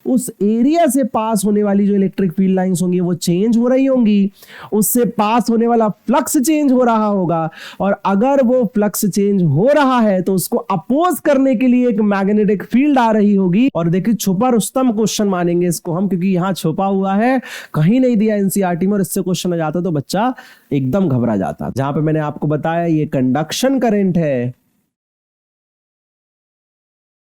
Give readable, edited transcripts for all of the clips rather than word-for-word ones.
उस एरिया से पास होने वाली जो इलेक्ट्रिक फील्ड लाइंस होंगी वो चेंज हो रही होंगी, उससे पास होने वाला फ्लक्स चेंज हो रहा होगा, और अगर वो फ्लक्स चेंज हो रहा है तो उसको अपोज करने के लिए एक मैग्नेटिक फील्ड आ रही होगी। और देखिए छुपा रुस्तम क्वेश्चन मानेंगे इसको हम, क्योंकि यहां छुपा हुआ है, कहीं नहीं दिया एनसीईआरटी में, और इससे क्वेश्चन आ जाता तो बच्चा एकदम घबरा जाता। जहां पे मैंने आपको बताया ये कंडक्शन करंट है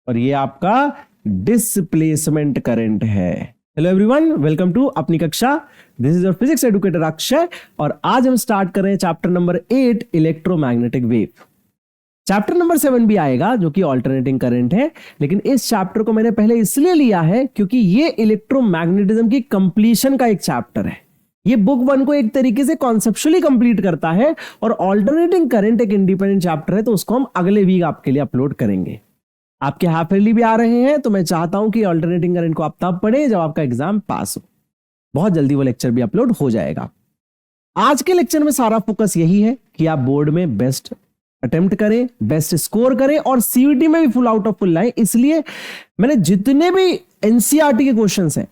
और ये आपका डिस्प्लेसमेंट करंट है। हेलो एवरीवन, वेलकम टू अपनी कक्षा। This is your physics educator Akshay, और आज हम स्टार्ट कर रहे हैं chapter number 8 electromagnetic wave. Chapter number 7 भी आएगा जो कि ऑल्टरनेटिंग करंट है, लेकिन इस चैप्टर को मैंने पहले इसलिए लिया है क्योंकि ये इलेक्ट्रोमैग्नेटिज्म की कंप्लीशन का एक चैप्टर है। ये बुक 1 को एक तरीके से कॉन्सेप्चुअली कंप्लीट करता है, और ऑल्टरनेटिंग करंट एक इंडिपेंडेंट चैप्टर है, तो उसको हम अगले वीक आपके लिए अपलोड करेंगे। आपके हाफ ईयरली भी आ रहे हैं, तो मैं चाहता हूं कि ऑल्टरनेटिंग करंट को आप तब पढ़ें जब आपका एग्जाम पास हो। बहुत जल्दी वो लेक्चर भी अपलोड हो जाएगा। आज के लेक्चर में सारा फोकस यही है कि आप बोर्ड में बेस्ट अटेम्प्ट करें, बेस्ट स्कोर करें, और सीयूईटी में भी फुल आउट ऑफ फुल लाएं। इसलिए मैंने जितने भी एनसीईआरटी के क्वेश्चंस हैं,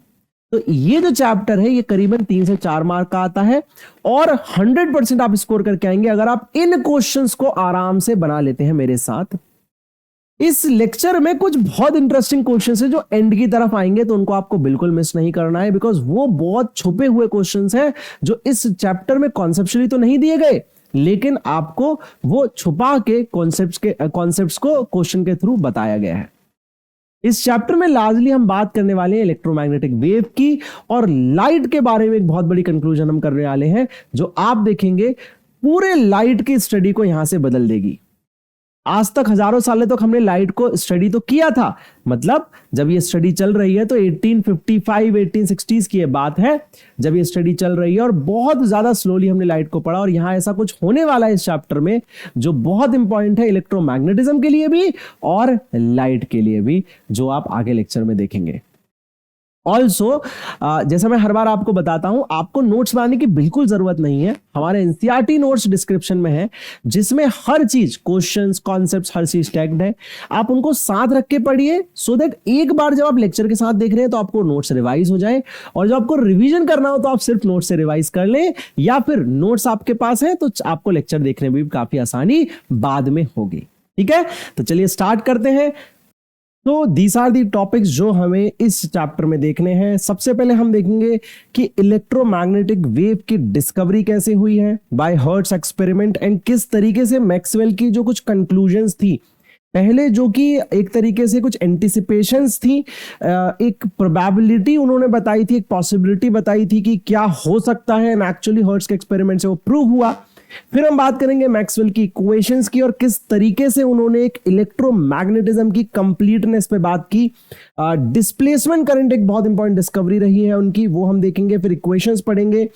तो ये जो चैप्टर है ये करीबन 3 से 4 मार्क का आता है, और 100% आप स्कोर करके आएंगे अगर आप इन क्वेश्चंस को आराम से बना लेते हैं मेरे साथ। इस लेक्चर में कुछ बहुत इंटरेस्टिंग क्वेश्चंस हैं जो एंड की तरफ आएंगे, तो उनको आपको बिल्कुल मिस नहीं करना है, बिकॉज वो बहुत छुपे हुए क्वेश्चंस हैं जो इस चैप्टर में कॉन्सेप्चुअली तो नहीं दिए गए, लेकिन आपको वो छुपा के कॉन्सेप्ट्स को क्वेश्चन के थ्रू बताया गया है। इस चैप्टर में लार्जली हम बात करने वाले हैं इलेक्ट्रोमैग्नेटिक वेव की, और लाइट के बारे में एक बहुत बड़ी कंक्लूजन हम करने वाले हैं जो आप देखेंगे पूरे लाइट की स्टडी को यहां से बदल देगी। आज तक हजारों सालों तक हमने लाइट को स्टडी तो किया था, मतलब जब ये स्टडी चल रही है तो 1855 1860s की ये बात है जब ये स्टडी चल रही है, और बहुत ज्यादा स्लोली हमने लाइट को पढ़ा। और यहां ऐसा कुछ होने वाला है इस चैप्टर में जो बहुत इंपॉर्टेंट है इलेक्ट्रोमैग्नेटिज्म के लिए भी और लाइट के लिए भी, जो आप आगे लेक्चर में देखेंगे। ऑल्सो जैसा मैं हर बार आपको बताता हूं, आपको नोट्स बनाने की बिल्कुल जरूरत नहीं है। हमारे एनसीईआरटी नोट्स डिस्क्रिप्शन में है, जिसमें हर चीज, क्वेश्चंस, कॉन्सेप्ट्स, हर चीज टैग्ड है। आप उनको साथ रख के पढ़िए, सो दैट एक बार जब आप लेक्चर के साथ देख रहे हैं तो आपको नोट्स रिवाइज हो जाए, और जब आपको रिवीजन करना हो तो आप सिर्फ नोट्स से रिवाइज कर लें, या फिर नोट्स आपके पास है तो आपको लेक्चर देखने में भी काफी आसानी बाद में होगी। ठीक है, तो चलिए स्टार्ट करते हैं। तो दीज आर दी टॉपिक्स जो हमें इस चैप्टर में देखने हैं। सबसे पहले हम देखेंगे कि इलेक्ट्रोमैग्नेटिक वेव की डिस्कवरी कैसे हुई है बाय हर्ट्ज एक्सपेरिमेंट, एंड किस तरीके से मैक्सवेल की जो कुछ कंक्लूजन्स थी पहले, जो कि एक तरीके से कुछ एंटिसिपेशंस थी, एक प्रोबेबिलिटी उन्होंने बताई थी, एक पॉसिबिलिटी बताई थी कि क्या हो सकता है, एंड एक्चुअली हर्ट्ज के एक्सपेरिमेंट से वो प्रूव हुआ। फिर हम बात करेंगे मैक्सवेल की इक्वेशंस की, और किस तरीके से उन्होंने एक इलेक्ट्रोमैग्नेटिज्म की कंप्लीटनेस पे बात की। डिस्प्लेसमेंट करंट एक बहुत इंपॉर्टेंट डिस्कवरी रही है उनकी, वो हम देखेंगे। फिर इक्वेशंस पढ़ेंगे,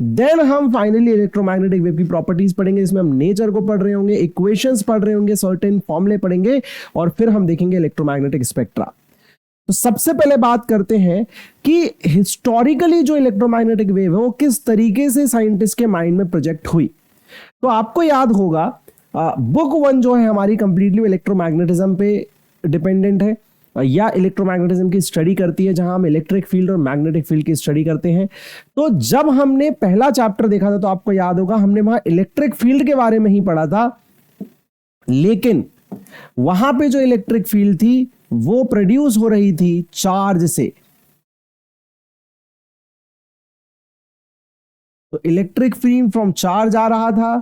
देन हम फाइनली इलेक्ट्रोमैग्नेटिक वेव की प्रॉपर्टीज पढ़ेंगे, इसमें हम नेचर को पढ़ रहे होंगे, इक्वेशंस पढ़ रहे होंगे, सर्टेन फॉर्मूले पढ़ेंगे, और फिर हम देखेंगे इलेक्ट्रोमैग्नेटिक स्पेक्ट्रा। तो सबसे पहले बात करते हैं कि हिस्टोरिकली जो इलेक्ट्रोमैग्नेटिक वेव है वो किस तरीके से साइंटिस्ट के माइंड में प्रोजेक्ट हुई। तो आपको याद होगा बुक 1 जो है हमारी कंप्लीटली इलेक्ट्रोमैग्नेटिज्म पे डिपेंडेंट है, या इलेक्ट्रोमैग्नेटिज्म की स्टडी करती है, जहां हम इलेक्ट्रिक फील्ड और मैग्नेटिक फील्ड की स्टडी करते हैं। तो जब हमने पहला चैप्टर देखा था तो आपको याद होगा हमने वहां इलेक्ट्रिक फील्ड के बारे में ही पढ़ा था, लेकिन वहां पे जो इलेक्ट्रिक फील्ड थी वो प्रोड्यूस हो रही थी चार्ज से। तो इलेक्ट्रिक फील्ड फ्रॉम चार्ज आ रहा था।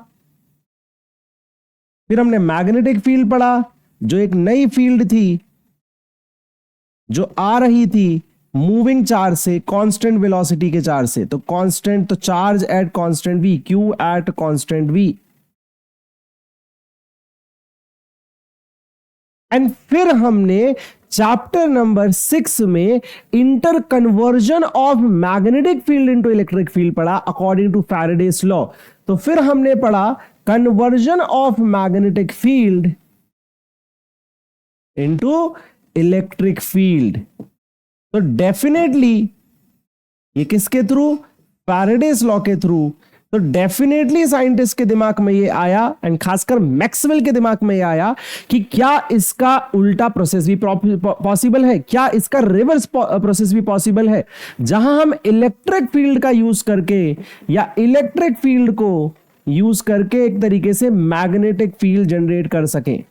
फिर हमने मैग्नेटिक फील्ड पढ़ा, जो एक नई फील्ड थी जो आ रही थी मूविंग चार्ज से, कांस्टेंट वेलोसिटी के चार्ज से। तो कांस्टेंट, तो charge at constant V, Q at constant V. And फिर हमने चैप्टर नंबर 6 में interconversion of magnetic field into electric field पढ़ा अकॉर्डिंग टू फैराडेस लॉ। तो फिर हमने पढ़ा conversion of magnetic field into electric field. तो डेफिनेटली ये किसके थ्रू? फैराडेस लॉ के थ्रू। तो डेफिनेटली साइंटिस्ट के दिमाग में ये आया एंड खासकर मैक्सवेल के दिमाग में ये आया कि क्या इसका उल्टा प्रोसेस भी पॉसिबल है, क्या इसका रिवर्स प्रोसेस भी पॉसिबल है, जहां हम इलेक्ट्रिक फील्ड का यूज करके या इलेक्ट्रिक फील्ड को यूज करके एक तरीके से मैग्नेटिक फील्ड जनरेट कर सकें।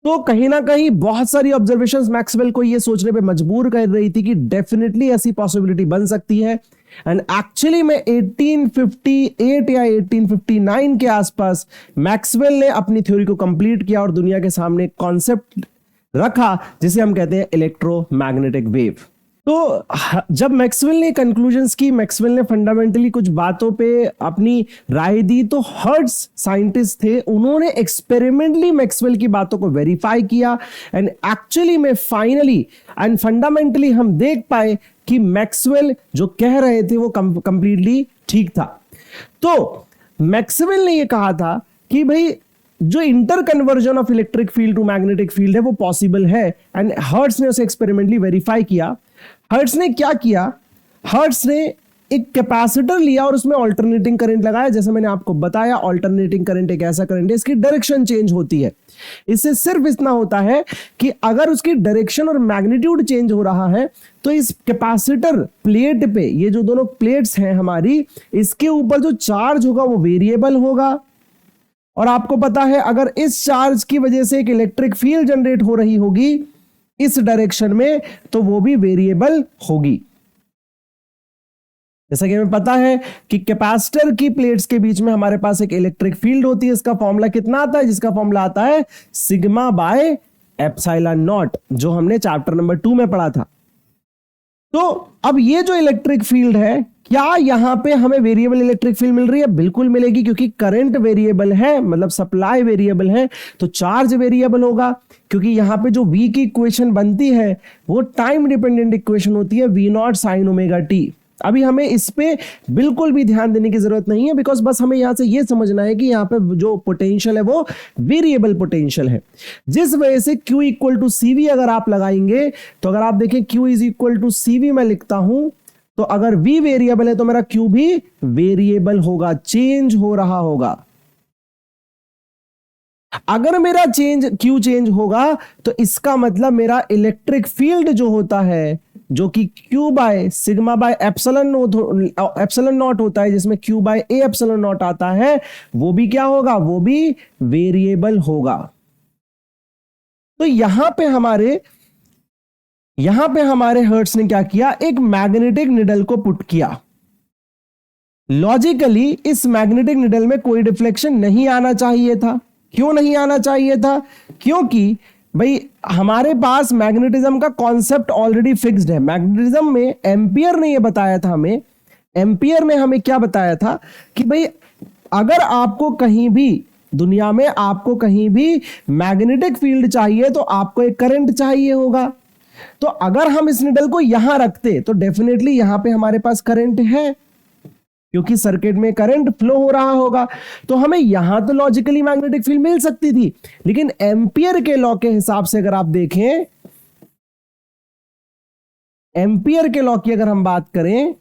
तो कहीं ना कहीं बहुत सारी ऑब्जर्वेशंस मैक्सवेल को ये सोचने पे मजबूर कर रही थी कि डेफिनेटली ऐसी पॉसिबिलिटी बन सकती है। एंड एक्चुअली में 1858 या 1859 के आसपास मैक्सवेल ने अपनी थ्योरी को कंप्लीट किया और दुनिया के सामने कॉन्सेप्ट रखा जिसे हम कहते हैं इलेक्ट्रोमैग्नेटिक वेव। तो जब मैक्सवेल ने कंक्लूजन्स की, मैक्सवेल ने फंडामेंटली कुछ बातों पे अपनी राय दी, तो हर्ट्ज साइंटिस्ट थे, उन्होंने एक्सपेरिमेंटली मैक्सवेल की बातों को वेरीफाई किया एंड एक्चुअली में फाइनली एंड फंडामेंटली हम देख पाए कि मैक्सवेल जो कह रहे थे वो कंप्लीटली ठीक था। तो मैक्सवेल ने ये कहा था कि भाई जो interconversion of electric field to magnetic field है वो पॉसिबल है एंड हर्ट्ज ने उसे एक्सपेरिमेंटली वेरीफाई किया। हर्ट्ज ने क्या किया, हर्ट्ज ने एक कैपेसिटर लिया और उसमें अल्टरनेटिंग करंट लगाया। जैसे मैंने आपको बताया, अल्टरनेटिंग करंट एक ऐसा करंट है इसकी डायरेक्शन चेंज होती है। इससे सिर्फ इतना होता है कि अगर उसकी डायरेक्शन और मैग्नीट्यूड चेंज हो रहा है तो इस कैपेसिटर प्लेट पे, ये जो दोनों प्लेट्स हैं हमारी, इसके ऊपर जो चार्ज होगा वो वेरिएबल होगा। और आपको पता है अगर इस चार्ज की वजह से एक इलेक्ट्रिक फील्ड जनरेट हो रही होगी इस डायरेक्शन में तो वो भी वेरिएबल होगी। जैसा कि हमें पता है कि कैपेसिटर की प्लेट्स के बीच में हमारे पास एक इलेक्ट्रिक फील्ड होती है। इसका फॉर्मूला कितना आता है, जिसका फॉर्मूला आता है सिग्मा बाय एप्सिलॉन नॉट, जो हमने चैप्टर नंबर 2 में पढ़ा था। तो अब ये जो इलेक्ट्रिक फील्ड है, क्या यहां पे हमें वेरिएबल इलेक्ट्रिक फील्ड मिल रही है? बिल्कुल मिलेगी, क्योंकि करंट वेरिएबल है, मतलब सप्लाई वेरिएबल है, तो चार्ज वेरिएबल होगा। क्योंकि यहां पे जो V की इक्वेशन बनती है वो टाइम डिपेंडेंट इक्वेशन होती है, V0 sin ओमेगा t। अभी हमें इस पे बिल्कुल भी ध्यान देने की जरूरत नहीं है, बिकॉज बस हमें यहां से ये समझना है कि यहां पे जो पोटेंशियल है वो वेरिएबल पोटेंशियल है, जिस वजह से Q इक्वल टू CV अगर आप लगाएंगे तो अगर आप देखें Q is equal to CV मैं लिखता हूं, तो अगर V वेरिएबल है तो मेरा Q भी वेरिएबल होगा, चेंज हो रहा होगा। अगर मेरा Q चेंज होगा तो इसका मतलब मेरा इलेक्ट्रिक फील्ड जो होता है, जो कि Q by sigma by epsilon naught होता है, जिसमें Q by A epsilon naught आता है, वो भी क्या होगा, वो भी वेरिएबल होगा। तो यहां पे हमारे हर्ट्ज ने क्या किया, एक मैग्नेटिक निडल को पुट किया। लॉजिकली इस मैग्नेटिक निडल में कोई डिफ्लेक्शन नहीं आना चाहिए था। क्यों नहीं आना चाहिए था? क्योंकि भाई हमारे पास मैग्नेटिज्म का कॉन्सेप्ट ऑलरेडी फिक्स्ड है। मैग्नेटिज्म में एम्पियर ने ये बताया था हमें, एम्पियर ने हमें क्या बताया था कि भाई अगर आपको कहीं भी दुनिया में आपको कहीं भी मैग्नेटिक फील्ड चाहिए तो आपको एक करंट चाहिए होगा। तो अगर हम इस निडल को यहां रखते तो डेफिनेटली यहां पे हमारे पास करंट है, क्योंकि सर्किट में करंट फ्लो हो रहा होगा, तो हमें यहां तो लॉजिकली मैग्नेटिक फील्ड मिल सकती थी। लेकिन एम्पियर के लॉ के हिसाब से अगर आप देखें, एम्पियर के लॉ की अगर हम बात करें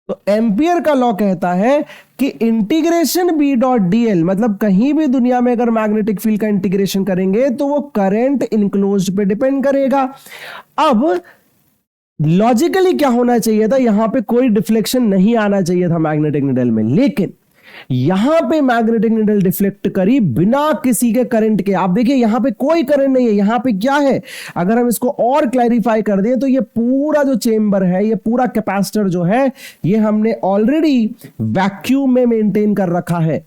तो एम्पियर का लॉ कहता है कि इंटीग्रेशन B डॉट dl, मतलब कहीं भी दुनिया में अगर मैग्नेटिक फील्ड का इंटीग्रेशन करेंगे तो वो करंट इनक्लोज्ड पे डिपेंड करेगा। अब लॉजिकली क्या होना चाहिए था, यहां पे कोई डिफ्लेक्शन नहीं आना चाहिए था मैग्नेटिक निडल में, लेकिन यहां पे मैग्नेटिक निडल डिफ्लेक्ट करी बिना किसी के करंट के। आप देखिए यहां पे कोई करंट नहीं है, यहां पे क्या है, अगर हम इसको और क्लैरिफाई कर दें तो ये पूरा जो चेंबर है, ये पूरा कैपेसिटर जो है, ये हमने ऑलरेडी वैक्यूम में मेंटेन कर रखा है।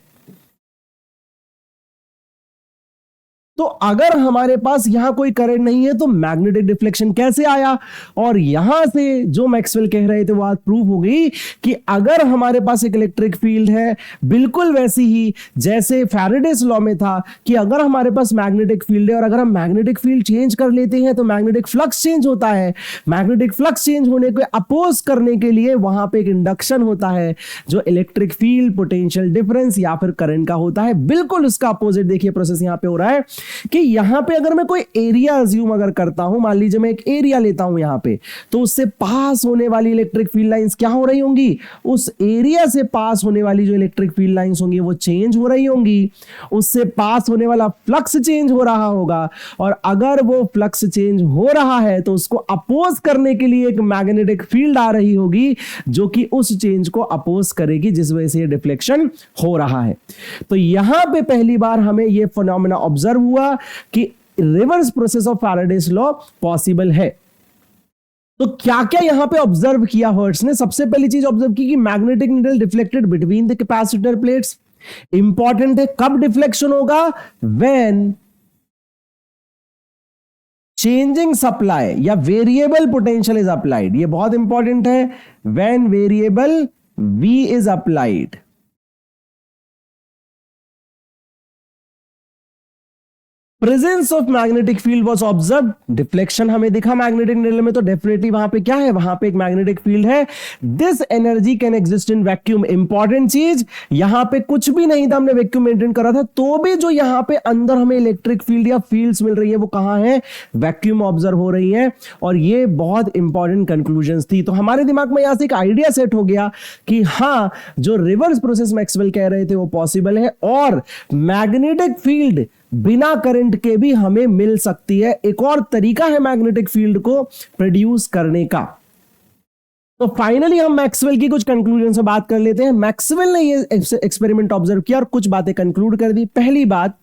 तो अगर हमारे पास यहां कोई करंट नहीं है तो मैग्नेटिक डिफ्लेक्शन कैसे आया? और यहां से जो मैक्सवेल कह रहे थे वो आज प्रूव हो गई कि अगर हमारे पास एक इलेक्ट्रिक फील्ड है, बिल्कुल वैसी ही जैसे फैराडेस लॉ में था कि अगर हमारे पास मैग्नेटिक फील्ड है और अगर हम मैग्नेटिक फील्ड चेंज कर लेते हैं तो मैग्नेटिक फ्लक्स चेंज होता है। मैग्नेटिक फ्लक्स चेंज होने को अपोज करने के लिए वहां पे एक इंडक्शन होता है जो इलेक्ट्रिक फील्ड पोटेंशियल डिफरेंस या फिर करंट का होता है। बिल्कुल उसका अपोजिट देखिए प्रोसेस यहां पे हो रहा है कि यहां पे अगर मैं कोई एरिया अज्यूम अगर करता हूं, मान लीजिए मैं एक एरिया लेता हूं यहां पे, तो उससे पास होने वाली इलेक्ट्रिक फील्ड लाइंस क्या हो रही होंगी, उस एरिया से पास होने वाली जो इलेक्ट्रिक फील्ड लाइंस होंगी वो चेंज हो रही होंगी, उससे पास होने वाला फ्लक्स चेंज हो रहा होगा, और अगर वो फ्लक्स चेंज हो रहा है तो उसको अपोज करने के लिए एक मैग्नेटिक फील्ड आ रही होगी जो कि उस चेंज को अपोज करेगी, जिस वजह से ये डिफ्लेक्शन हो रहा है। तो यहां पे पहली बार हमें ये फिनोमेना ऑब्जर्व हुआ कि reverse process of Faraday's law possible है। तो क्या क्या यहां पे ऑब्जर्व किया हर्ट्ज ने? सबसे पहली चीज ऑब्जर्व की कि magnetic needle deflected between the capacitor plates. Important है, कब डिफ्लेक्शन होगा? व्हेन चेंजिंग सप्लाई या वेरिएबल पोटेंशियल इज अप्लाइड। ये बहुत इंपॉर्टेंट है, when variable V is applied. Presence of magnetic field was observe, deflection हमें दिखा मैग्नेटिक नीडल में, तो डेफिनेटली वहां पे क्या है, वहां पे एक मैग्नेटिक फील्ड है। This energy can exist in vacuum. Important चीज, यहां पे कुछ भी नहीं था, हमने वैक्यूम मेंटेन करा था, तो भी जो यहां पे अंदर हमें इलेक्ट्रिक फील्ड या फील्ड्स मिल रही है वो कहां है, वैक्यूम ऑब्जर्व हो रही है। और ये बहुत इंपॉर्टेंट कंक्लूजन थी। तो हमारे दिमाग में यहां से एक आइडिया सेट हो गया कि हाँ, जो रिवर्स प्रोसेस मैक्सवेल कह रहे थे वो पॉसिबल है, और मैग्नेटिक फील्ड बिना करंट के भी हमें मिल सकती है। एक और तरीका है मैग्नेटिक फील्ड को प्रोड्यूस करने का। तो फाइनली हम मैक्सवेल की कुछ कंक्लूजन से बात कर लेते हैं। मैक्सवेल ने ये एक्सपेरिमेंट ऑब्जर्व किया और कुछ बातें कंक्लूड कर दी। पहली बात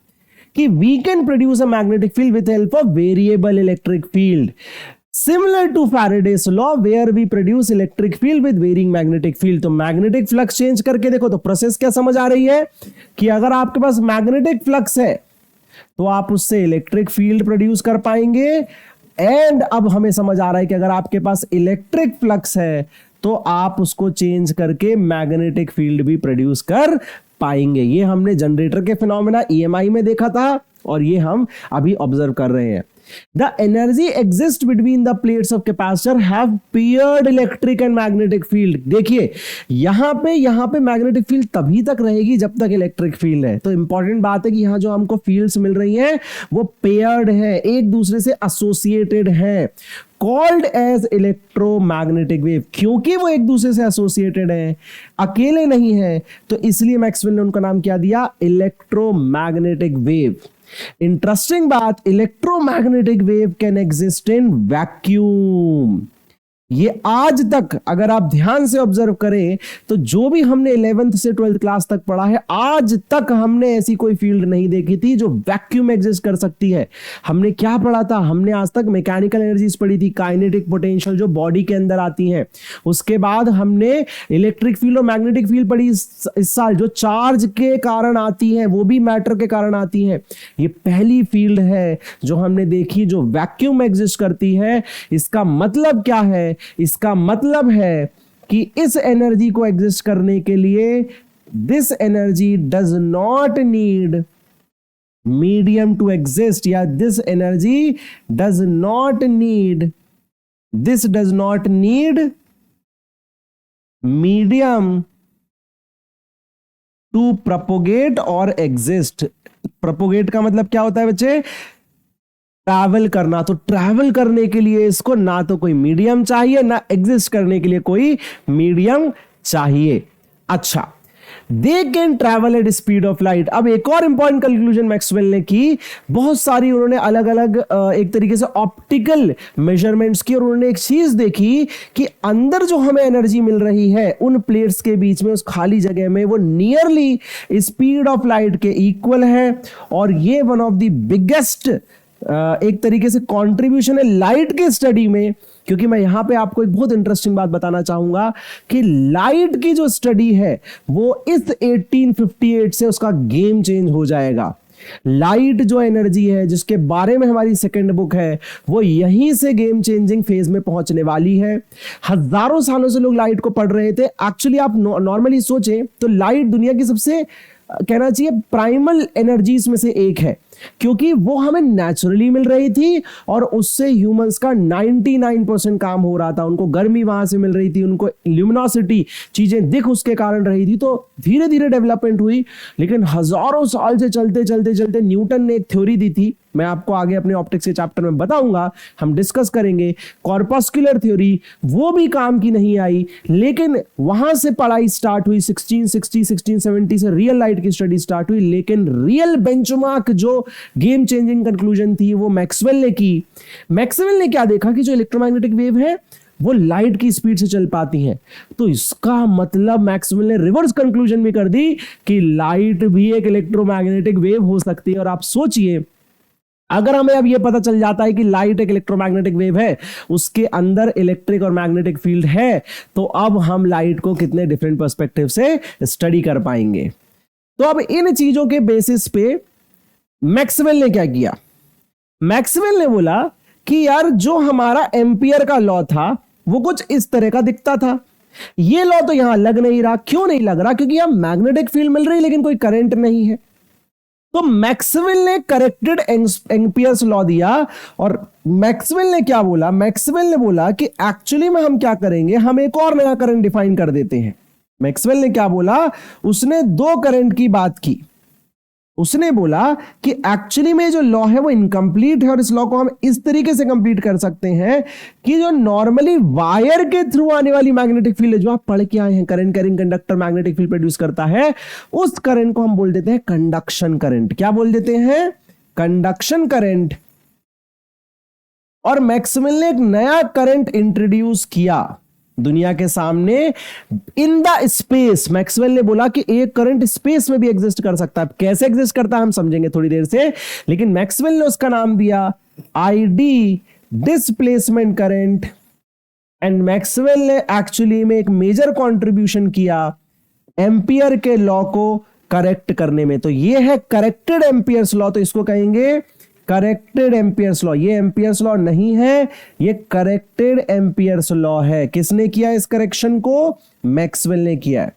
कि we can produce a magnetic field with help of variable electric field, similar to Faraday's law where we produce electric field with varying magnetic field। तो मैग्नेटिक फ्लक्स चेंज करके देखो, तो प्रोसेस क्या समझ आ रही है कि अगर आपके पास मैग्नेटिक फ्लक्स है तो आप उससे इलेक्ट्रिक फील्ड प्रोड्यूस कर पाएंगे। एंड अब हमें समझ आ रहा है कि अगर आपके पास इलेक्ट्रिक फ्लक्स है तो आप उसको चेंज करके मैग्नेटिक फील्ड भी प्रोड्यूस कर पाएंगे। ये हमने जनरेटर के फिनोमेना EMI में देखा था और ये हम अभी ऑब्जर्व कर रहे हैं। The energy exists between the plates of capacitor have paired electric and magnetic field। देखिए यहां पे मैग्नेटिक फील्ड तभी तक रहेगी जब तक इलेक्ट्रिक फील्ड है। तो इंपॉर्टेंट बात है कि यहां जो हमको फील्ड्स मिल रही हैं वो पेयर्ड है, एक दूसरे से एसोसिएटेड है, कॉल्ड एज इलेक्ट्रोमैग्नेटिक वेव। क्योंकि वो एक दूसरे से एसोसिएटेड है, अकेले नहीं है, तो इसलिए मैक्सवेल ने उनका नाम क्या दिया, इलेक्ट्रोमैग्नेटिक वेव। इंटरेस्टिंग बात, electromagnetic wave can exist in vacuum. ये आज तक अगर आप ध्यान से ऑब्जर्व करें तो जो भी हमने 11th से 12th क्लास तक पढ़ा है, आज तक हमने ऐसी कोई फील्ड नहीं देखी थी जो वैक्यूम एग्जिस्ट कर सकती है। हमने क्या पढ़ा था, हमने आज तक मैकेनिकल एनर्जीज पढ़ी थी, काइनेटिक पोटेंशियल जो बॉडी के अंदर आती हैं। उसके बाद हमने इलेक्ट्रिक फील्ड और मैग्नेटिक फील्ड पढ़ी इस साल, जो चार्ज के कारण आती है, वो भी मैटर के कारण आती है। ये पहली फील्ड है जो हमने देखी जो वैक्यूम एग्जिस्ट करती है। इसका मतलब क्या है, इसका मतलब है कि इस एनर्जी को एग्जिस्ट करने के लिए this energy does not need medium to exist, या this energy does not need medium to propagate और एग्जिस्ट। प्रोपोगेट का मतलब क्या होता है बच्चे, ट्रैवल करना। तो ट्रैवल करने के लिए इसको ना तो कोई मीडियम चाहिए, ना एग्जिस्ट करने के लिए कोई मीडियम चाहिए। अच्छा, they can travel at speed of light. अब एक और इंपॉर्टेंट कंक्लूजन मैक्सवेल ने की, बहुत सारी उन्होंने अलग अलग एक तरीके से ऑप्टिकल मेजरमेंट्स की, और उन्होंने एक चीज देखी कि अंदर जो हमें एनर्जी मिल रही है उन प्लेट्स के बीच में, उस खाली जगह में, वो नियरली स्पीड ऑफ लाइट के इक्वल है। और ये वन ऑफ द बिगेस्ट एक तरीके से कंट्रीब्यूशन है लाइट के स्टडी में, क्योंकि मैं यहां पे आपको एक बहुत इंटरेस्टिंग बात बताना चाहूंगा कि लाइट की जो स्टडी है वो इस 1858 से उसका गेम चेंज हो जाएगा। लाइट जो एनर्जी है जिसके बारे में हमारी सेकंड बुक है, वो यहीं से गेम चेंजिंग फेज में पहुंचने वाली है। हजारों सालों से लोग लाइट को पढ़ रहे थे। एक्चुअली आप नॉर्मली सोचें तो लाइट दुनिया की सबसे कहना चाहिए प्राइमल एनर्जीज में से एक है। क्योंकि वो हमें नेचुरली मिल रही थी और उससे ह्यूमंस का 99% काम हो रहा था। उनको गर्मी वहां से मिल रही थी, उनको ल्यूमिनोसिटी चीजें दिख उसके कारण रही थी। तो धीरे धीरे डेवलपमेंट हुई, लेकिन हजारों साल से चलते चलते चलते न्यूटन ने एक थ्योरी दी थी, मैं आपको आगे अपने ऑप्टिक्स के चैप्टर में बताऊंगा, हम डिस्कस करेंगे। कॉर्पस्कुलर थ्योरी, वो भी काम की नहीं आई, लेकिन वहां से पढ़ाई स्टार्ट हुई 1660 1670 से रियल लाइट की स्टडी स्टार्ट हुई। लेकिन रियल बेंचमार्क जो गेम चेंजिंग कंक्लूजन थी वो मैक्सवेल ने की। मैक्सवेल ने क्या देखा कि जो इलेक्ट्रोमैग्नेटिक वेव है वो लाइट की स्पीड से चल पाती हैं। तो इसका मतलब मैक्सवेल ने रिवर्स कंक्लूजन भी कर दी कि लाइट भी एक इलेक्ट्रोमैग्नेटिक वेव हो सकती है। और आप सोचिए, अगर हमें अब यह पता चल जाता है कि लाइट एक इलेक्ट्रोमैग्नेटिक वेव है, उसके अंदर इलेक्ट्रिक और मैग्नेटिक फील्ड है, तो अब हम लाइट को कितने डिफरेंट पर्सपेक्टिव से स्टडी कर पाएंगे। तो अब इन चीजों के बेसिस पे मैक्सवेल ने क्या किया, मैक्सवेल ने बोला कि यार जो हमारा एम्पियर का लॉ था वो कुछ इस तरह का दिखता था। ये लॉ तो यहां लग नहीं रहा। क्यों नहीं लग रहा? क्योंकि यहां मैग्नेटिक फील्ड मिल रही लेकिन कोई करंट नहीं है। तो मैक्सवेल ने करेक्टेड एम्पियर्स लॉ दिया। और मैक्सवेल ने क्या बोला? मैक्सवेल ने बोला कि एक्चुअली में हम क्या करेंगे, हम एक और नया करंट डिफाइन कर देते हैं। मैक्सवेल ने क्या बोला? उसने दो करंट की बात की। उसने बोला कि एक्चुअली में जो लॉ है वो इनकम्प्लीट है और इस लॉ को हम इस तरीके से कंप्लीट कर सकते हैं कि जो नॉर्मली वायर के थ्रू आने वाली मैग्नेटिक फील्ड, जो आप पढ़ के आए हैं, current carrying conductor magnetic field produce करता है, उस करंट को हम बोल देते हैं कंडक्शन करंट। क्या बोल देते हैं? Conduction current. और मैक्सवेल ने एक नया करंट इंट्रोड्यूस किया दुनिया के सामने, इन द स्पेस। मैक्सवेल ने बोला कि एक करंट स्पेस में भी एग्जिस्ट कर सकता है। कैसे एग्जिस्ट करता है हम समझेंगे थोड़ी देर से, लेकिन मैक्सवेल ने उसका नाम दिया ID, displacement current. And Maxwell ने एक्चुअली में एक मेजर कंट्रीब्यूशन किया एम्पियर के लॉ को करेक्ट करने में। तो ये है करेक्टेड एम्पियर्स लॉ, तो इसको कहेंगे करेक्टेड एम्पियर्स लॉ। ये एम्पियर्स लॉ नहीं है, ये करेक्टेड एम्पियर्स लॉ है। किसने किया इस करेक्शन को? मैक्सवेल ने किया है।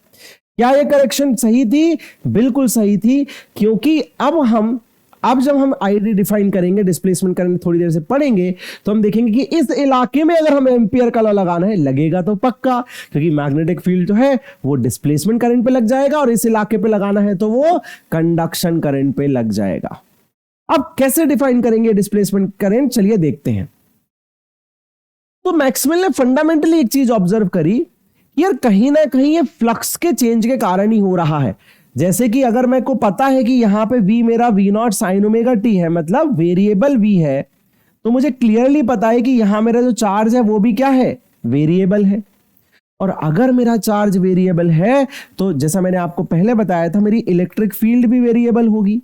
क्या ये करेक्शन सही थी? बिल्कुल सही थी, क्योंकि अब जब हम आईडी डिफाइन करेंगे, डिस्प्लेसमेंट करंट थोड़ी देर से पढ़ेंगे, तो हम देखेंगे कि इस इलाके में अगर हमें एम्पियर का लॉ लगाना है, लगेगा तो पक्का, क्योंकि मैग्नेटिक फील्ड जो है वो डिस्प्लेसमेंट करंट पे लग जाएगा, और इस इलाके पे लगाना है तो वो कंडक्शन करंट पे लग जाएगा। अब कैसे डिफाइन करेंगे डिस्प्लेसमेंट करंट, चलिए देखते हैं। तो मैक्सवेल ने फंडामेंटली एक चीज ऑब्जर्व करी, यार कहीं ना कहीं ये फ्लक्स के चेंज के कारण ही हो रहा है। जैसे कि अगर मेरे को पता है कि यहां पे v मेरा v0 sin ओमेगा t है, मतलब वेरिएबल v है, तो मुझे क्लियरली पता है कि यहां मेरा जो चार्ज है वो भी क्या है? वेरिएबल है। और अगर मेरा चार्ज वेरिएबल है तो जैसा मैंने आपको पहले बताया था, मेरी इलेक्ट्रिक फील्ड भी वेरिएबल होगी।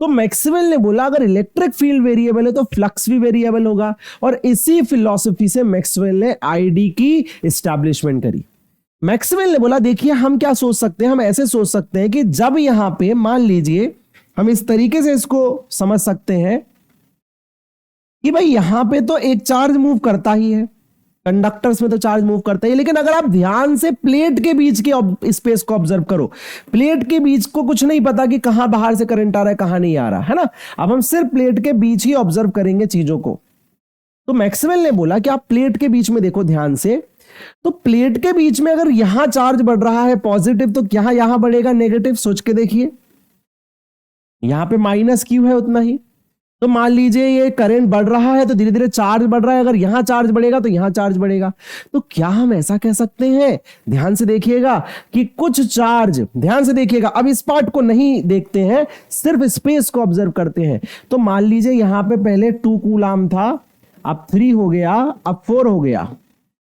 तो मैक्सवेल ने बोला अगर इलेक्ट्रिक फील्ड वेरिएबल है तो फ्लक्स भी वेरिएबल होगा, और इसी फिलॉसफी से मैक्सवेल ने आईडी की एस्टैब्लिशमेंट करी। मैक्सवेल ने बोला देखिए हम क्या सोच सकते हैं, हम ऐसे सोच सकते हैं कि जब यहां पे मान लीजिए, हम इस तरीके से इसको समझ सकते हैं कि भाई यहां पे तो एक चार्ज मूव करता ही है, कंडक्टर्स में तो चार्ज मूव करता है, लेकिन अगर आप ध्यान से प्लेट के बीच के स्पेस को ऑब्जर्व करो, प्लेट के बीच को कुछ नहीं पता कि कहां बाहर से करंट आ रहा है कहां नहीं आ रहा है ना। अब हम सिर्फ प्लेट के बीच ही ऑब्जर्व करेंगे चीजों को। तो मैक्सवेल ने बोला कि आप प्लेट के बीच में देखो ध्यान से, तो प्लेट के बीच में अगर यहां चार्ज बढ़ रहा है पॉजिटिव, तो क्या यहां बढ़ेगा नेगेटिव? सोच के देखिए, यहां पे माइनस क्यू है उतना ही। तो मान लीजिए ये करंट बढ़ रहा है तो धीरे धीरे चार्ज बढ़ रहा है, अगर यहां चार्ज बढ़ेगा तो यहां चार्ज बढ़ेगा। तो क्या हम ऐसा कह सकते हैं, ध्यान से देखिएगा, कि कुछ चार्ज, ध्यान से देखिएगा, अब इस पार्ट को नहीं देखते हैं, सिर्फ स्पेस को ऑब्जर्व करते हैं। तो मान लीजिए यहां पे पहले 2 कूलाम था, अब 3 हो गया, अब 4 हो गया।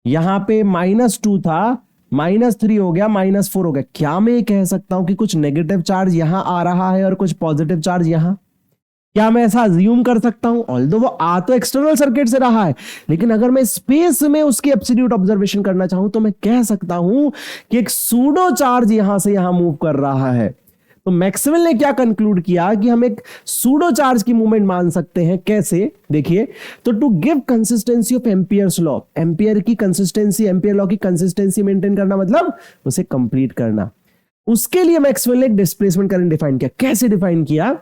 यहां पे -2 था, -3 हो गया, -4 हो गया। क्या मैं कह सकता हूं कि कुछ नेगेटिव चार्ज यहां आ रहा है और कुछ पॉजिटिव चार्ज यहां? क्या मैं ऐसा अज्यूम कर सकता हूं? ऑल्दो वो आ तो एक्सटर्नल सर्किट से रहा है, लेकिन अगर मैं स्पेस में उसकी एब्सोल्यूट ऑब्जर्वेशन करना चाहूं तो मैं कह सकता हूं कि एक सूडो चार्ज यहां से यहां मूव कर रहा है। तो मैक्सवेल ने क्या कंक्लूड किया कि हम एक सूडो चार्ज की मूवमेंट मान सकते हैं। कैसे? देखिए, तो to give consistency of Ampere's law, Ampere की कंसिस्टेंसी, एम्पियर लॉ की कंसिस्टेंसी मेंटेन करना मतलब उसे कंप्लीट करना। उसके लिए मैक्सवेल ने एक डिस्प्लेसमेंट करंट डिफाइन किया। कैसे डिफाइन किया?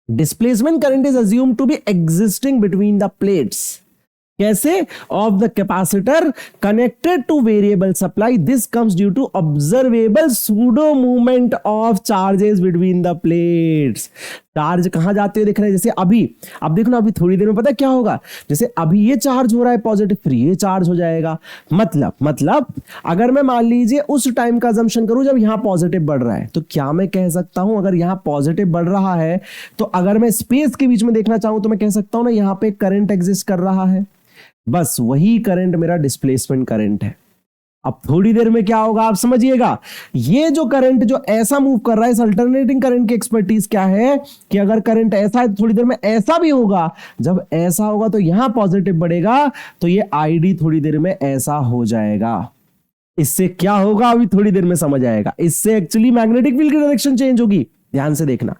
Displacement current is assumed to be existing between the plates. कैसे? Of the capacitor connected to variable supply, this comes due to observable pseudo movement of charges between the plates. Charge कहां जाते हुए दिख रहे हैं? जैसे अभी, अब देखो ना, अभी थोड़ी देर में पता है क्या होगा? जैसे अभी ये चार्ज हो रहा है पॉजिटिव, फिर ये चार्ज हो जाएगा। मतलब अगर मैं मान लीजिए उस टाइम का अजम्पशन करूं जब यहां पॉजिटिव बढ़ रहा है, तो क्या मैं कह सकता हूं अगर यहां पॉजिटिव बढ़ रहा है तो अगर मैं स्पेस के बीच में देखना चाहूं तो मैं कह सकता हूं ना यहां पे करंट एग्जिस्ट कर रहा है। बस वही करंट मेरा डिस्प्लेसमेंट करंट है। अब थोड़ी देर में क्या होगा आप समझिएगा। ये जो करंट जो ऐसा मूव कर रहा है, इस अल्टरनेटिंग करंट की एक्सपर्टीज क्या है कि अगर करंट ऐसा है तो थोड़ी देर में ऐसा भी होगा। जब ऐसा होगा तो यहां पॉजिटिव बढ़ेगा तो ये आईडी थोड़ी देर में ऐसा हो जाएगा। इससे क्या होगा अभी थोड़ी देर में समझ आएगा। इससे एक्चुअली मैग्नेटिक फील्ड की डायरेक्शन चेंज होगी। ध्यान से देखना,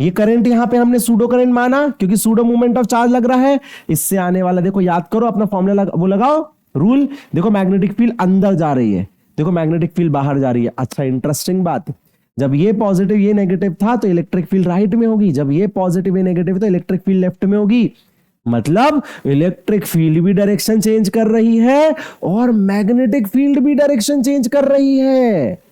ये करंट यहां पे हमने सूडो करंट माना क्योंकि सूडो मूवमेंट ऑफ चार्ज लग रहा है। इससे आने वाला देखो, याद करो अपना फॉर्मूला वो लगाओ, रूल। देखो मैग्नेटिक फील्ड अंदर जा रही है, देखो मैग्नेटिक फील्ड बाहर जा रही है। अच्छा, इंटरेस्टिंग बात, जब ये पॉजिटिव ये नेगेटिव था तो इलेक्ट्रिक फील्ड राइट में होगी, जब ये पॉजिटिव ये नेगेटिव तो इलेक्ट्रिक फील्ड लेफ्ट में होगी। मतलब इलेक्ट्रिक फील्ड भी डायरेक्शन चेंज कर रही है और मैग्नेटिक फील्ड भी डायरेक्शन चेंज कर रही है।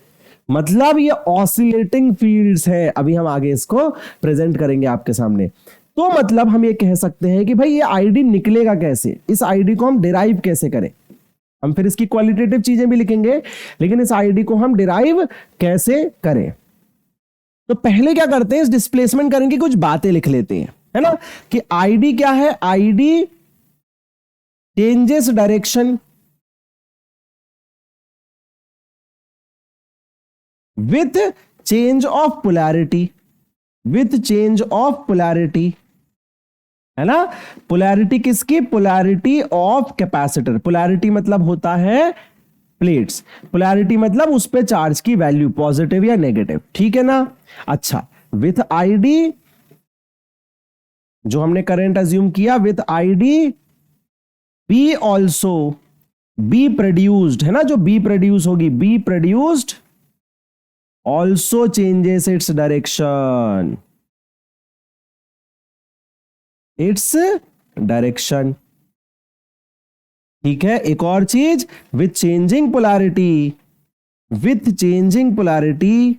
मतलब ये ऑसिलेटिंग फील्ड्स है। अभी हम आगे इसको प्रेजेंट करेंगे आपके सामने। तो मतलब हम ये कह सकते हैं कि भाई ये आईडी निकलेगा कैसे, इस आईडी को हम डिराइव कैसे करें। हम फिर इसकी क्वालिटेटिव चीजें भी लिखेंगे, लेकिन इस आईडी को हम डिराइव कैसे करें। तो पहले क्या करते हैं, इस डिस्प्लेसमेंट करंट की कुछ बातें लिख लेते हैं, है ना, कि आईडी क्या है। ID changes direction with change of polarity, with change of polarity, है ना। पोलैरिटी किसकी? Polarity of capacitor. पोलैरिटी मतलब होता है प्लेट्स, पोलैरिटी मतलब उस पे चार्ज की वैल्यू पॉजिटिव या नेगेटिव, ठीक है ना। अच्छा, विथ आईडी जो हमने करंट अज्यूम किया, with ID B also be produced, है ना, जो बी प्रोड्यूस होगी, B produced also changes its direction, its direction, ठीक है। एक और चीज, with changing polarity, with changing polarity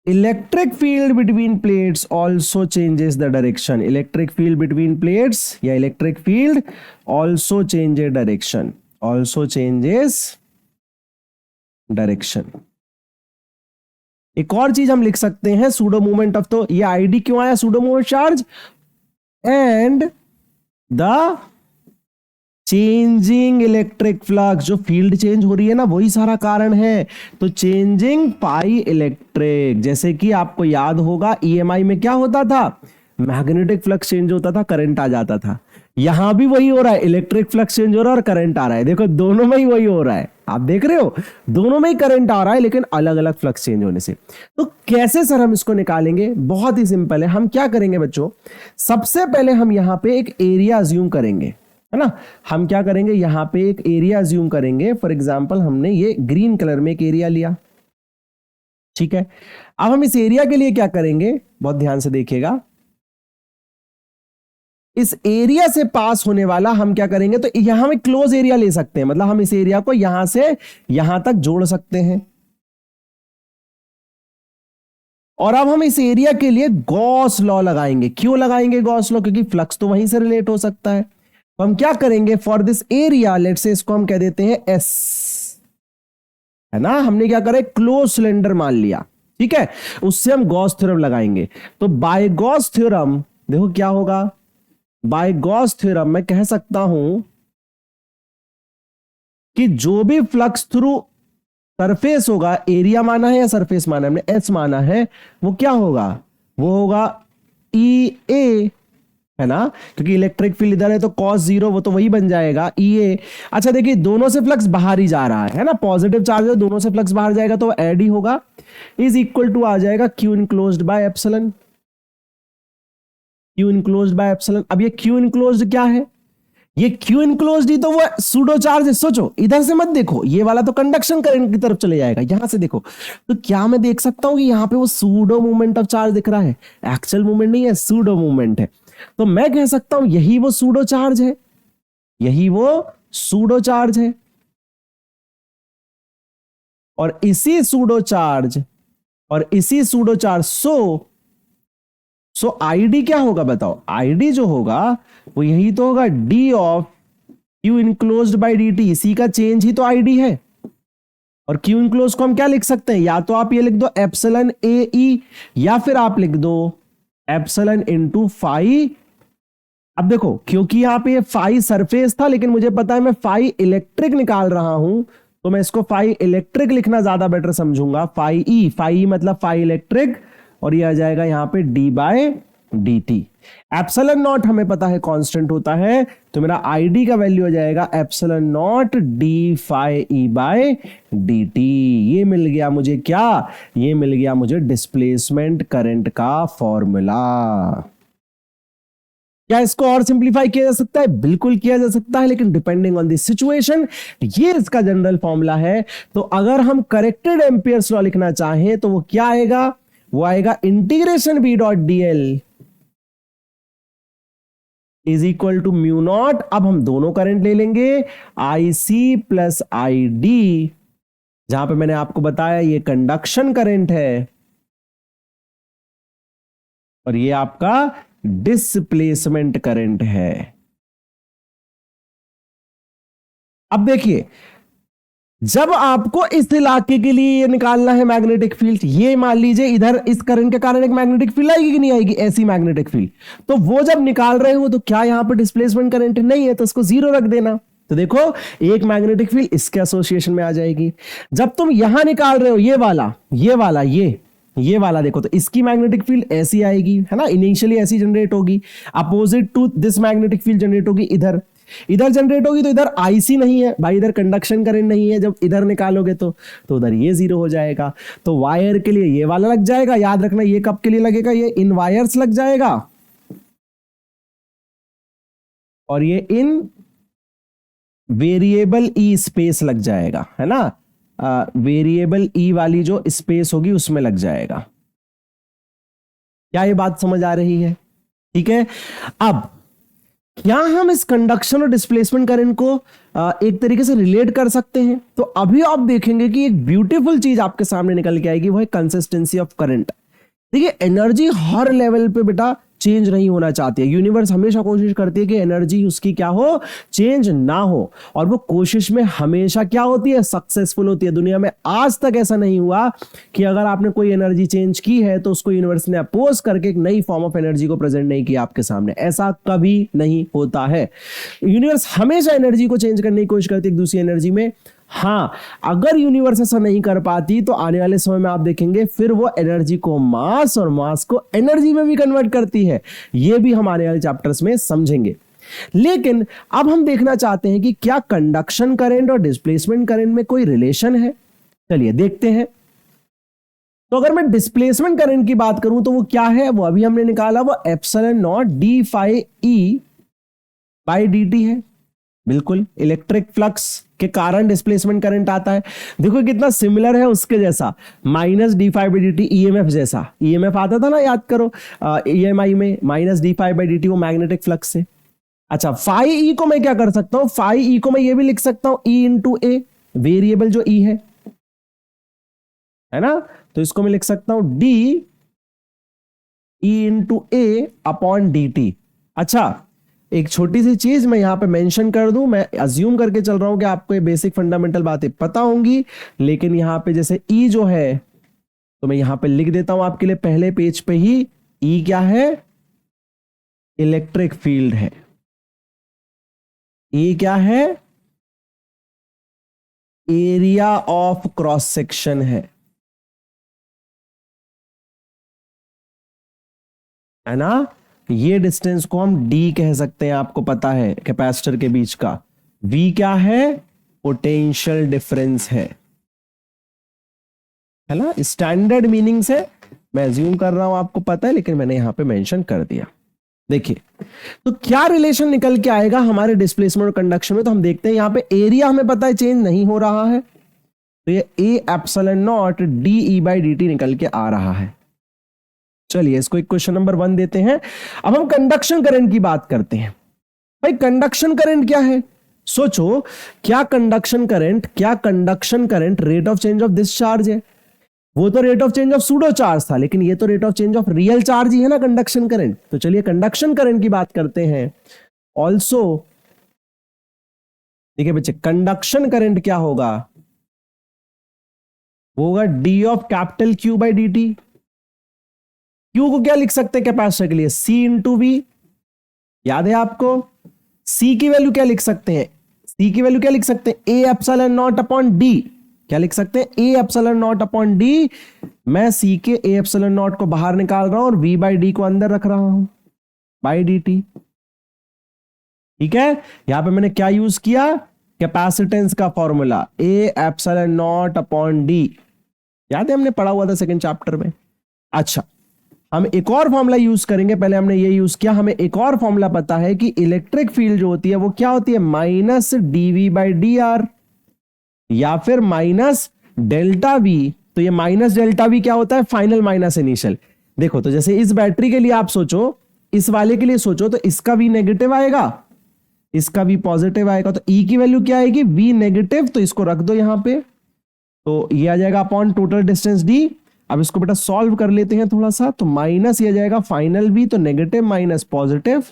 electric field between plates also changes the direction. Electric field between plates या electric field also changes direction, also changes direction. एक और चीज हम लिख सकते हैं, सूडो मूवमेंट ऑफ, तो ये आईडी क्यों आया, pseudo movement charge and the changing electric flux. जो फील्ड चेंज हो रही है ना, वही सारा कारण है। तो चेंजिंग पाई इलेक्ट्रिक, जैसे कि आपको याद होगा ईएमआई में क्या होता था, मैग्नेटिक फ्लक्स चेंज होता था, करंट आ जाता था। यहां भी वही हो रहा है, इलेक्ट्रिक फ्लक्स चेंज हो रहा है और करंट आ रहा है। देखो दोनों में ही वही हो रहा है, आप देख रहे हो, दोनों में ही करंट आ रहा है लेकिन अलग अलग फ्लक्स चेंज होने से। तो कैसे सर हम इसको निकालेंगे? बहुत ही सिंपल है। हम क्या करेंगे बच्चों, सबसे पहले हम यहां पे एक एरिया अज्यूम करेंगे, है ना। हम क्या करेंगे, यहां पे एक एरिया अज्यूम करेंगे। फॉर एग्जांपल हमने ये ग्रीन कलर में एक एरिया लिया, ठीक है। अब हम इस एरिया के लिए क्या करेंगे, बहुत ध्यान से देखिएगा। इस एरिया से पास होने वाला हम क्या करेंगे, तो यहां हम एक क्लोज एरिया ले सकते हैं, मतलब हम इस एरिया को यहां से यहां तक जोड़ सकते हैं। और अब हम इस एरिया के लिए गॉस लॉ लगाएंगे। क्यों लगाएंगे गॉस लॉ? क्योंकि फ्लक्स तो वहीं से रिलेट हो सकता है। तो हम क्या करेंगे, for this area let's say इसको हम कह देते हैं एस, है ना। हमने क्या करा, क्लोज सिलेंडर मान लिया, ठीक है। उससे हम गॉस थ्योरम लगाएंगे। तो बाय गॉस थ्योरम देखो क्या होगा, बाय गॉस थ्योरम मैं कह सकता हूं कि जो भी फ्लक्स थ्रू सरफेस होगा, एरिया माना है या सरफेस माना है, हमने एस माना है, वो क्या होगा, वो होगा ई ए, है ना। क्योंकि इलेक्ट्रिक फील्ड इधर है तो cos जीरो वो तो वही बन जाएगा ई ए। अच्छा देखिए, दोनों से फ्लक्स बाहर ही जा रहा है ना, पॉजिटिव चार्ज है, दोनों से फ्लक्स बाहर जाएगा तो ऐड ही होगा, इज इक्वल टू आ जाएगा Q enclosed by epsilon, Q enclosed by epsilon. अब ये क्यू इनक्लोज्ड क्या है, ये क्यू इनक्लोज्ड ही तो वो सूडो चार्ज है। सोचो, इधर से मत देखो, ये वाला तो कंडक्शन करंट की तरफ चले जाएगा, यहां से देखो। तो क्या मैं देख सकता हूं कि यहां पे वो सूडो मूवमेंट ऑफ चार्ज दिख रहा है, एक्चुअल मूवमेंट नहीं है, सूडो मूवमेंट है। तो मैं कह सकता हूं यही वो सूडो चार्ज है, यही वो सूडो चार्ज है। और इसी सूडो चार्ज सो आईडी क्या होगा बताओ? आईडी जो होगा वो यही तो होगा, D of Q enclosed bye D T, इसी का चेंज ही तो आईडी है। और क्यू इनक्लोज को हम क्या लिख सकते हैं? या तो आप ये लिख दो एप्सिलॉन ए ई, या फिर आप लिख दो एप्सिलॉन इनटू फाई। अब देखो, क्योंकि यहां पे ये फाई सरफेस था, लेकिन मुझे पता है मैं फाई इलेक्ट्रिक निकाल रहा हूं, तो मैं इसको फाई इलेक्ट्रिक लिखना ज्यादा बेटर समझूंगा। फाई मतलब फाई इलेक्ट्रिक, और ये आ जाएगा यहां पे D by D T. Epsilon naught हमें पता है कांस्टेंट होता है, तो मेरा आईडी का वैल्यू आ जाएगा epsilon naught D phi E by D T. ये मिल गया मुझे क्या? ये मिल गया मुझे डिस्प्लेसमेंट करंट का फॉर्मूला। क्या इसको और सिंप्लीफाई किया जा सकता है? बिल्कुल किया जा सकता है, लेकिन डिपेंडिंग ऑन द सिचुएशन। ये इसका जनरल फॉर्मूला है। तो अगर हम करेक्टेड एम्पियर्स लॉ लिखना चाहें तो वो क्या आएगा? वो आएगा integration B dot D L is equal to mu naught. अब हम दोनों करंट ले लेंगे, आई सी प्लस आई डी, जहां पे मैंने आपको बताया ये कंडक्शन करंट है और ये आपका डिस्प्लेसमेंट करंट है। अब देखिए, जब आपको इस इलाके के लिए निकालना है मैग्नेटिक फील्ड, ये मान लीजिए इधर इस करंट के कारण एक मैग्नेटिक फील्ड आएगी कि नहीं आएगी? ऐसी मैग्नेटिक फील्ड, तो वो जब निकाल रहे हो तो क्या यहां पर डिस्प्लेसमेंट करंट नहीं है, तो उसको जीरो रख देना। तो देखो, एक मैग्नेटिक फील्ड इसके एसोसिएशन में आ जाएगी। जब तुम यहां निकाल रहे हो ये वाला देखो, तो इसकी मैग्नेटिक फील्ड ऐसी आएगी, है ना, इनिशियली ऐसी जनरेट होगी, opposite to this magnetic field generate होगी इधर जनरेट होगी। तो इधर आईसी नहीं है भाई, इधर कंडक्शन करंट नहीं है, जब इधर निकालोगे तो उधर ये जीरो हो जाएगा। तो वायर के लिए ये वाला लग जाएगा, याद रखना ये कब के लिए लगेगा? ये इन वायर्स लग जाएगा, और ये इन वेरिएबल ई स्पेस लग जाएगा, है ना, वेरिएबल ई वाली जो स्पेस होगी उसमें लग जाएगा। क्या ये बात समझ आ रही है? ठीक है। अब क्या हम इस कंडक्शन और डिस्प्लेसमेंट करंट को एक तरीके से रिलेट कर सकते हैं? तो अभी आप देखेंगे कि एक ब्यूटीफुल चीज आपके सामने निकल के आएगी, वो है कंसिस्टेंसी ऑफ करंट। देखिए, एनर्जी हर लेवल पे बेटा चेंज नहीं होना चाहती है। यूनिवर्स हमेशा कोशिश करती है कि एनर्जी उसकी क्या हो, चेंज ना हो, और वो कोशिश में हमेशा क्या होती है? सक्सेसफुल होती है। दुनिया में आज तक ऐसा नहीं हुआ कि अगर आपने कोई एनर्जी चेंज की है तो उसको यूनिवर्स ने अपोज करके एक नई फॉर्म ऑफ एनर्जी को प्रेजेंट नहीं किया आपके सामने। ऐसा कभी नहीं होता है। यूनिवर्स हमेशा एनर्जी को चेंज करने की कोशिश करती है एक दूसरी एनर्जी में। हाँ, अगर यूनिवर्स ऐसा नहीं कर पाती तो आने वाले समय में आप देखेंगे फिर वो एनर्जी को मास और मास को एनर्जी में भी कन्वर्ट करती है। ये भी हम आने वाले चैप्टर्स में समझेंगे। लेकिन अब हम देखना चाहते हैं कि क्या कंडक्शन करंट और डिस्प्लेसमेंट करंट में कोई रिलेशन है। चलिए देखते हैं। तो अगर मैं डिस्प्लेसमेंट करंट की बात करूं तो वो क्या है? वो अभी हमने निकाला, वो epsilon naught D phi E by D T है। बिल्कुल, इलेक्ट्रिक फ्लक्स के कारण डिस्प्लेसमेंट करंट आता है। देखो कितना सिमिलर है उसके जैसा, minus D phi by D T, EMF जैसा। ईएमएफ आता था ना, याद करो, ईएमआई में minus D phi by D T, वो मैग्नेटिक फ्लक्स से। अच्छा, फाई ई को मैं क्या कर सकता हूं? फाई ई को मैं ये भी लिख सकता हूं ई इंटू ए, वेरिएबल जो ई है ना, तो इसको मैं लिख सकता हूं डी ई इंटू ए अपॉन डी टी। अच्छा, एक छोटी सी चीज मैं यहां पे मेंशन कर दूं, मैं अज्यूम करके चल रहा हूं कि आपको ये बेसिक फंडामेंटल बातें पता होंगी, लेकिन यहां पे जैसे ई जो है, तो मैं यहां पे लिख देता हूं आपके लिए पहले पेज पे ही। ई क्या है? इलेक्ट्रिक फील्ड है। ई क्या है? एरिया ऑफ क्रॉस सेक्शन है ना। ये डिस्टेंस को हम डी कह सकते हैं, आपको पता है, कैपेसिटर के बीच का। वी क्या है? पोटेंशियल डिफरेंस है ना। स्टैंडर्ड मीनिंग से मैं अज्यूम कर रहा हूं आपको पता है, लेकिन मैंने यहां पे मेंशन कर दिया। देखिए तो क्या रिलेशन निकल के आएगा हमारे डिस्प्लेसमेंट और कंडक्शन में, तो हम देखते हैं यहां पे एरिया हमें पता है चेंज नहीं हो रहा है, तो ये ए epsilon naught D E by D T निकल के आ रहा है। चलिए इसको एक क्वेश्चन नंबर 1 देते हैं। अब हम कंडक्शन करंट की बात करते हैं। भाई कंडक्शन करंट क्या है, सोचो, क्या conduction current rate of change of discharge है? वो तो rate of change of pseudo charge था, लेकिन ये तो rate of change of real charge ही है ना कंडक्शन करंट। तो चलिए कंडक्शन करंट की बात करते हैं। ऑल्सो देखिए बच्चे, कंडक्शन करंट क्या होगा, वो होगा D of capital Q by D T. Q को क्या लिख सकते हैं कैपेसिटर के लिए, सी इंटू वी, याद है आपको। सी की वैल्यू क्या लिख सकते हैं, सी की वैल्यू क्या लिख सकते हैं, ए एप्सिलॉन नॉट अपॉन डी। क्या लिख सकते हैं, ए एप्सिलॉन नॉट अपॉन डी। मैं सी के ए एप्सिलॉन नॉट को बाहर निकाल रहा हूं और वी बाई डी को अंदर रख रहा हूं, बाई डी टी। ठीक है, यहां पे मैंने क्या यूज किया, कैपेसिटेंस का फॉर्मूला, ए एप्सिलॉन नॉट अपॉन डी। याद है हमने पढ़ा हुआ था सेकंड चैप्टर में। अच्छा, हम एक और फॉर्मूला यूज करेंगे, पहले हमने ये यूज किया। हमें एक और फॉर्मूला पता है कि इलेक्ट्रिक फील्ड जो होती है वो क्या होती है, minus DV by D R या फिर माइनस डेल्टा वी। तो ये माइनस डेल्टा वी क्या होता है, फाइनल माइनस इनिशियल। देखो तो जैसे इस बैटरी के लिए आप सोचो, इस वाले के लिए सोचो, तो इसका वी नेगेटिव आएगा, इसका वी पॉजिटिव आएगा। तो ई की वैल्यू क्या आएगी, वी नेगेटिव, तो इसको रख दो यहां पे, तो ये आ जाएगा अपॉन टोटल डिस्टेंस डी। अब इसको बेटा सॉल्व कर लेते हैं थोड़ा सा, तो माइनस ये जाएगा फाइनल वी, तो negative minus positive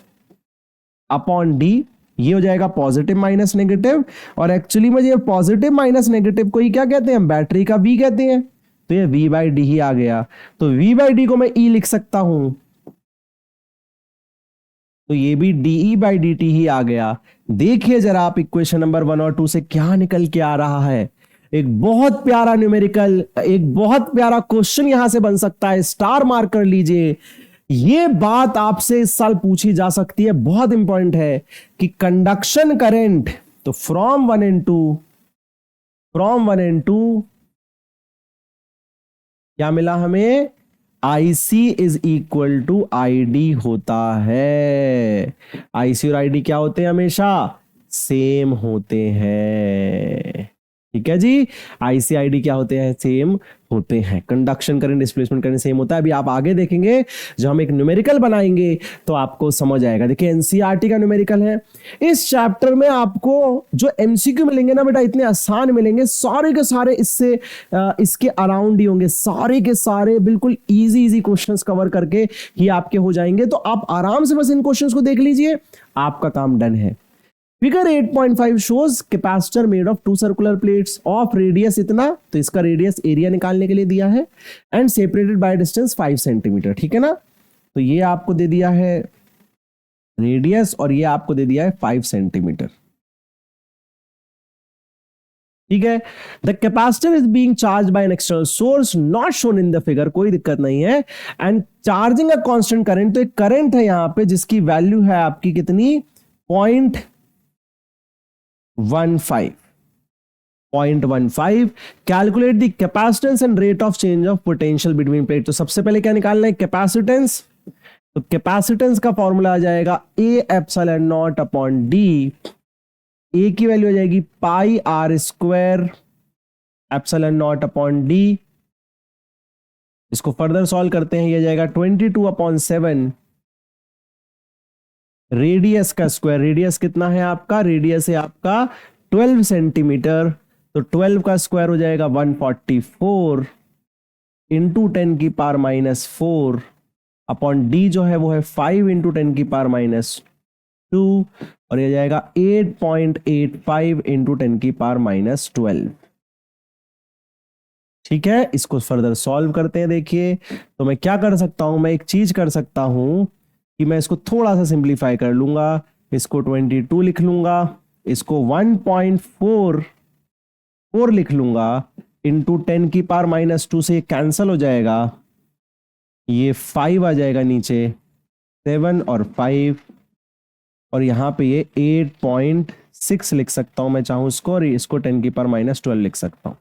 upon D, ये हो जाएगा पॉजिटिव माइनस नेगेटिव। और एक्चुअली में ये पॉजिटिव माइनस नेगेटिव को ही क्या कहते हैं, बैटरी का वी कहते हैं। तो ये वी बाई डी ही आ गया, तो वी बाई डी को मैं ई लिख सकता हूं, तो ये भी डीई बाई डी टी ही आ गया। देखिए जरा आप इक्वेशन नंबर 1 और 2 से क्या निकल के आ रहा है। एक बहुत प्यारा न्यूमेरिकल, एक बहुत प्यारा क्वेश्चन यहां से बन सकता है, स्टार मार्क कर लीजिए। ये बात आपसे इस साल पूछी जा सकती है, बहुत इंपॉर्टेंट है कि कंडक्शन करंट, तो फ्रॉम वन एंड टू क्या मिला हमें, IC is equal to ID होता है। IC और ID क्या होते हैं, हमेशा सेम होते हैं। ठीक है जी, IC ID क्या होते हैं, सेम होते हैं। Conduction current displacement current same होता है। अभी आप आगे देखेंगे जब हम एक न्यूमेरिकल बनाएंगे तो आपको समझ आएगा। देखिए NCERT का न्यूमेरिकल है, इस चैप्टर में आपको जो MCQ मिलेंगे ना बेटा, इतने आसान मिलेंगे, सारे के सारे इससे इसके अराउंड ही होंगे, सारे के सारे बिल्कुल इजी क्वेश्चंस कवर करके ही आपके हो जाएंगे। तो आप आराम से बस इन क्वेश्चंस को देख लीजिए, आपका काम डन है। Figure 8.5 shows capacitor made of 2 circular plates of radius इतना, तो इसका रेडियस एरिया निकालने के लिए दिया है, and separated by distance 5 centimetre. ठीक है ना, तो ये आपको दे दिया है रेडियस और ये आपको दे दिया है 5 सेंटीमीटर। ठीक है, the capacitor is being charge by an external source not shown in the figure, कोई दिक्कत नहीं है, and charging a constant current. तो एक करंट है यहां पे जिसकी वैल्यू है आपकी कितनी, 0.15। Calculate the capacitance and rate of change of potential between plate. तो सबसे पहले क्या निकालना है, कैपेसिटेंस। तो कैपेसिटेंस का फॉर्मूला आ जाएगा A epsilon naught upon D. A की वैल्यू आ जाएगी pi R square epsilon naught upon D. इसको फर्दर सॉल्व करते हैं, ये जाएगा 22/7 रेडियस का स्क्वायर। रेडियस कितना है आपका, रेडियस है आपका 12 सेंटीमीटर, तो 12 का स्क्वायर हो जाएगा 144 इंटू 10 की पावर माइनस 4 अपॉन डी जो है वो है 5 इंटू 10 की पावर माइनस 2, और यह जाएगा 8.85 इंटू 10 की पावर माइनस 12। ठीक है, इसको फर्दर सॉल्व करते हैं। देखिए तो मैं क्या कर सकता हूं, मैं एक चीज कर सकता हूं कि मैं इसको थोड़ा सा सिंप्लीफाई कर लूंगा, इसको 22 लिख लूंगा, इसको 1.44 लिख लूंगा, इंटू 10 की पावर माइनस 2 से कैंसल हो जाएगा, ये 5 आ जाएगा नीचे, 7 और 5, और यहां पे ये 8.6 लिख सकता हूं मैं चाहूं इसको, और इसको 10 की पावर माइनस 12 लिख सकता हूं।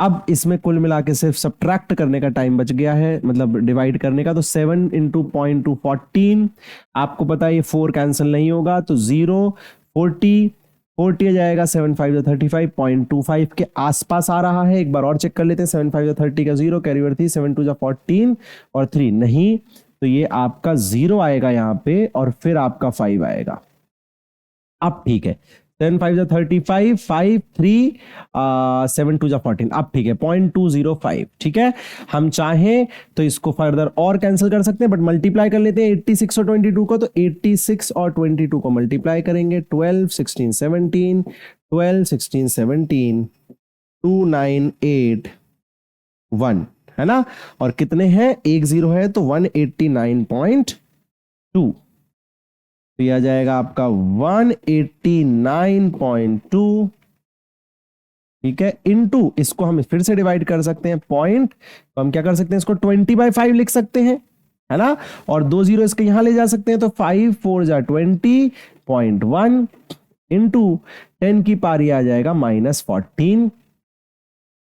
अब इसमें कुल मिला के सिर्फ सब्ट्रैक्ट करने का टाइम बच गया है, मतलब डिवाइड करने का। तो 7 इंटू 0.2 14, आपको पता है ये 4 कैंसिल नहीं होगा, तो 0 40 40 आ जाएगा, 7 5 35, 0.25 के आसपास आ रहा है। एक बार और चेक कर लेते हैं, 7 5 30 का 0, कैरी ओवर 3, 7 2 14 और 3 नहीं, तो ये आपका 0 आएगा यहाँ पे और फिर आपका 5 आएगा। अब ठीक है, 7 5 35, 5 3 7 2 14, अब ठीक है 0.205। ठीक है, हम चाहें तो इसको फर्दर और कैंसिल कर सकते हैं, बट मल्टीप्लाई कर लेते हैं 86 और 22 को। तो 86 और 22 को मल्टीप्लाई करेंगे, 12 16 17 12 16 17 2981 है ना, और कितने हैं, एक 0 है तो 189.2, तो यह आ जाएगा आपका 189.2। ठीक है, इनटू इसको हम फिर से डिवाइड कर सकते हैं पॉइंट, तो हम क्या कर सकते हैं, इसको 20/5 लिख सकते हैं, है ना, और 2 0 इसके यहां ले जा सकते हैं, तो 5 4 जा 20.1 इंटू 10 की पावर आ जाएगा -14,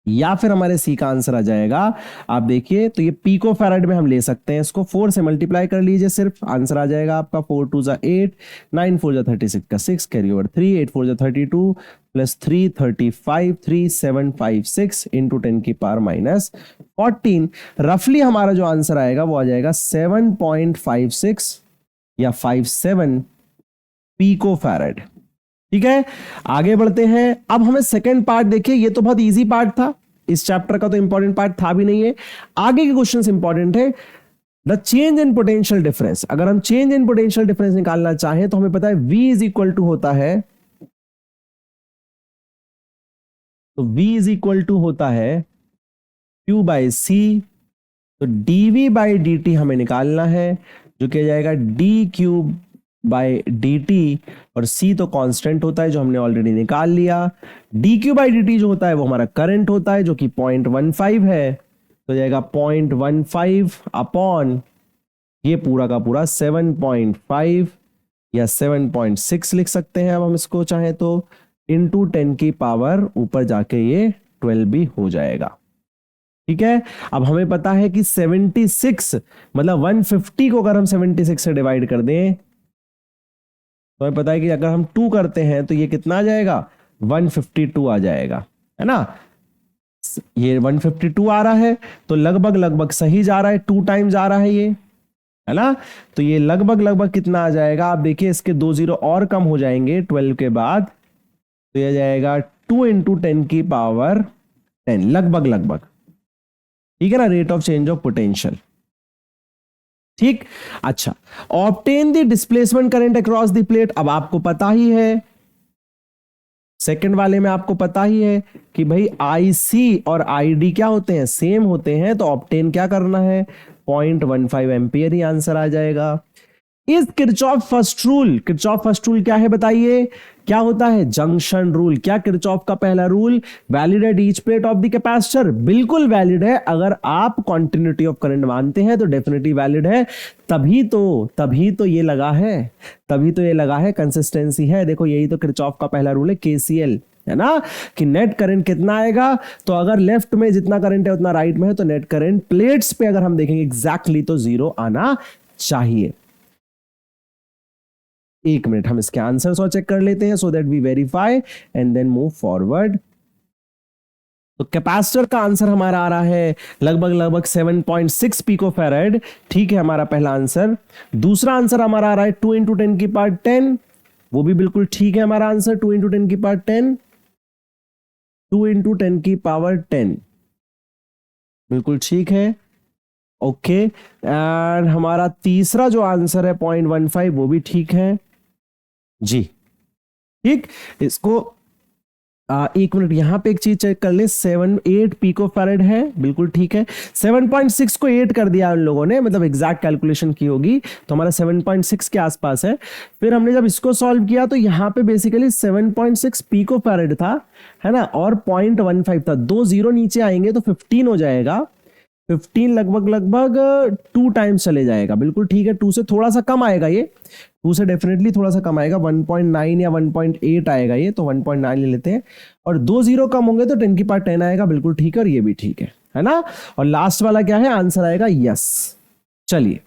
या फिर हमारे सी का आंसर आ जाएगा, आप देखिए तो ये पिको फैराड में हम ले सकते हैं, इसको 4 से मल्टीप्लाई कर लीजिए, सिर्फ आंसर आ जाएगा आपका 4 2 जा 8 9 4 जा 36 का 6, कैरी ओवर 3 8 4 जा 32 प्लस 3 35 3 7 5 6 इंटू 10 की पावर -14। रफली हमारा जो आंसर आएगा वो आ जाएगा 7.56 या 57 पिको फैराड। ठीक है, आगे बढ़ते हैं। अब हमें सेकंड पार्ट देखिए, ये तो बहुत इजी पार्ट था, इस चैप्टर का तो इंपॉर्टेंट पार्ट था भी नहीं है, आगे के क्वेश्चंस इंपॉर्टेंट है। The change in potential difference, अगर हम चेंज इन पोटेंशियल डिफरेंस निकालना चाहें तो हमें पता है V इज इक्वल टू होता है, तो V इज इक्वल टू होता है Q बाई सी, तो dV बाई dt हमें निकालना है, जो किया जाएगा dQ बाई dt, और C तो कांस्टेंट होता है जो हमने ऑलरेडी निकाल लिया। dQ बाई dt जो होता है वो हमारा करंट होता है जो कि 0.15 है, तो जाएगा 0.15 अपॉन ये पूरा का पूरा 7.5 या 7.6 लिख सकते हैं अब हम इसको चाहे तो, इंटू 10 की पावर ऊपर जाके ये 12 भी हो जाएगा। ठीक है, अब हमें पता है कि 76 मतलब 150 को अगर हम 76 से डिवाइड कर दें तो हमें पता है कि अगर हम 2 करते हैं तो ये कितना आ जाएगा, 152 आ जाएगा, है ना, ये 152 आ रहा है, तो लगभग लगभग सही जा रहा है, 2 टाइम्स आ रहा है ये, है ना, तो ये लगभग लगभग कितना आ जाएगा, आप देखिए इसके 2 0 और कम हो जाएंगे 12 के बाद, तो ये जाएगा 2 इंटू 10 की पावर 10, लगभग लगभग। ठीक है ना, rate of change of potential. ठीक, अच्छा, obtain the displacement current across the plate, अब आपको पता ही है, सेकंड वाले में आपको पता ही है कि भाई IC और ID क्या होते हैं, सेम होते हैं, तो ऑब्टेन क्या करना है, 0.15 एम्पियर ही आंसर आ जाएगा। इस Kirchhoff first rule, Kirchhoff first rule क्या है बताइए, क्या होता है, जंक्शन रूल। क्या किरचॉफ का पहला rule, valid at each plate of the capacitor, बिल्कुल वैलिड है, अगर आप कंटिन्यूटी ऑफ करंट मानते हैं तो डेफिनेटली वैलिड है, तभी तो ये लगा है, तभी तो ये लगा है, कंसिस्टेंसी है। देखो यही तो किरचॉफ का पहला रूल है, KCL, है ना, कि नेट करंट कितना आएगा, तो अगर लेफ्ट में जितना करंट है उतना राइट में है, तो नेट करंट प्लेट्स पे अगर हम देखेंगे एग्जैक्टली तो 0 आना चाहिए। एक मिनट, हम इसके आंसर्स और चेक कर लेते हैं so that we verify and then move forward. तो कैपेसिटर का आंसर हमारा आ रहा है लगभग लगभग 7.6 पिको फैराड। ठीक है, हमारा पहला आंसर। दूसरा आंसर हमारा आ रहा है 2 इंटू 10 की पावर 10, वो भी बिल्कुल ठीक है हमारा आंसर, 2 इंटू 10 की पावर 10, 2 इंटू 10 की पावर 10 बिल्कुल ठीक है। ओके, एंड हमारा तीसरा जो आंसर है 0.15 वो भी ठीक है जी। ठीक, इसको एक मिनट यहां पे एक चीज चेक कर ले, 8 पिको फैराड है, बिल्कुल ठीक है। 7.6 को 8 कर दिया उन लोगों ने, मतलब एग्जैक्ट कैलकुलेशन की होगी, तो हमारा 7.6 के आसपास है। फिर हमने जब इसको सॉल्व किया तो यहां पे बेसिकली 7.6 पिको फैराड था, है ना, और 0.15 था, 2 0 नीचे आएंगे तो 15 हो जाएगा। 15 लगभग 2 टाइम्स चले जाएगा, बिल्कुल ठीक है। 2 से थोड़ा सा कम आएगा, ये 2 से डेफिनेटली थोड़ा सा कम आएगा, 1.9 या 1.8 आएगा ये, तो 1.9 ले लेते हैं। और 2 0 कम होंगे तो 10 की पावर 10 आएगा, बिल्कुल ठीक है। और ये भी ठीक है ना। और लास्ट वाला क्या है, आंसर आएगा यस। चलिए,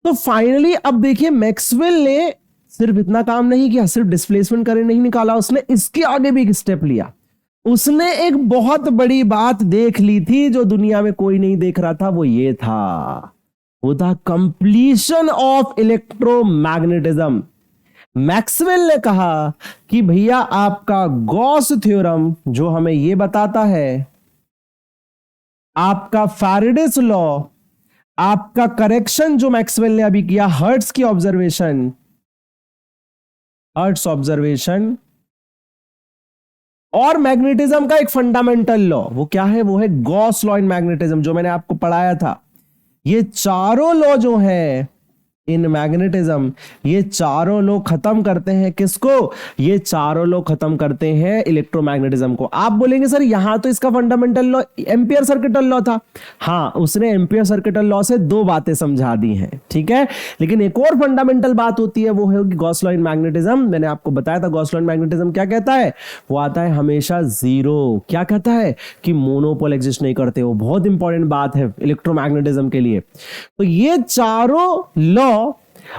तो फाइनली अब देखिए मैक्सवेल ने सिर्फ इतना काम नहीं किया, सिर्फ डिस्प्लेसमेंट करंट नहीं निकाला, उसने इसके आगे भी एक स्टेप लिया। उसने एक बहुत बड़ी बात देख ली थी जो दुनिया में कोई नहीं देख रहा था, वो ये था, वो था कंप्लीशन ऑफ इलेक्ट्रोमैग्नेटिज्म। मैक्सवेल ने कहा कि भैया आपका गॉस थ्योरम जो हमें ये बताता है, आपका फैराडेस लॉ, आपका करेक्शन जो मैक्सवेल ने अभी किया, हर्ट्ज की ऑब्जर्वेशन, हर्ट्ज ऑब्जर्वेशन और मैग्नेटिज्म का एक फंडामेंटल लॉ, वो क्या है, वो है गॉस लॉ इन मैग्नेटिज्म, जो मैंने आपको पढ़ाया था। ये चारों लॉ जो है इन मैग्नेटिज्म, ये चारों लॉ खत्म करते हैं किसको, ये चारों लॉ खत्म करते हैं इलेक्ट्रोमैग्नेटिज्म को। आप बोलेंगे सर यहां तो इसका fundamental law ampere circuital law था। हाँ, उसने एम्पियर सर्किटल लॉ से 2 बातें समझा दी हैं, ठीक है। लेकिन एक और फंडामेंटल बात होती है, वो है गॉस लॉ इन मैग्नेटिज्म। मैंने आपको बताया था गॉस लॉ इन मैग्नेटिज्म क्या कहता है, वो आता है हमेशा 0। क्या कहता है कि मोनोपोल एग्जिस्ट नहीं करते। वो बहुत इंपॉर्टेंट बात है इलेक्ट्रोमैग्नेटिज्म के लिए। तो ये चारों लॉ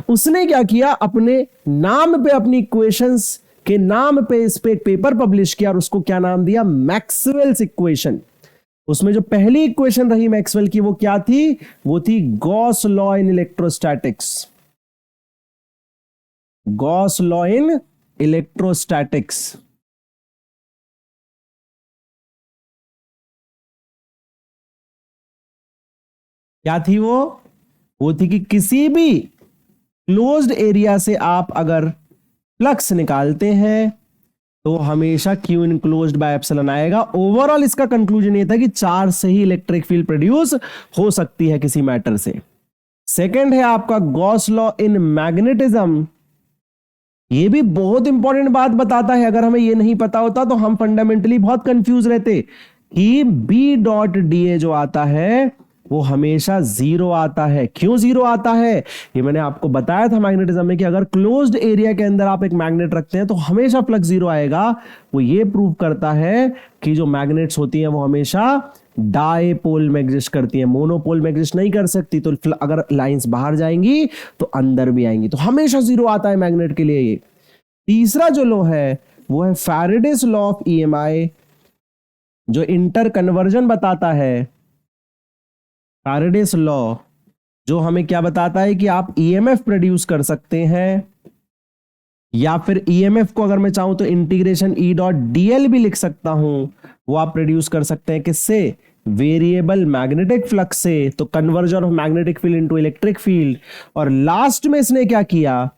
उसने क्या किया, अपने नाम पे, अपनी इक्वेशंस के नाम पे इस पे एक पेपर पब्लिश किया और उसको क्या नाम दिया, मैक्सवेल्स इक्वेशन। उसमें जो पहली इक्वेशन रही मैक्सवेल की वो क्या थी, वो थी Gauss law in electrostatics. Gauss law in electrostatics. क्या थी वो थी कि किसी भी क्लोज्ड एरिया से आप अगर फ्लक्स निकालते हैं तो हमेशा Q इनक्लोज्ड बाय एप्सिलॉन आएगा। ओवरऑल इसका कंक्लूजन ये था कि 4 से ही इलेक्ट्रिक फील्ड प्रोड्यूस हो सकती है किसी मैटर से। सेकंड है आपका गॉस लॉ इन मैग्नेटिज्म। ये भी बहुत इंपॉर्टेंट बात बताता है, अगर हमें ये नहीं पता होता तो हम फंडामेंटली बहुत कंफ्यूज रहते कि B.DA जो आता है वो हमेशा 0 आता है। क्यों 0 आता है, ये मैंने आपको बताया था मैग्नेटिज्म में कि अगर क्लोज्ड एरिया के अंदर आप एक मैग्नेट रखते हैं तो हमेशा फ्लक्स 0 आएगा। वो ये प्रूव करता है कि जो मैग्नेट्स होती हैं वो हमेशा डायपोल में एग्जिस्ट करती है, मोनोपोल में एग्जिस्ट नहीं कर सकती। तो अगर लाइंस बाहर जाएंगी तो अंदर भी आएंगी, तो हमेशा 0 आता है मैग्नेट के लिए। ये तीसरा जो लॉ है वो है फैराडेस लॉ ऑफ EMI, जो इंटर कन्वर्जन बताता है। फैराडेस लॉ जो हमें क्या बताता है कि आप EMF प्रोड्यूस कर सकते हैं, या फिर EMF को अगर मैं चाहूं तो इंटीग्रेशन E.dl भी लिख सकता हूं। वो आप प्रोड्यूस कर सकते हैं किससे, वेरिएबल मैग्नेटिक फ्लक्स से। तो conversion of magnetic field into electric field. और लास्ट में इसने क्या किया,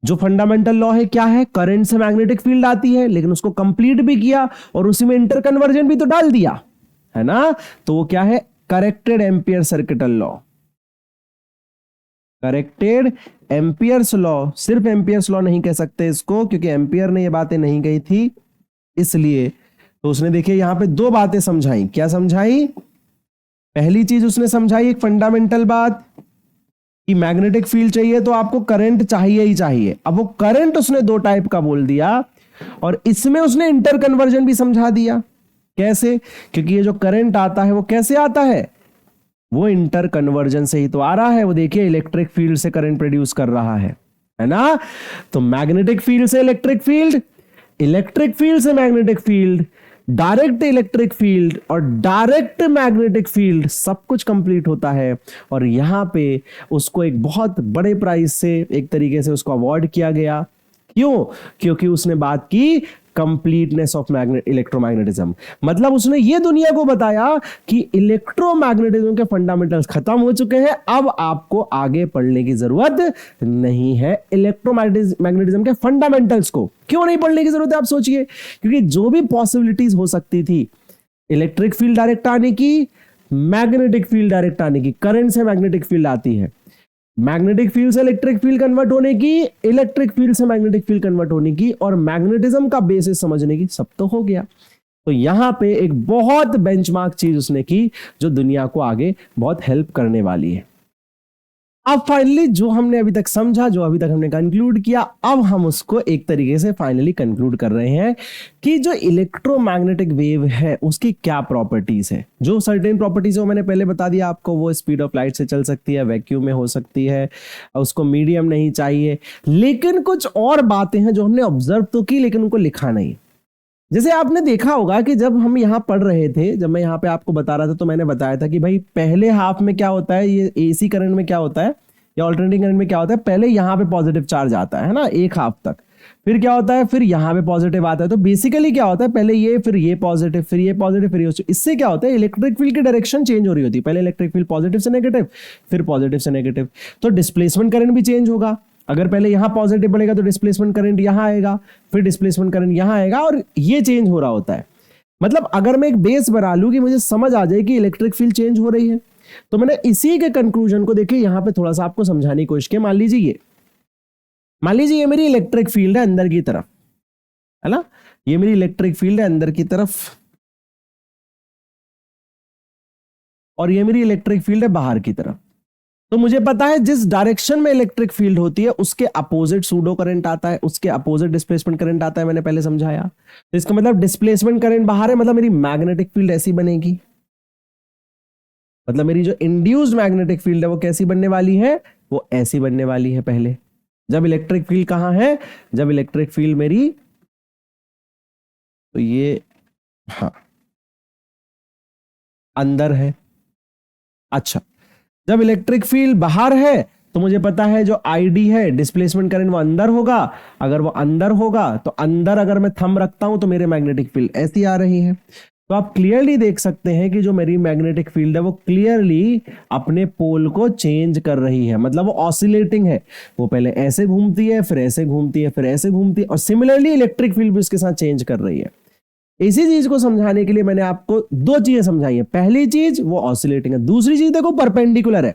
जो फंडामेंटल लॉ है क्या है, करंट से मैग्नेटिक फील्ड आती है, लेकिन उसको कंप्लीट भी किया और उसी में इंटर कन्वर्जन भी तो डाल दिया, है ना। तो वो क्या है, corrected ampere circuital law. Corrected Ampere's law, सिर्फ एम्पियर्स लॉ नहीं कह सकते इसको, क्योंकि एम्पियर ने ये बातें नहीं कही थी, इसलिए तो उसने देखिए यहां पे 2 बातें समझाई। क्या समझाई, पहली चीज उसने समझाई एक फंडामेंटल बात कि मैग्नेटिक फील्ड चाहिए तो आपको करंट चाहिए ही चाहिए। अब वो करंट उसने 2 टाइप का बोल दिया, और इसमें उसने इंटर कन्वर्जन भी समझा दिया। कैसे, क्योंकि ये जो करंट आता है वो कैसे आता है, वो इंटर कन्वर्जन से ही तो आ रहा है। वो देखिए इलेक्ट्रिक फील्ड से करंट प्रोड्यूस कर रहा है ना। तो मैग्नेटिक फील्ड से इलेक्ट्रिक फील्ड, इलेक्ट्रिक फील्ड से magnetic field, direct electric field और डायरेक्ट मैग्नेटिक फील्ड, सब कुछ कंप्लीट होता है। और यहां पे उसको एक बहुत बड़े प्राइस से एक तरीके से उसको अवार्ड किया गया। क्यों, क्योंकि उसने बात की कंप्लीटनेस ऑफ इलेक्ट्रोमैग्नेटिज्म। मतलब उसने ये दुनिया को बताया कि इलेक्ट्रोमैग्नेटिज्म के फंडामेंटल्स खत्म हो चुके हैं, अब आपको आगे पढ़ने की जरूरत नहीं है इलेक्ट्रोमैग्नेटिज्म के फंडामेंटल्स को। क्यों नहीं पढ़ने की जरूरत है, आप सोचिए, क्योंकि जो भी पॉसिबिलिटीज हो सकती थी इलेक्ट्रिक फील्ड डायरेक्ट आने की, मैग्नेटिक फील्ड डायरेक्ट आने की, करंट से मैग्नेटिक फील्ड आती है, मैग्नेटिक फील्ड से इलेक्ट्रिक फील्ड कन्वर्ट होने की, इलेक्ट्रिक फील्ड से मैग्नेटिक फील्ड कन्वर्ट होने की, और मैग्नेटिज्म का बेसिस समझने की, सब तो हो गया। तो यहां पे एक बहुत बेंचमार्क चीज उसने की जो दुनिया को आगे बहुत हेल्प करने वाली है। अब फाइनली जो हमने अभी तक समझा, जो अभी तक हमने कंक्लूड किया, अब हम उसको एक तरीके से फाइनली कंक्लूड कर रहे हैं कि जो इलेक्ट्रोमैग्नेटिक वेव है उसकी क्या प्रॉपर्टीज है। जो सर्टेन प्रॉपर्टीज है वो मैंने पहले बता दिया आपको, वो स्पीड ऑफ लाइट से चल सकती है, वैक्यूम में हो सकती है, उसको मीडियम नहीं चाहिए, लेकिन कुछ और बातें हैं जो हमने ऑब्जर्व तो की लेकिन उनको लिखा नहीं। जैसे आपने देखा होगा कि जब हम यहाँ पढ़ रहे थे, जब मैं यहाँ पे आपको बता रहा था तो मैंने बताया था कि भाई पहले हाफ में क्या होता है, ये एसी करंट में क्या होता है या ऑल्टरनेटिंग करंट में क्या होता है, पहले यहाँ पे पॉजिटिव चार्ज आता है ना एक हाफ तक, फिर क्या होता है, फिर यहाँ पे पॉजिटिव आता है। तो बेसिकली क्या होता है, पहले ये, फिर ये पॉजिटिव, फिर ये पॉजिटिव, फिर ये। इससे क्या होता है, इलेक्ट्रिक फील्ड की डायरेक्शन चेंज हो रही होती है। पहले इलेक्ट्रिक फील्ड पॉजिटिव से नेगेटिव, फिर पॉजिटिव से नेगेटिव, तो डिस्प्लेसमेंट करंट भी चेंज होगा। अगर पहले यहां पॉजिटिव बढ़ेगा तो डिस्प्लेसमेंट करंट यहां आएगा, फिर डिस्प्लेसमेंट करंट यहां आएगा, और ये चेंज हो रहा होता है। मतलब अगर मैं एक बेस बना लूं कि मुझे समझ आ जाए कि इलेक्ट्रिक फील्ड चेंज हो रही है, तो मैंने इसी के कंक्लूजन को देखिए यहां पे थोड़ा सा आपको समझाने की कोशिश की। मान लीजिए ये मेरी इलेक्ट्रिक फील्ड है अंदर की तरफ, है ना, ये मेरी इलेक्ट्रिक फील्ड है अंदर की तरफ, और ये मेरी इलेक्ट्रिक फील्ड है बाहर की तरफ। तो मुझे पता है जिस डायरेक्शन में इलेक्ट्रिक फील्ड होती है उसके अपोजिट सूडो करंट आता है, उसके अपोजिट डिस्प्लेसमेंट करंट आता है, मैंने पहले समझाया। तो इसका मतलब डिस्प्लेसमेंट करंट बाहर है, मतलब मेरी मैग्नेटिक फील्ड ऐसी बनेगी, मतलब मेरी जो इंड्यूस्ड मैग्नेटिक फील्ड है वो कैसी बनने वाली है, वो ऐसी बनने वाली है पहले। जब इलेक्ट्रिक फील्ड कहां है, जब इलेक्ट्रिक फील्ड मेरी, तो ये हाँ अंदर है। अच्छा, जब इलेक्ट्रिक फील्ड बाहर है तो मुझे पता है जो आईडी है डिस्प्लेसमेंट करंट वो अंदर होगा। अगर वो अंदर होगा तो अंदर अगर मैं थंब रखता हूं तो मेरे मैग्नेटिक फील्ड ऐसी आ रही है। तो आप क्लियरली देख सकते हैं कि जो मेरी मैग्नेटिक फील्ड है वो क्लियरली अपने पोल को चेंज कर रही है, मतलब वो ऑसिलेटिंग है। वो पहले ऐसे घूमती है, फिर ऐसे घूमती है, फिर ऐसे घूमती है, और सिमिलरली इलेक्ट्रिक फील्ड भी उसके साथ चेंज कर रही है। इसी चीज को समझाने के लिए मैंने आपको दो चीजें समझाई है। पहली चीज वो ऑसिलेटिंग है, दूसरी चीज देखो परपेंडिकुलर है।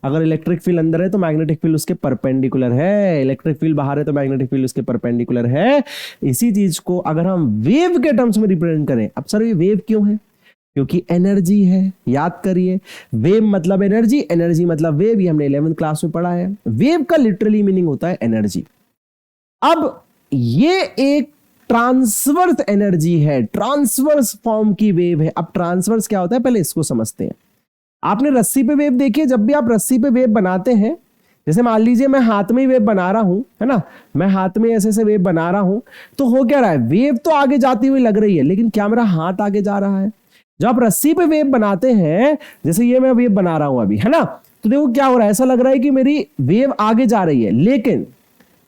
अगर इलेक्ट्रिक फील्ड अंदर है तो मैग्नेटिक फील्ड उसके परपेंडिकुलर है, इलेक्ट्रिक फील्ड बाहर है तो मैग्नेटिक फील्ड उसके परपेंडिकुलर है। इसी चीज को अगर हम वेव के टर्म्स में रिप्रेजेंट करें, अब सर ये वेव क्यों है, क्योंकि एनर्जी है। याद करिए, वेव मतलब एनर्जी, एनर्जी मतलब वेव, ये हमने 11th क्लास में पढ़ा है। वेव का लिटरली मीनिंग होता है एनर्जी। अब ये एक ट्रांसवर्स एनर्जी है, ट्रांसवर्स फॉर्म की वेव है। अब ट्रांसवर्स क्या होता है पहले इसको समझते हैं। आपने रस्सी पे वेव देखी है, जब भी आप रस्सी पे वेव बनाते हैं, जैसे मान लीजिए मैं हाथ में ही वेव बना रहा हूं, है ना, मैं हाथ में ऐसे से वेव बना रहा हूं, तो हो क्या रहा है, वेव तो आगे जाती हुई लग रही है, लेकिन क्या मेरा हाथ आगे जा रहा है। जब आप रस्सी पे वेव बनाते हैं, जैसे ये मैं वेव बना रहा हूं अभी, है ना, तो देखो क्या हो रहा है, ऐसा लग रहा है कि मेरी वेव आगे जा रही है, लेकिन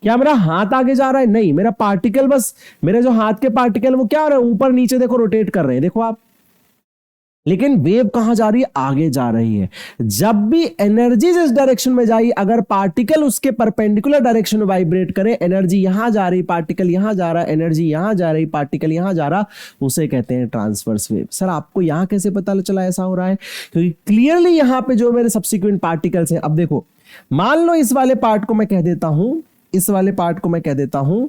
क्या मेरा हाथ आगे जा रहा है, नहीं, मेरा पार्टिकल, बस मेरे जो हाथ के पार्टिकल वो क्या हो रहा है, ऊपर नीचे देखो रोटेट कर रहे हैं, देखो आप। लेकिन वेव कहां जा रही है, आगे जा रही है। जब भी एनर्जी जिस डायरेक्शन में जाए, अगर पार्टिकल उसके परपेंडिकुलर डायरेक्शन में वाइब्रेट करे, एनर्जी यहां जा रही, पार्टिकल यहां जा रहा, एनर्जी यहां जा रही, पार्टिकल यहां जा रहा, उसे कहते हैं ट्रांसवर्स वेव। सर आपको यहां कैसे पता चला ऐसा हो रहा है, क्योंकि क्लियरली यहां पे जो मेरे सब्सिक्वेंट पार्टिकल्स हैं, अब देखो मान लो इस वाले पार्ट को मैं कह देता हूं, इस वाले पार्ट को मैं कह देता हूं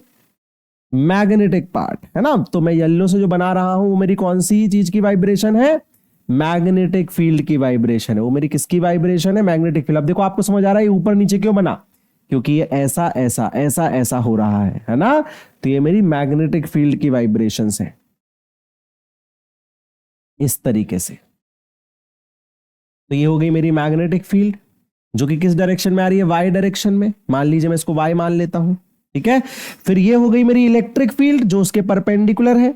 मैग्नेटिक पार्ट, है ना, तो मैं येलो से जो बना रहा हूं वो मेरी कौन सी चीज की वाइब्रेशन है, मैग्नेटिक फील्ड की वाइब्रेशन है। वो मेरी किसकी वाइब्रेशन है, मैग्नेटिक फील्ड। अब देखो आपको समझ आ रहा है ये ऊपर नीचे क्यों बना, क्योंकि ये ऐसा ऐसा ऐसा ऐसा हो रहा है ना, तो ये मेरी मैग्नेटिक फील्ड की वाइब्रेशंस है इस तरीके से। तो ये हो गई मेरी मैग्नेटिक फील्ड, जो कि किस डायरेक्शन में आ रही है, वाई डायरेक्शन में। मान लीजिए मैं इसको वाई मान लेता हूं, ठीक है। फिर ये हो गई मेरी इलेक्ट्रिक फील्ड जो उसके परपेंडिकुलर है,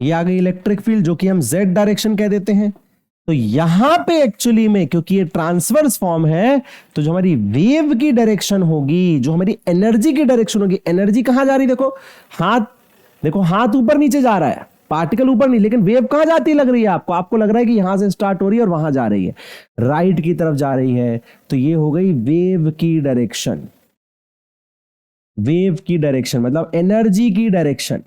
ये आ गई इलेक्ट्रिक फील्ड जो कि हम जेड डायरेक्शन कह देते हैं। तो यहां पे एक्चुअली में क्योंकि ये ट्रांसवर्स फॉर्म है, तो जो हमारी वेव की डायरेक्शन होगी, जो हमारी एनर्जी की डायरेक्शन होगी, एनर्जी कहां जा रही, देखो हाथ, देखो हाथ ऊपर नीचे जा रहा है, पार्टिकल ऊपर नहीं, लेकिन वेव कहां जाती लग रही है आपको, आपको लग रहा है कि यहां से स्टार्ट हो रही है और वहां जा रही है, राइट की तरफ जा रही है। तो ये हो गई वेव की डायरेक्शन। वेव की डायरेक्शन मतलब एनर्जी की डायरेक्शन।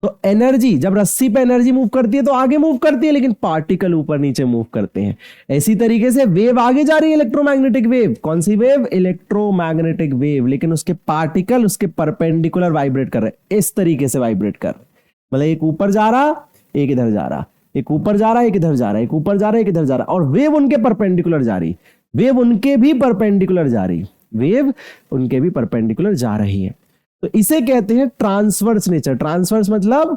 तो एनर्जी, जब रस्सी पे एनर्जी मूव करती है तो आगे मूव करती है, लेकिन पार्टिकल ऊपर नीचे मूव करते हैं। ऐसी तरीके से वेव आगे जा रही है, इलेक्ट्रोमैग्नेटिक वेव। कौन सी वेव? Electromagnetic wave. लेकिन उसके पार्टिकल उसके परपेंडिकुलर वाइब्रेट कर रहे हैं, इस तरीके से वाइब्रेट कर रहे हैं। मतलब एक ऊपर जा रहा, एक इधर जा रहा, एक ऊपर जा रहा, एक इधर जा रहा, एक ऊपर जा रहा, एक इधर जा रहा, और वेव उनके परपेंडिकुलर जा रही, वेव उनके भी परपेंडिकुलर जा रही, वेव उनके भी परपेंडिकुलर जा रही है। तो इसे कहते हैं ट्रांसवर्स नेचर। ट्रांसवर्स मतलब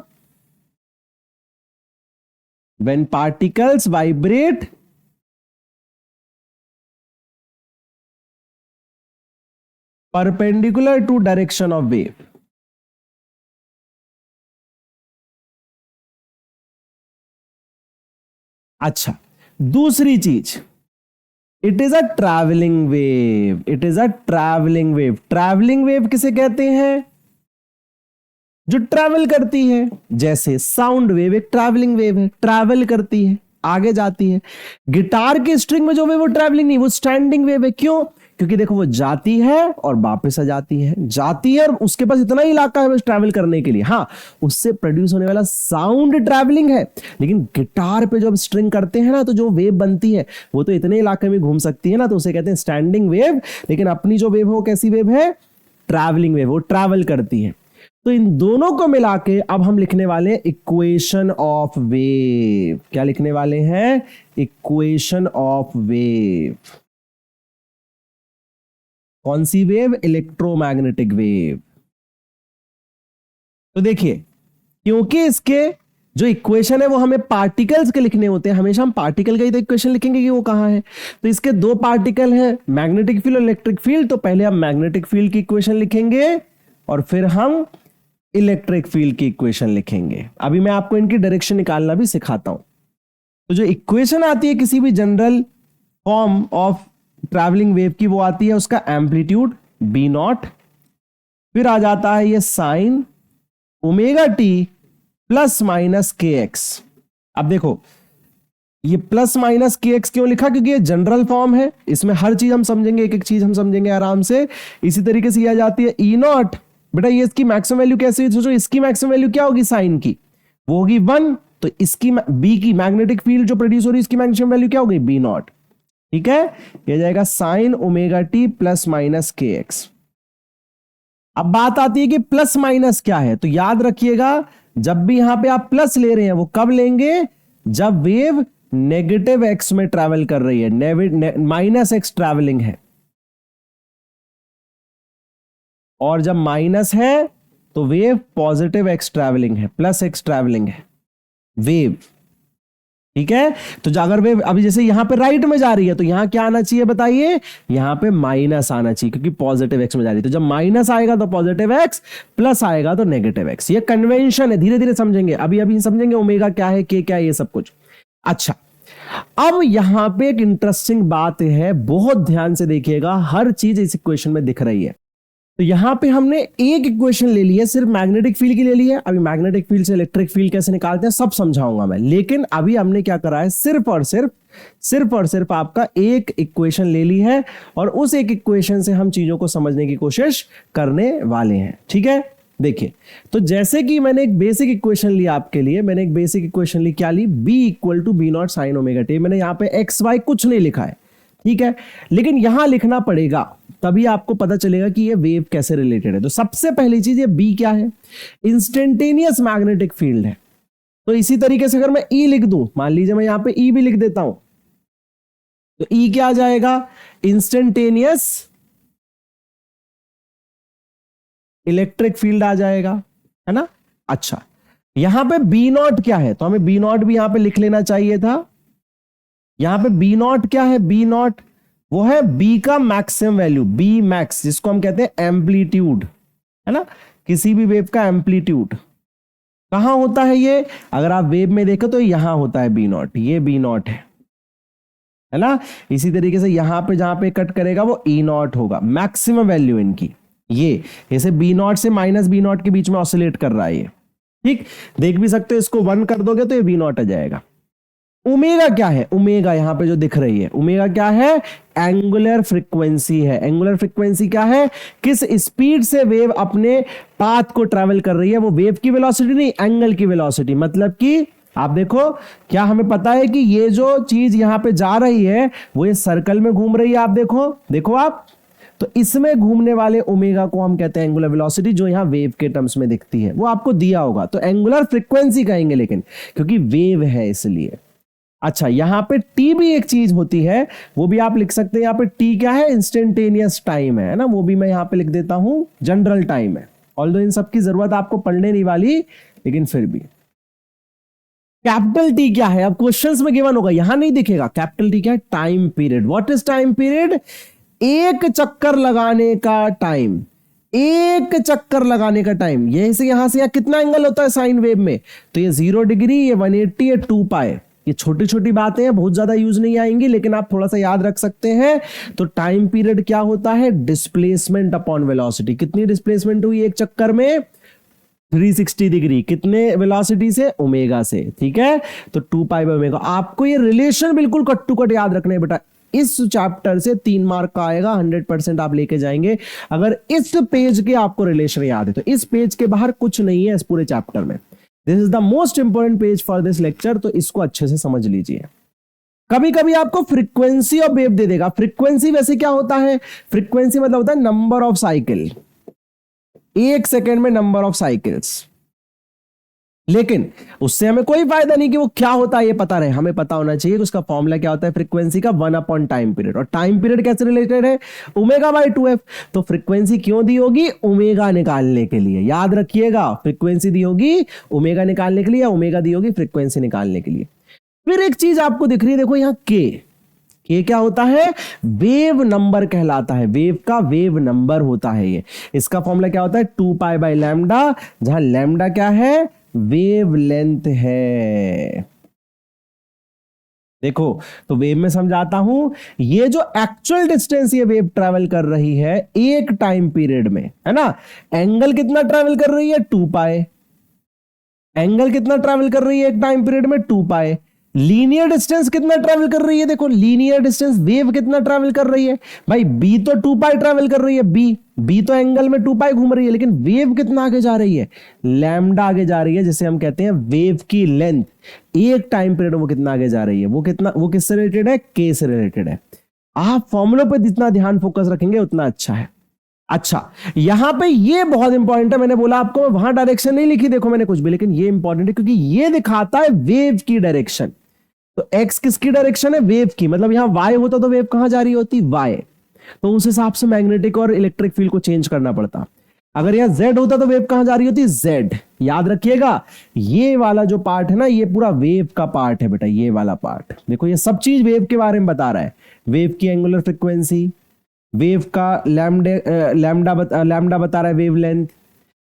when particles vibrate perpendicular to direction of wave. अच्छा, दूसरी चीज, it is a travelling wave. It is a travelling wave. Travelling wave किसे कहते हैं? जो ट्रैवल करती है। जैसे साउंड वेव एक ट्रैवलिंग वेव है, ट्रैवल करती है, आगे जाती है। गिटार के स्ट्रिंग में जो वेव वो ट्रैवलिंग नहीं, वो स्टैंडिंग वेव है। क्यों? क्योंकि देखो वो जाती है और वापस आ जाती है, जाती है और उसके पास इतना ही इलाका है बस ट्रैवल करने के लिए। हाँ, उससे प्रोड्यूस होने वाला साउंड ट्रैवलिंग है, लेकिन गिटार पे जब स्ट्रिंग करते हैं ना तो जो वेव बनती है वो तो इतने इलाके में घूम सकती है ना, तो उसे कहते हैं स्टैंडिंग वेव। लेकिन अपनी जो वेव हो कैसी वेव है? ट्रैवलिंग वेव, वो ट्रैवल करती है। तो इन दोनों को मिला के अब हम लिखने वाले हैं इक्वेशन ऑफ वेव। क्या लिखने वाले हैं? Equation of wave. कौन सी वेव? Electromagnetic wave. तो देखिए, क्योंकि इसके जो इक्वेशन है वो हमें पार्टिकल्स के लिखने होते हैं, हमेशा हम पार्टिकल का ही तो इक्वेशन लिखेंगे कि वो कहां है। तो इसके दो पार्टिकल हैं, मैग्नेटिक फील्ड और इलेक्ट्रिक फील्ड। तो पहले हम मैग्नेटिक फील्ड की इक्वेशन लिखेंगे और फिर हम इलेक्ट्रिक फील्ड की इक्वेशन लिखेंगे। अभी मैं आपको इनकी डायरेक्शन निकालना भी सिखाता हूं। तो जो इक्वेशन आती है किसी भी general form of travelling wave की, वो आती है उसका एम्पलीट्यूड बी नॉट, फिर आ जाता है ये sign omega T plus minus K X. अब देखो ये प्लस माइनस के एक्स क्यों लिखा? क्योंकि ये जनरल फॉर्म है, इसमें हर चीज हम समझेंगे, एक एक चीज हम समझेंगे आराम से। इसी तरीके से ये आ जाती है ई नॉट। बेटा ये इसकी मैक्सिमम वैल्यू कैसे हुई? सोचो, इसकी मैक्सिमम वैल्यू क्या होगी साइन की? वो होगी 1। तो इसकी बी की मैग्नेटिक फील्ड जो प्रोड्यूस हो रही है इसकी मैक्सिमम वैल्यू क्या होगी? B naught. ठीक है, ये जाएगा sine omega T plus minus K X. अब बात आती है कि प्लस माइनस क्या है। तो याद रखिएगा, जब भी यहां पे आप प्लस ले रहे हैं वो कब लेंगे? जब वेव नेगेटिव एक्स में ट्रैवल कर रही है, माइनस एक्स ट्रैवलिंग है। और जब माइनस है तो वेव पॉजिटिव एक्स ट्रैवलिंग है, प्लस एक्स ट्रैवलिंग है वेव। ठीक है, तो अगर वेव अभी जैसे यहां पे राइट में जा रही है तो यहां क्या आना चाहिए बताइए? यहां पे माइनस आना चाहिए, क्योंकि पॉजिटिव एक्स में जा रही है। तो जब माइनस आएगा तो पॉजिटिव एक्स, प्लस आएगा तो नेगेटिव एक्स। ये कन्वेंशन है, धीरे धीरे समझेंगे, अभी अभी समझेंगे ओमेगा क्या है, के क्या है, ये सब कुछ। अच्छा, अब यहां पे एक इंटरेस्टिंग बात है, बहुत ध्यान से देखिएगा, हर चीज इस इक्वेशन में दिख रही है। तो यहां पे हमने एक इक्वेशन ले ली है, सिर्फ मैग्नेटिक फील्ड की ले ली है। अभी मैग्नेटिक फील्ड से इलेक्ट्रिक फील्ड कैसे निकालते हैं सब समझाऊंगा मैं, लेकिन अभी हमने क्या करा है, सिर्फ और सिर्फ आपका एक इक्वेशन ले ली है, और उस एक इक्वेशन से हम चीजों को समझने की कोशिश करने वाले हैं। ठीक है, देखिए, तो जैसे कि मैंने एक बेसिक इक्वेशन ली आपके लिए, मैंने एक बेसिक इक्वेशन ली, क्या ली? B equal to B naught sine omega T. मैंने यहां पे एक्स वाई कुछ नहीं लिखा है, ठीक है, लेकिन यहां लिखना पड़ेगा, तभी आपको पता चलेगा कि ये वेव कैसे रिलेटेड है। तो सबसे पहली चीज, ये बी क्या है? इंस्टेंटेनियस मैग्नेटिक फील्ड है। तो इसी तरीके से अगर मैं ई लिख दूं, मान लीजिए मैं यहां पे ई भी लिख देता हूं, तो ई क्या आ जाएगा? इंस्टेंटेनियस इलेक्ट्रिक फील्ड आ जाएगा, है ना। अच्छा, यहां पे बी नॉट क्या है? तो हमें बी नॉट भी यहां पे लिख लेना चाहिए था। यहां पे बी नॉट क्या है? बी नॉट वो है बी का मैक्सिमम वैल्यू, बी मैक्स, जिसको हम कहते हैं एम्पलीट्यूड, है ना। किसी भी वेव का एम्पलीट्यूड कहां होता है? ये अगर आप वेव में देखो तो यहां होता है बी नॉट, ये बी नॉट है ना। इसी तरीके से यहां पे जहां पे कट करेगा वो ई नॉट होगा, मैक्सिमम वैल्यू इनकी। ये जैसे बी नॉट से माइनस बी नॉट के बीच में ऑसिलेट कर रहा है ये, ठीक। देख भी सकते हो, इसको 1 कर दोगे तो ये बी नॉट आ जाएगा। ओमेगा क्या है? ओमेगा यहां पे जो दिख रही है, ओमेगा क्या है? एंगुलर फ्रीक्वेंसी है। एंगुलर फ्रीक्वेंसी क्या है? किस स्पीड से वेव अपने पाथ को ट्रेवल कर रही है, वो वेव की वेलोसिटी नहीं, एंगल की वेलोसिटी। मतलब कि आप देखो, क्या हमें पता है कि ये जो चीज यहां पे जा रही है वो ये सर्कल में घूम रही है। आप देखो आप, तो इसमें घूमने वाले ओमेगा को हम कहते हैं एंगुलर वेलोसिटी, जो यहां वेव के टर्म्स में दिखती है, वो आपको दिया होगा। तो एंगुलर फ्रीक्वेंसी कहेंगे, लेकिन क्योंकि वेव है इसलिए। अच्छा, यहां पे टी भी एक चीज होती है, वो भी आप लिख सकते हैं। यहां पे टी क्या है? इंस्टेंटेनियस टाइम है ना, वो भी मैं यहां पे लिख देता हूं, जनरल टाइम है। ऑल्दो इन सब की जरूरत आपको पढ़ने नहीं वाली, लेकिन फिर भी। कैपिटल टी क्या है? अब क्वेश्चंस में गिवन होगा, यहां नहीं दिखेगा। कैपिटल टी क्या है? Time period. What is time period? एक चक्कर लगाने का टाइम। एक चक्कर लगाने का टाइम। यहीं से यहां से कितना एंगल होता है साइन वेव में? तो ये 0 डिग्री, ये 180, ये 2 पाई। ये छोटी छोटी बातें हैं, बहुत ज्यादा यूज नहीं आएंगी, लेकिन आप थोड़ा सा याद रख सकते हैं। तो टाइम पीरियड क्या होता है? Displacement upon velocity. कितनी डिस्प्लेसमेंट हुई एक चक्कर में? 360 डिग्री। कितने वेलोसिटी से? ओमेगा से। ठीक है, तो 2 पाई बाय ओमेगा। आपको ये रिलेशन बिल्कुल कट टू कट याद रखना है बेटा। इस चैप्टर से 3 मार्क का आएगा, 100% आप लेके जाएंगे अगर इस पेज के आपको रिलेशन याद है। तो इस पेज के बाहर कुछ नहीं है इस पूरे चैप्टर में। This is the most important page for this lecture, तो इसको अच्छे से समझ लीजिए। कभी कभी आपको फ्रीक्वेंसी ऑफ वेव दे देगा। फ्रीक्वेंसी वैसे क्या होता है? फ्रीक्वेंसी मतलब होता है नंबर ऑफ साइकिल, एक सेकेंड में नंबर ऑफ साइकिल्स। लेकिन उससे हमें कोई फायदा नहीं कि वो क्या होता है ये पता रहे, हमें पता होना चाहिए कि उसका फॉर्मूला क्या होता है फ्रीक्वेंसी का, 1 अपॉन टाइम पीरियड। और टाइम पीरियड कैसे रिलेटेड है? Omega by 2f। तो फ्रीक्वेंसी क्यों दी होगी? ओमेगा निकालने के लिए। याद रखिएगा, फ्रीक्वेंसी दी होगी ओमेगा निकालने के लिए, या ओमेगा दी होगी फ्रीक्वेंसी निकालने के लिए। फिर एक चीज आपको दिख रही है, देखो यहां के क्या होता है? वेव नंबर कहलाता है। वेव का वेव नंबर होता है ये। इसका फॉर्मूला क्या होता है? 2 पाई बाई लैम्डा, जहां लैम्डा क्या है? वेव लेंथ है। देखो, तो वेव में समझाता हूं, ये जो एक्चुअल डिस्टेंस ये वेव ट्रैवल कर रही है एक टाइम पीरियड में, है ना, एंगल कितना ट्रैवल कर रही है? 2 पाई। एंगल कितना ट्रैवल कर रही है एक टाइम पीरियड में? 2 पाई। लीनियर डिस्टेंस कितना ट्रैवल कर रही है? देखो, लीनियर डिस्टेंस वेव कितना ट्रैवल कर रही है भाई? बी तो 2 पाई ट्रैवल कर रही है, बी तो एंगल में 2 पाई घूम रही है, लेकिन वेव कितना आगे जा रही है? लैम्डा आगे जा रही है, जिसे हम कहते हैं वेव की लेंथ। एक टाइम पीरियड वो कितना आगे जा रही है? वो किससे रिलेटेड है? के से रिलेटेड है। आप फॉर्मूलों पर जितना ध्यान फोकस रखेंगे उतना अच्छा है। अच्छा, यहां पे ये बहुत इंपॉर्टेंट है। मैंने बोला आपको, वहां डायरेक्शन नहीं लिखी देखो मैंने कुछ भी, लेकिन ये इंपॉर्टेंट है क्योंकि ये दिखाता है वेव की डायरेक्शन। तो एक्स किसकी डायरेक्शन है? वेव की। मतलब यहां वाई होता तो वेव कहां जा रही होती? वाई। तो उस हिसाब से मैग्नेटिक और इलेक्ट्रिक फील्ड को चेंज करना पड़ता। अगर यहां जेड होता तो वेव कहां जा रही होती? जेड। याद रखिएगा, ये वाला जो पार्ट है ना, ये पूरा वेव का पार्ट है बेटा। ये वाला पार्ट देखो, ये सब चीज वेव के बारे में बता रहा है। वेव की एंगुलर फ्रीक्वेंसी, वेव का लैम्डा बता रहा है वेव लेंथ,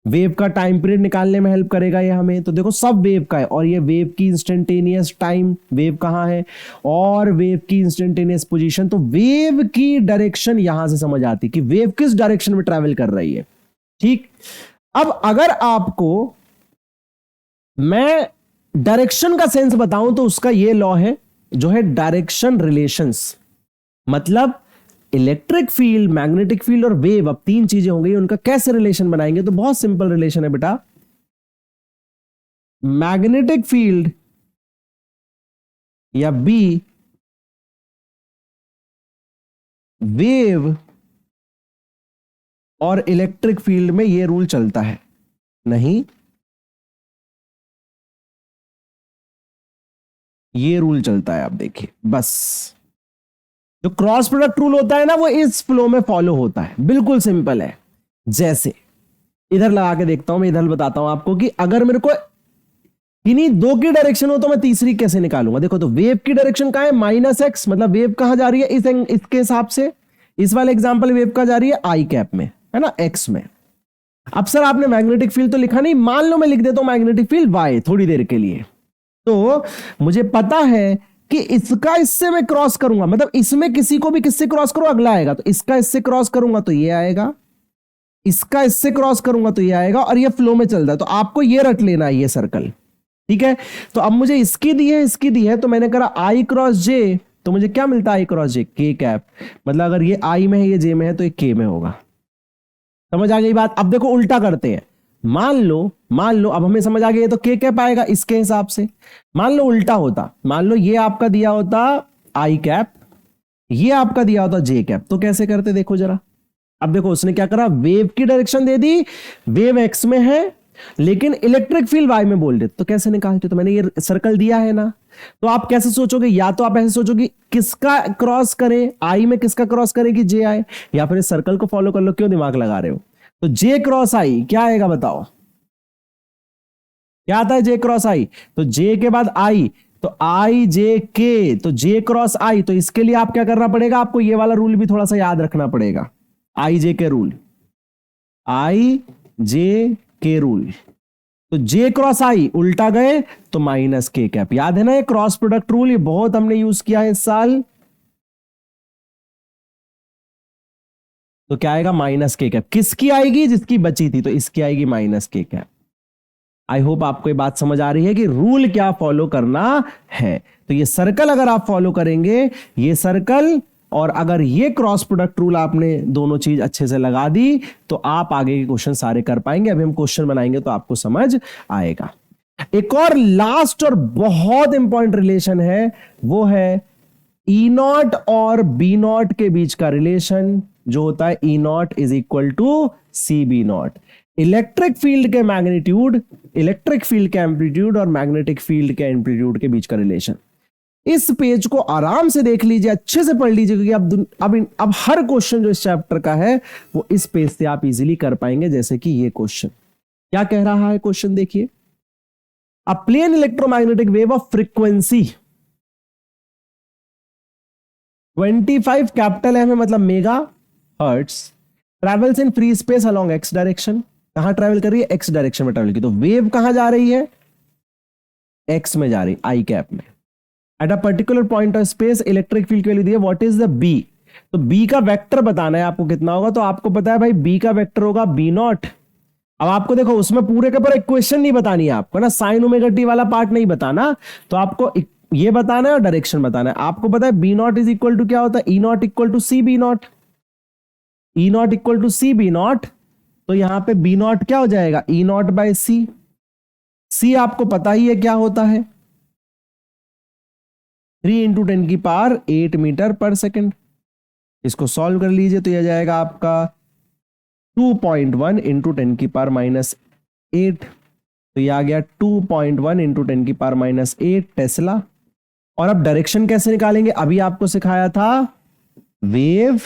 वेव का टाइम पीरियड निकालने में हेल्प करेगा ये हमें। तो देखो, सब वेव का है। और ये वेव की इंस्टेंटेनियस टाइम, वेव कहां है, और वेव की इंस्टेंटेनियस पोजीशन। तो वेव की डायरेक्शन यहां से समझ आती कि वेव किस डायरेक्शन में ट्रैवल कर रही है। ठीक, अब अगर आपको मैं डायरेक्शन का सेंस बताऊं तो उसका ये लॉ है जो है डायरेक्शन रिलेशंस। मतलब इलेक्ट्रिक फील्ड, मैग्नेटिक फील्ड और वेव, अब 3 चीजें हो गई, उनका कैसे रिलेशन बनाएंगे? तो बहुत सिंपल रिलेशन है बेटा। मैग्नेटिक फील्ड या बी, वेव और इलेक्ट्रिक फील्ड में ये रूल चलता है नहीं, ये रूल चलता है। आप देखिए, बस जो क्रॉस प्रोडक्ट रूल होता है ना, वो इस फ्लो में फॉलो होता है। बिल्कुल सिंपल है। जैसे इधर लगा के देखता हूं, मैं इधर बताता हूं आपको कि अगर मेरे को इन्हीं 2 की डायरेक्शन हो तो मैं तीसरी कैसे निकालूंगा। देखो, तो वेव की डायरेक्शन कहां है? -x। मतलब वेव कहां जा रही है? इसके हिसाब से इस वाले एग्जांपल वेव कहां जा रही है? आई कैप में, है ना, x में। अब सर आपने मैग्नेटिक फील्ड तो लिखा नहीं, मान लो मैं लिख देता हूं मैग्नेटिक फील्ड y थोड़ी देर के लिए। तो मुझे पता है कि इसका इससे मैं क्रॉस करूंगा, मतलब इसमें किसी को भी किससे क्रॉस करो अगला आएगा। तो इसका इससे क्रॉस करूंगा तो ये आएगा, इसका इससे क्रॉस करूंगा तो ये आएगा, और ये फ्लो में चल रहा है। तो आपको ये रट लेना है, ये सर्कल। ठीक है, तो अब मुझे इसकी दी है, तो मैंने करा I क्रॉस जे, तो मुझे क्या मिलता है I क्रॉस जे, के कैप। मतलब अगर ये I में है, ये जे में है, तो ये के में होगा। समझ आ गई बात? अब देखो उल्टा करते हैं। मान लो अब हमें समझ आ गया, ये तो के कैप आएगा इसके हिसाब से। मान लो उल्टा होता, मान लो ये आपका दिया होता I कैप, ये आपका दिया होता जे कैप, तो कैसे करते देखो जरा। अब देखो उसने क्या करा, वेव की डायरेक्शन दे दी, वेव एक्स में है लेकिन इलेक्ट्रिक फील्ड वाई में बोल दे, तो कैसे निकालते? तो मैंने ये सर्कल दिया है ना, तो आप कैसे सोचोगे? या तो आप ऐसे सोचोगे किसका क्रॉस करें, आई में किसका क्रॉस करें कि जे आए, या फिर इस सर्कल को फॉलो कर लो, क्यों दिमाग लगा रहे हो? तो जे क्रॉस आई क्या आएगा बताओ, क्या आता है जे क्रॉस आई? तो जे के बाद आई, तो आई जे के, तो जे क्रॉस आई, तो इसके लिए आप क्या करना पड़ेगा, आपको ये वाला रूल भी थोड़ा सा याद रखना पड़ेगा, आई जे के रूल, आई जे के रूल। तो जे क्रॉस आई उल्टा गए तो माइनस के कैप, याद है ना ये क्रॉस प्रोडक्ट रूल, ये बहुत हमने यूज किया है इस साल। तो क्या आएगा, माइनस के कैप। किसकी आएगी? जिसकी बची थी, तो इसकी आएगी माइनस के कैप। आई होप आपको ये बात समझ आ रही है कि रूल क्या फॉलो करना है। तो ये सर्कल अगर आप फॉलो करेंगे, ये सर्कल, और अगर ये क्रॉस प्रोडक्ट रूल आपने दोनों चीज अच्छे से लगा दी, तो आप आगे के क्वेश्चन सारे कर पाएंगे। अभी हम क्वेश्चन बनाएंगे तो आपको समझ आएगा। एक और लास्ट और बहुत इंपॉर्टेंट रिलेशन है, वो है ई नॉट और बी नॉट के बीच का रिलेशन, जो होता है E naught is equal to C B naught. Electric field के मैग्नीट्यूड, इलेक्ट्रिक फील्ड के एम्पलीट्यूड और मैग्नेटिक फील्ड के एम्पलीट्यूड के बीच का रिलेशन। इस पेज को आराम से देख लीजिए, अच्छे से पढ़ लीजिए, क्योंकि अब हर क्वेश्चन जो इस चैप्टर का है वो इस पेज से आप इजीली कर पाएंगे। जैसे कि ये क्वेश्चन क्या कह रहा है, क्वेश्चन देखिए, a plane electromagnetic wave of frequency 25 capital M है, मतलब mega hertz, travels in free space along X direction. कहां ट्रेवल कर रही है? एक्स डायरेक्शन में ट्रेवल की। तो वेव कहां जा रही है? एक्स में जा रही, आई कैप में। At a particular point of space electric field की वैल्यू दी है, व्हाट इज द बी। तो बी का वेक्टर बताना है आपको कितना होगा, तो आपको पता है भाई बी का वेक्टर होगा बी नॉट। अब आपको देखो उसमें पूरे के पूरे इक्वेशन नहीं बतानी है आपको ना, साइन ओमेगा टी वाला पार्ट नहीं बताना, तो आपको ये बताना है और डायरेक्शन बताना है। आपको पता है B naught is equal to क्या होता है, E naught equal to C B naught, E naught equal to C B naught. तो यहां पे बी नॉट क्या हो जाएगा, ई नॉट बाय सी। सी आपको पता ही है क्या होता है, 3 इंटू 10 की पावर 8 मीटर पर सेकेंड। इसको सॉल्व कर लीजिए तो यह जाएगा आपका 2.1 इंटू 10 की पावर माइनस 8। तो यह आ गया 2.1 इंटू 10 की पावर माइनस 8 टेस्ला। और अब डायरेक्शन कैसे निकालेंगे, अभी आपको सिखाया था, wave,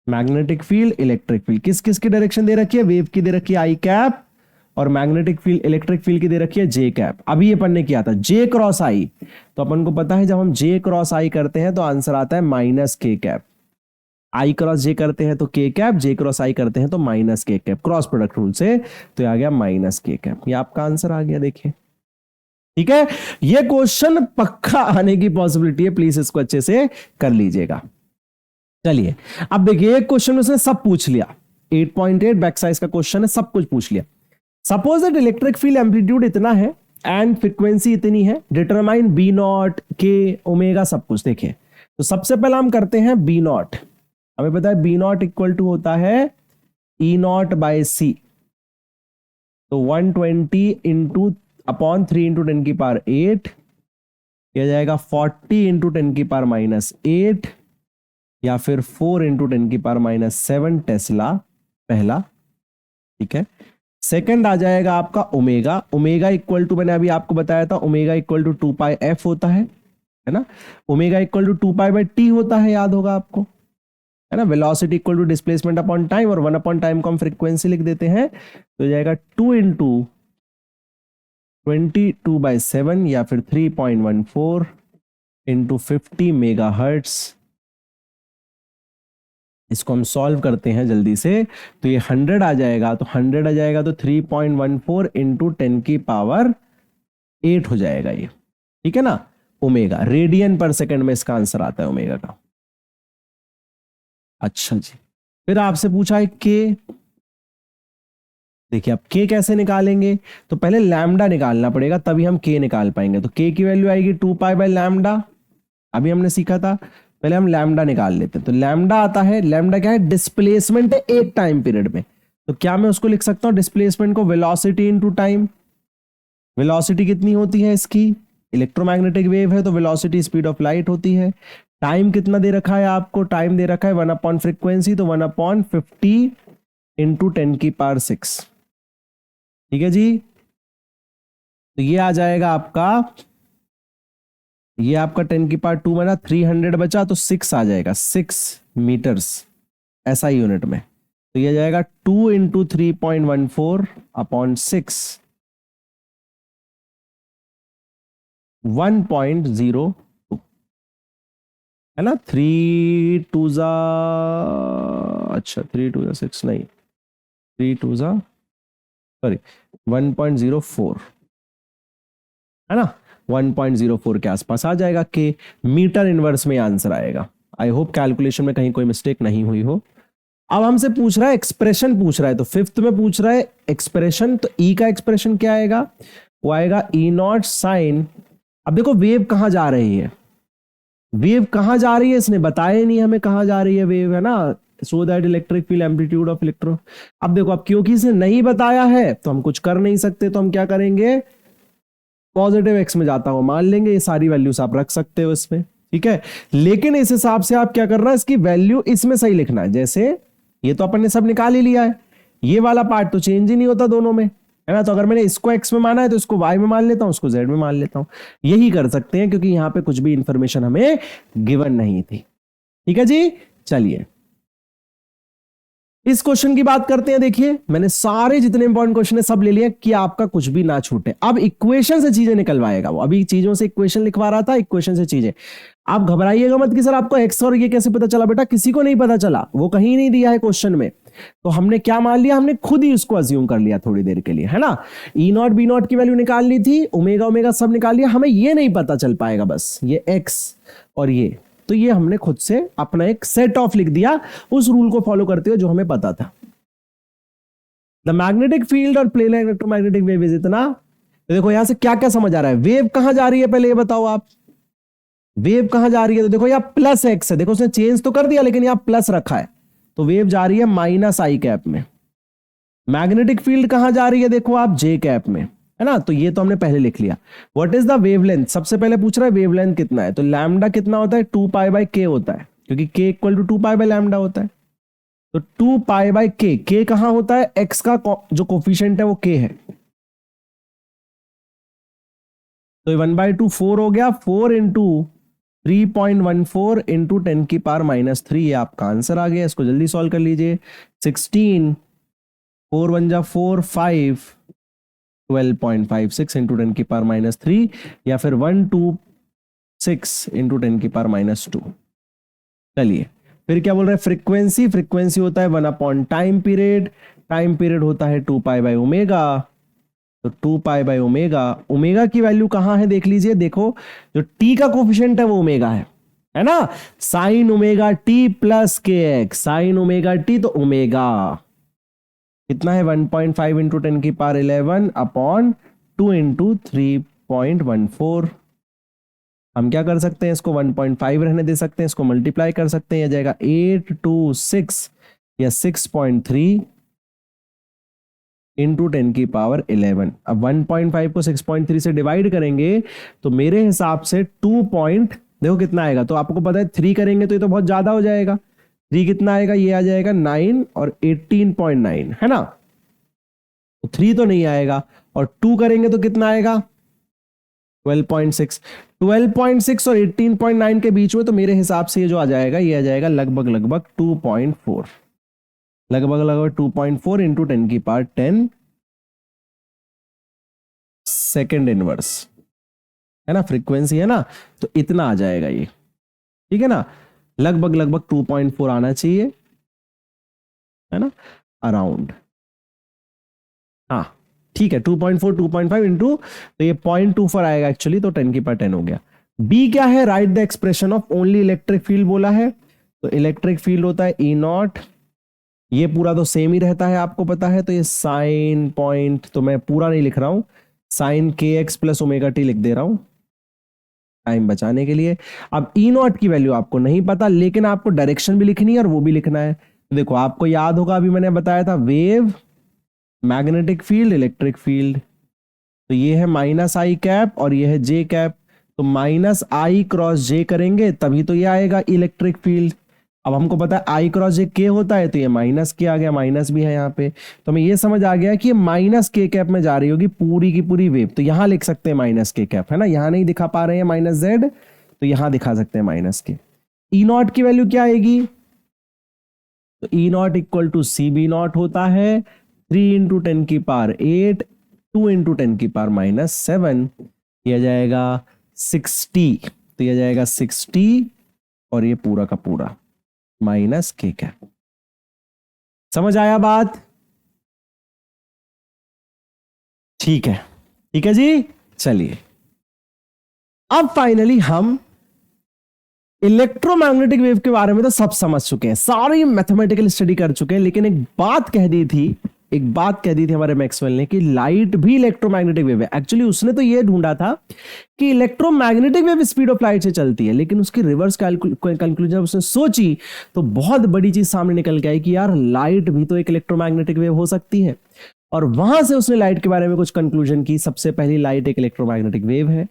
magnetic field, electric field. किस किस की डायरेक्शन दे रखी है, वेव की दे रखी है आई कैप, और मैग्नेटिक फील्ड, इलेक्ट्रिक फील्ड की दे रखी है जे कैप। अभी ये पढ़ने किया था जे क्रॉस आई, तो अपन को पता है जब हम जे क्रॉस आई करते हैं तो आंसर आता है माइनस के कैप। आई क्रॉस जे करते हैं तो के कैप, जे क्रॉस आई करते हैं तो माइनस के कैप, क्रॉस प्रोडक्ट रूल से। तो ये आ गया माइनस के कैप, ये आपका आंसर आ गया, देखिए। ठीक है, ये क्वेश्चन पक्का आने की पॉसिबिलिटी है, प्लीज इसको अच्छे से कर लीजिएगा। चलिए अब देखिए, एक क्वेश्चन उसने सब पूछ लिया, 8.8 बैक साइज का क्वेश्चन है, सब कुछ पूछ लिया। Suppose that electric field amplitude इतना है एंड फ्रीक्वेंसी इतनी है, डिटरमाइन बी नॉट, के, ओमेगा, सब कुछ। देखिए तो सबसे पहले हम करते हैं बी नॉट। हमें पता है बी नॉट इक्वल टू होता है ई नॉट बाय सी। तो 120 इंटू अपॉन 3 इंटू 10 की पावर 8, यह जाएगा 40 इंटू 10 की पावर माइनस 8, या फिर 4 इंटू 10 की पावर माइनस 7 टेस्ला, पहला। ठीक है, सेकंड आ जाएगा आपका ओमेगा। ओमेगा इक्वल टू, मैंने अभी आपको बताया था, omega equal to 2 pi F होता है ना। Omega equal to 2 pi by T होता है, याद होगा आपको, है ना। Velocity equal to displacement upon time, और 1 अपॉन टाइम को हम फ्रीक्वेंसी लिख देते हैं, तो जाएगा 2 इंटू 22/7, या फिर 3.14 इंटू 50 मेगा हर्ट्स। इसको हम सॉल्व करते हैं जल्दी से, तो ये 100 आ जाएगा, तो 100 आ जाएगा तो 3.14 इंटू 10 की पावर 8 हो जाएगा ये। ठीक है ना, ओमेगा रेडियन पर सेकंड में इसका आंसर आता है ओमेगा का। अच्छा जी, फिर आपसे पूछा है के, देखिए अब k कैसे निकालेंगे, तो पहले लैम्डा निकालना पड़ेगा तभी हम k निकाल पाएंगे। तो k की वैल्यू आएगी 2 पाई बाय लैम्डा, अभी हमने सीखा था। पहले हम लैम्डा निकाल लेते हैं। तो लैम्डा आता है, लैम्डा क्या है, डिस्प्लेसमेंट है एक टाइम पीरियड में। तो क्या मैं उसको लिख सकता हूं डिस्प्लेसमेंट को वेलोसिटी इनटू टाइम। वेलोसिटी कितनी होती है इसकी, इलेक्ट्रोमैग्नेटिक वेव है तो वेलोसिटी स्पीड ऑफ लाइट होती है। टाइम कितना दे रखा है आपको, टाइम दे रखा है 1 अपॉन फ्रीक्वेंसी, तो 1 अपॉन 50 इंटू 10⁶। ठीक है जी। तो ये आ जाएगा आपका, ये आपका 10⁻2 बना, 300 बचा तो 6 आ जाएगा, 6 मीटर्स ऐसा यूनिट में। तो ये जाएगा 2 इंटू 3.14 अपॉन 6, 1.02 है ना। 3 2 जा, अच्छा 3 2 जा 6 नहीं, 3 2 जा सॉरी 1.04 है ना, 1.04 के आसपास आ जाएगा के मीटर इनवर्स में आंसर आएगा। आई होप कैलकुलेशन में कहीं कोई मिस्टेक नहीं हुई हो। अब हमसे पूछ रहा है एक्सप्रेशन पूछ रहा है, तो फिफ्थ में पूछ रहा है एक्सप्रेशन, तो ई का एक्सप्रेशन क्या आएगा, वो आएगा ई नॉट साइन। अब देखो वेव कहां जा रही है, वेव कहां जा रही है इसने बताया नहीं हमें कहां जा रही है वेव, है ना। So that electric field amplitude of electro. अब देखो अब क्योंकि इसने नहीं बताया है तो हम कुछ कर नहीं सकते, तो हम क्या करेंगे, पॉजिटिव एक्स में जाता हुआ मान लेंगे। ये सारी वैल्यूज आप रख सकते हो इसमें, ठीक है। लेकिन इस हिसाब से आप क्या करना है, इसकी वैल्यू इसमें सही लिखना है। जैसे ये तो अपन ने सब निकाल ही लिया है, ये वाला पार्ट तो चेंज ही नहीं होता दोनों में, है ना। तो अगर मैंने इसको x में माना है तो इसको y में मान लेता हूं, उसको z में मान लेता हूं। यही कर सकते हैं क्योंकि यहां पे कुछ भी इंफॉर्मेशन हमें गिवन नहीं थी। ठीक है जी, चलिए इस क्वेश्चन की बात करते हैं। देखिए मैंने सारे जितने इंपॉर्टेंट क्वेश्चन है सब ले लिया कि आपका कुछ भी ना छूटे। अब इक्वेशन से चीजें निकलवाएगा वो, अभी चीजों से इक्वेशन लिखवा रहा था, इक्वेशन से चीजें। आप घबराइएगा मत कि सर आपको एक्स और ये कैसे पता चला, बेटा किसी को नहीं पता चला, वो कहीं नहीं दिया है क्वेश्चन में। तो हमने क्या मान लिया, हमने खुद ही उसको अज्यूम कर लिया थोड़ी देर के लिए, है ना। ई नॉट बी नॉट की वैल्यू निकाल ली थी, ओमेगा ओमेगा सब निकाल लिया, हमें ये नहीं पता चल पाएगा बस ये एक्स और ये, तो ये हमने खुद से अपना एक सेट ऑफ लिख दिया उस रूल को फॉलो करते हुए जो हमें पता था। द मैग्नेटिक फील्ड और प्लेन इलेक्ट्रोमैग्नेटिक वेव इज इतना। तो देखो यहां से क्या क्या समझ आ रहा है, वेव कहां जा रही है पहले ये बताओ आप, वेव कहां जा रही है। तो देखो यहां प्लस एक्स है, देखो उसने चेंज तो कर दिया लेकिन यहां प्लस रखा है, तो वेव जा रही है माइनस आई कैप में। मैग्नेटिक फील्ड कहां जा रही है, देखो आप जे कैप में, है ना। तो ये तो हमने पहले लिख लिया। व्हाट इज द वेवलेंथ, सबसे पहले पूछ रहा है वेवलेंथ कितना है, तो लैम्डा कितना होता है, 2 पाई बाय के होता है, क्योंकि K equal to 2 pi by lambda होता है। तो 2 पाई बाय के, के कहां होता है, एक्स का जो कोफिशिएंट है वो के है, तो 1/2 4 हो गया, 4 इंटू 3.14 इंटू 10⁻³ ये आपका आंसर आ गया। इसको जल्दी सॉल्व कर लीजिए, 16 4 1 जा 4 5 12.56 इंटू 10⁻³ या फिर 126 इंटू 10⁻²। चलिए फिर क्या बोल रहे हैं, फ्रीक्वेंसी, फ्रीक्वेंसी होता है 1 upon time period, time period होता है 2 पाई बाय ओमेगा। तो 2 पाई बाय ओमेगा, ओमेगा की वैल्यू कहां है देख लीजिए, देखो जो टी का कोफिशिएंट है वो ओमेगा है ना, साइन ओमेगा टी प्लस के एक्स, साइन ओमेगा टी, तो ओमेगा कितना है 1.5 इंटू 10⁻11 अपॉन 2 इंटू 3.14। हम क्या कर सकते हैं, इसको 1.5 रहने दे सकते हैं, इसको मल्टीप्लाई कर सकते हैं, यह जाएगा 826 या 6.3 इंटू 10⁻11। अब 1.5 को 6.3 से डिवाइड करेंगे तो मेरे हिसाब से 2 पॉइंट, देखो कितना आएगा, तो आपको पता है 3 करेंगे तो ये तो बहुत ज्यादा हो जाएगा, 3 कितना आएगा, ये आ जाएगा 9 और 18.9, है ना। तो 3 तो नहीं आएगा, और 2 करेंगे तो कितना आएगा 12.6, 12.6 और 18.9 के बीच में, तो मेरे हिसाब से ये जो आ जाएगा ये आ जाएगा लगभग लगभग 2.4, लगभग लगभग 2.4 इंटू 10⁻10 सेकेंड इनवर्स, है ना, फ्रीक्वेंसी है ना, तो इतना आ जाएगा ये, ठीक है ना, लगभग लगभग 2.4 आना चाहिए, है ना, अराउंड, हाँ ठीक है, 2.4 2.5 इंटू, तो ये 0.24 आएगा एक्चुअली, तो 10⁻10 हो गया। बी क्या है, right the expression of only electric field बोला है, तो इलेक्ट्रिक फील्ड होता है ई नॉट ये पूरा तो सेम ही रहता है, आपको पता है। तो ये साइन पॉइंट, तो मैं पूरा नहीं लिख रहा हूं, साइन के एक्स प्लस ओमेगा टी लिख दे रहा हूं टाइम बचाने के लिए। अब ई नॉट की वैल्यू आपको नहीं पता, लेकिन आपको डायरेक्शन भी लिखनी है और वो भी लिखना है। तो देखो, आपको याद होगा अभी मैंने बताया था wave, magnetic field, electric field. तो ये है माइनस आई कैप और ये है जे कैप। तो माइनस आई क्रॉस जे करेंगे तभी तो ये आएगा इलेक्ट्रिक फील्ड। अब हमको पता है आई क्रॉस जे के होता है, तो ये माइनस के आ गया, माइनस भी है यहाँ पे। तो हमें ये समझ आ गया कि ये माइनस के कैप में जा रही होगी पूरी की पूरी वेव। तो यहां लिख सकते हैं माइनस के कैप, है ना। यहां नहीं दिखा पा रहे हैं माइनस जेड, तो यहां दिखा सकते हैं माइनस के। ई नॉट की वैल्यू क्या आएगी? तो E naught equal to C B naught होता है 3 × 10⁸, 2 × 10⁻⁷ यह जाएगा 60। तो यह जाएगा 60 और ये पूरा का पूरा माइनस के कैप। समझ आया बात? ठीक है, ठीक है जी। चलिए, अब फाइनली हम इलेक्ट्रोमैग्नेटिक वेव के बारे में तो सब समझ चुके हैं, सारी मैथमेटिकल स्टडी कर चुके हैं। लेकिन एक बात कह दी थी, एक बात कह दी थी हमारे मैक्सवेल ने कि लाइट भी इलेक्ट्रोमैग्नेटिक वेव है। एक्चुअली उसने तो ये ढूंढा था कि electromagnetic wave speed of light से चलती है, लेकिन उसकी रिवर्स कंक्लूजन उसने सोची तो बहुत बड़ी चीज सामने निकल के आई कि यार लाइट भी तो एक इलेक्ट्रोमैग्नेटिक वेव हो सकती है। और वहां से उसने लाइट के बारे में कुछ कंक्लूजन की। सबसे पहली, लाइट एक इलेक्ट्रोमैग्नेटिक वेव है।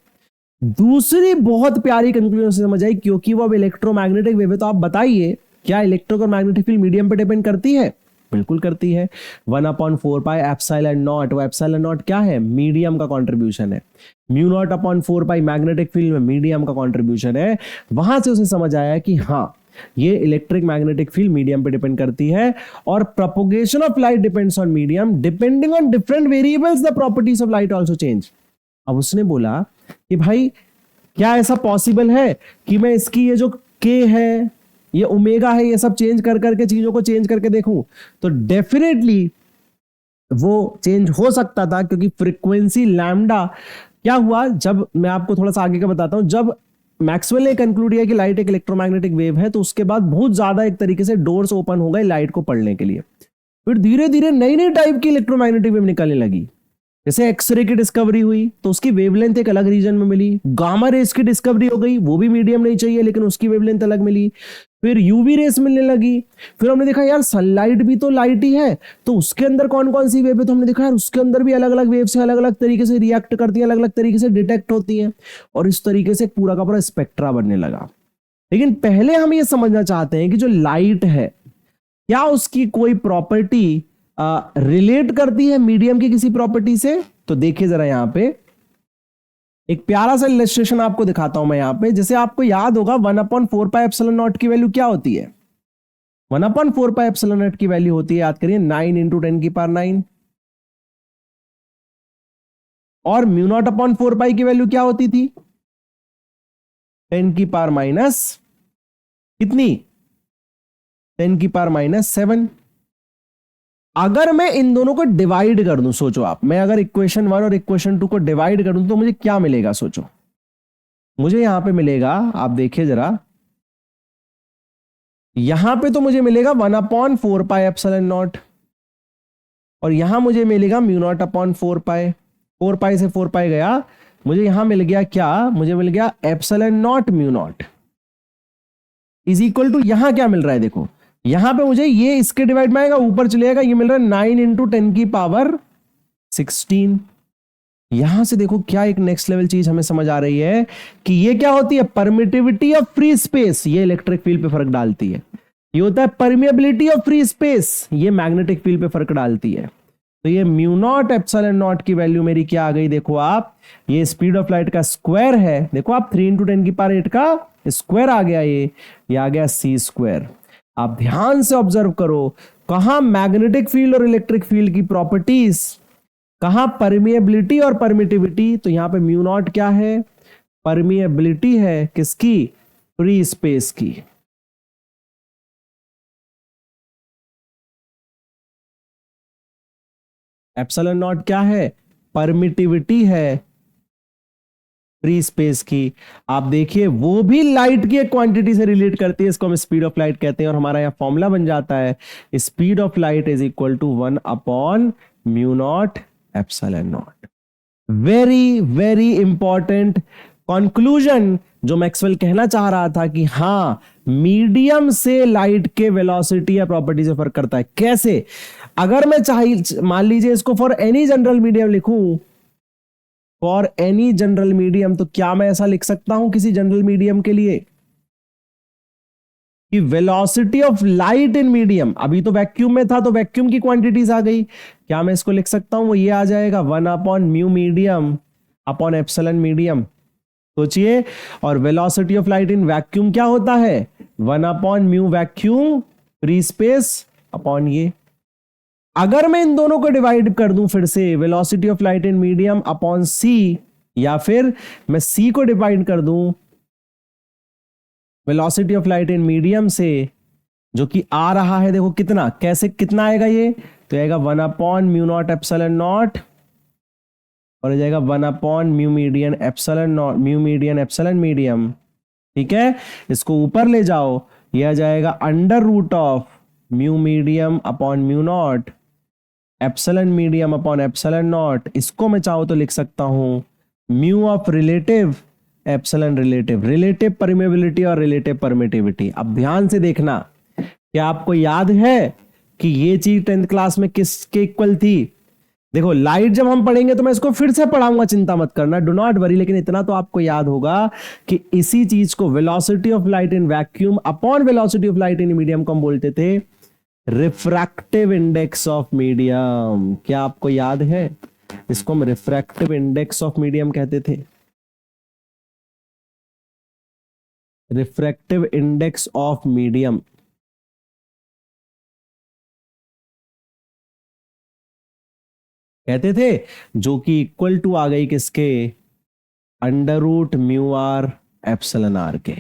दूसरी बहुत प्यारी कंक्लूजन से समझ आई, क्योंकि वो अब इलेक्ट्रोमैग्नेटिक वेव है, तो आप बताइए क्या इलेक्ट्रिक और मैग्नेटिक फील्ड मीडियम पे डिपेंड करती है? बिल्कुल करती है। 1/4πε0। वो एप्सिलॉन नॉट क्या है? मीडियम का कंट्रीब्यूशन है। Mu naught upon 4π magnetic field में मीडियम का कंट्रीब्यूशन है। वहां से उसे समझ आया कि हाँ, ये इलेक्ट्रिक मैग्नेटिक फील्ड मीडियम पे डिपेंड करती है। और propagation of light depends on medium, depending on different variables the properties of light also change. अब उसने बोला कि भाई क्या ऐसा पॉसिबल है कि मैं इसकी ये जो के है, ये ओमेगा है, ये सब चेंज कर करके चीजों को चेंज करके देखूं? तो डेफिनेटली वो चेंज हो सकता था, क्योंकि फ्रीक्वेंसी लैम्डा क्या हुआ, जब मैं आपको थोड़ा सा आगे का बताता हूं, जब मैक्सवेल ने कंक्लूड किया कि लाइट एक इलेक्ट्रोमैग्नेटिक वेव है, तो उसके बाद बहुत ज्यादा एक तरीके से डोर्स ओपन हो गए लाइट को पढ़ने के लिए। फिर धीरे धीरे नई नई टाइप की इलेक्ट्रोमैग्नेटिक वेव निकलने लगी। जैसे एक्सरे की डिस्कवरी हुई तो उसकी वेवलेंथ एक अलग रीजन में मिली। गामा रेस की डिस्कवरी हो गई, वो भी मीडियम नहीं चाहिए लेकिन उसकी वेवलेंथ अलग मिली। फिर यूवी रेस मिलने लगी। फिर हमने देखा यार सनलाइट भी तो लाइट ही है, तो उसके अंदर कौन कौन सी वेव है? तो हमने देखा यार उसके अंदर भी अलग अलग वेव से अलग अलग तरीके से रिएक्ट करती है, अलग अलग तरीके से डिटेक्ट होती है। और इस तरीके से पूरा का पूरा स्पेक्ट्रा बनने लगा। लेकिन पहले हम ये समझना चाहते हैं कि जो लाइट है, क्या उसकी कोई प्रॉपर्टी रिलेट करती है मीडियम की किसी प्रॉपर्टी से? तो देखिए जरा, यहां पे एक प्यारा सा इलस्ट्रेशन आपको दिखाता हूं मैं यहां पे। जैसे आपको याद होगा 1/4πε0 की वैल्यू क्या होती है? 1/4πε0 की वैल्यू होती है, याद करिए, 9 × 10⁹। और म्यू नॉट अपॉन 4π की वैल्यू क्या होती थी? 10⁻⁻, कितनी? 10⁻⁷। अगर मैं इन दोनों को डिवाइड कर दूं, सोचो आप, मैं अगर इक्वेशन 1 और इक्वेशन 2 को डिवाइड करूं तो मुझे क्या मिलेगा? सोचो, मुझे यहां पे मिलेगा, आप देखिए जरा, यहां पे तो मुझे मिलेगा 1/4πε0 और यहां मुझे मिलेगा म्यू नॉट अपॉन 4π। 4π से 4π गया, मुझे यहां मिल गया क्या? मुझे मिल गया ε0 mu naught is equal to, यहां क्या मिल रहा है? देखो, यहां पे मुझे ये इसके डिवाइड में आएगा, ऊपर चलेगा, ये मिल रहा है 9 × 10⁻16। यहां से देखो क्या एक नेक्स्ट लेवल चीज हमें समझ आ रही है कि ये क्या होती है? परमिटिविटी ऑफ फ्री स्पेस, ये इलेक्ट्रिक फील्ड पे फर्क डालती है। ये होता है परमिएबिलिटी ऑफ फ्री स्पेस, ये मैग्नेटिक फील्ड पे फर्क डालती है। तो ये म्यू नॉट एप्सिलॉन नॉट की वैल्यू मेरी क्या आ गई? देखो आप, ये स्पीड ऑफ लाइट का स्क्वायर है। देखो आप, 3 × 10⁸ का स्क्वायर आ गया, ये आ गया c²। आप ध्यान से ऑब्जर्व करो, कहां मैग्नेटिक फील्ड और इलेक्ट्रिक फील्ड की प्रॉपर्टीज, कहां परमिएबिलिटी और परमिटिविटी। तो यहां पे म्यू नॉट क्या है? परमिएबिलिटी है किसकी? फ्री स्पेस की। एप्सिलॉन नॉट क्या है? परमिटिविटी है फ्री स्पेस की। आप देखिए वो भी लाइट की एक क्वांटिटी से रिलेट करती है, इसको हम स्पीड ऑफ लाइट कहते हैं, और हमारा यहाँ फॉर्मूला बन जाता है speed of light is equal to 1/μ0 ε0। Very very important conclusion जो मैक्सवेल कहना चाह रहा था कि हां, मीडियम से लाइट के वेलोसिटी या प्रॉपर्टी से फर्क करता है। कैसे? अगर मैं मान लीजिए इसको फॉर एनी जनरल मीडियम लिखूं, फॉर एनी जनरल मीडियम, तो क्या मैं ऐसा लिख सकता हूं किसी जनरल मीडियम के लिए कि velocity of light in medium, अभी तो वैक्यूम में था तो वैक्यूम की क्वांटिटीज आ गई, क्या मैं इसको लिख सकता हूं? वो ये आ जाएगा 1/μ मीडियम अपॉन एप्सिलॉन मीडियम। सोचिए, और velocity of light in vacuum क्या होता है? 1/μ वैक्यूम फ्री स्पेस अपॉन ये। अगर मैं इन दोनों को डिवाइड कर दूं फिर से, velocity of light in medium upon C, या फिर मैं सी को डिवाइड कर दूं velocity of light in medium से, जो कि आ रहा है, देखो कितना, कैसे कितना आएगा ये, तो आएगा 1/μ0 एप्सिलॉन नॉट, और हो जाएगा 1/μ medium epsilon naught, mu medium epsilon medium. ठीक है, इसको ऊपर ले जाओ, यह आ जाएगा under root of mu medium upon mu naught epsilon medium upon epsilon naught. इसको मैं चाहूं तो लिख सकता हूं mu of relative epsilon relative, relative permeability और रिलेटिव परमिटिविटी। अब ध्यान से देखना, क्या आपको याद है कि ये चीज 10th क्लास में किसके इक्वल थी? देखो लाइट जब हम पढ़ेंगे तो मैं इसको फिर से पढ़ाऊंगा, चिंता मत करना, डू नॉट वरी, लेकिन इतना तो आपको याद होगा कि इसी चीज को velocity of light in vacuum upon velocity of light in medium को हम बोलते थे रिफ्रैक्टिव इंडेक्स ऑफ मीडियम। क्या आपको याद है? इसको हम रिफ्रैक्टिव इंडेक्स ऑफ मीडियम कहते थे, रिफ्रैक्टिव इंडेक्स ऑफ मीडियम। कहते थे, जो कि इक्वल टू आ गई किसके? Under root mu R epsilon R के,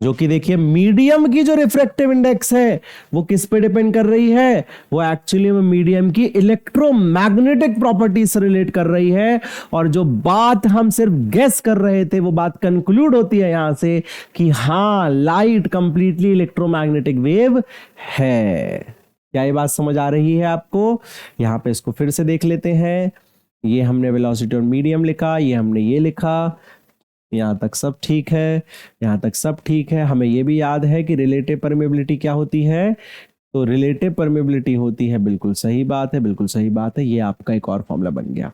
जो कि देखिए मीडियम की जो रिफ्रैक्टिव इंडेक्स है वो किस पे डिपेंड कर रही है? वो एक्चुअली में मीडियम की इलेक्ट्रोमैग्नेटिक प्रॉपर्टीज से रिलेट कर रही है। और जो बात हम सिर्फ गेस कर रहे थे वो बात कंक्लूड होती है यहां से कि हां, लाइट कंप्लीटली इलेक्ट्रोमैग्नेटिक वेव है। क्या ये बात समझ आ रही है आपको? यहां पे इसको फिर से देख लेते हैं। ये हमने वेलोसिटी और मीडियम लिखा, ये हमने ये लिखा, यहां तक सब ठीक है, यहां तक सब ठीक है। हमें यह भी याद है कि रिलेटिव परमेबिलिटी क्या होती है, तो रिलेटिव परमेबिलिटी होती है, बिल्कुल सही बात है, बिल्कुल सही बात है। ये आपका एक और फॉर्मूला बन गया।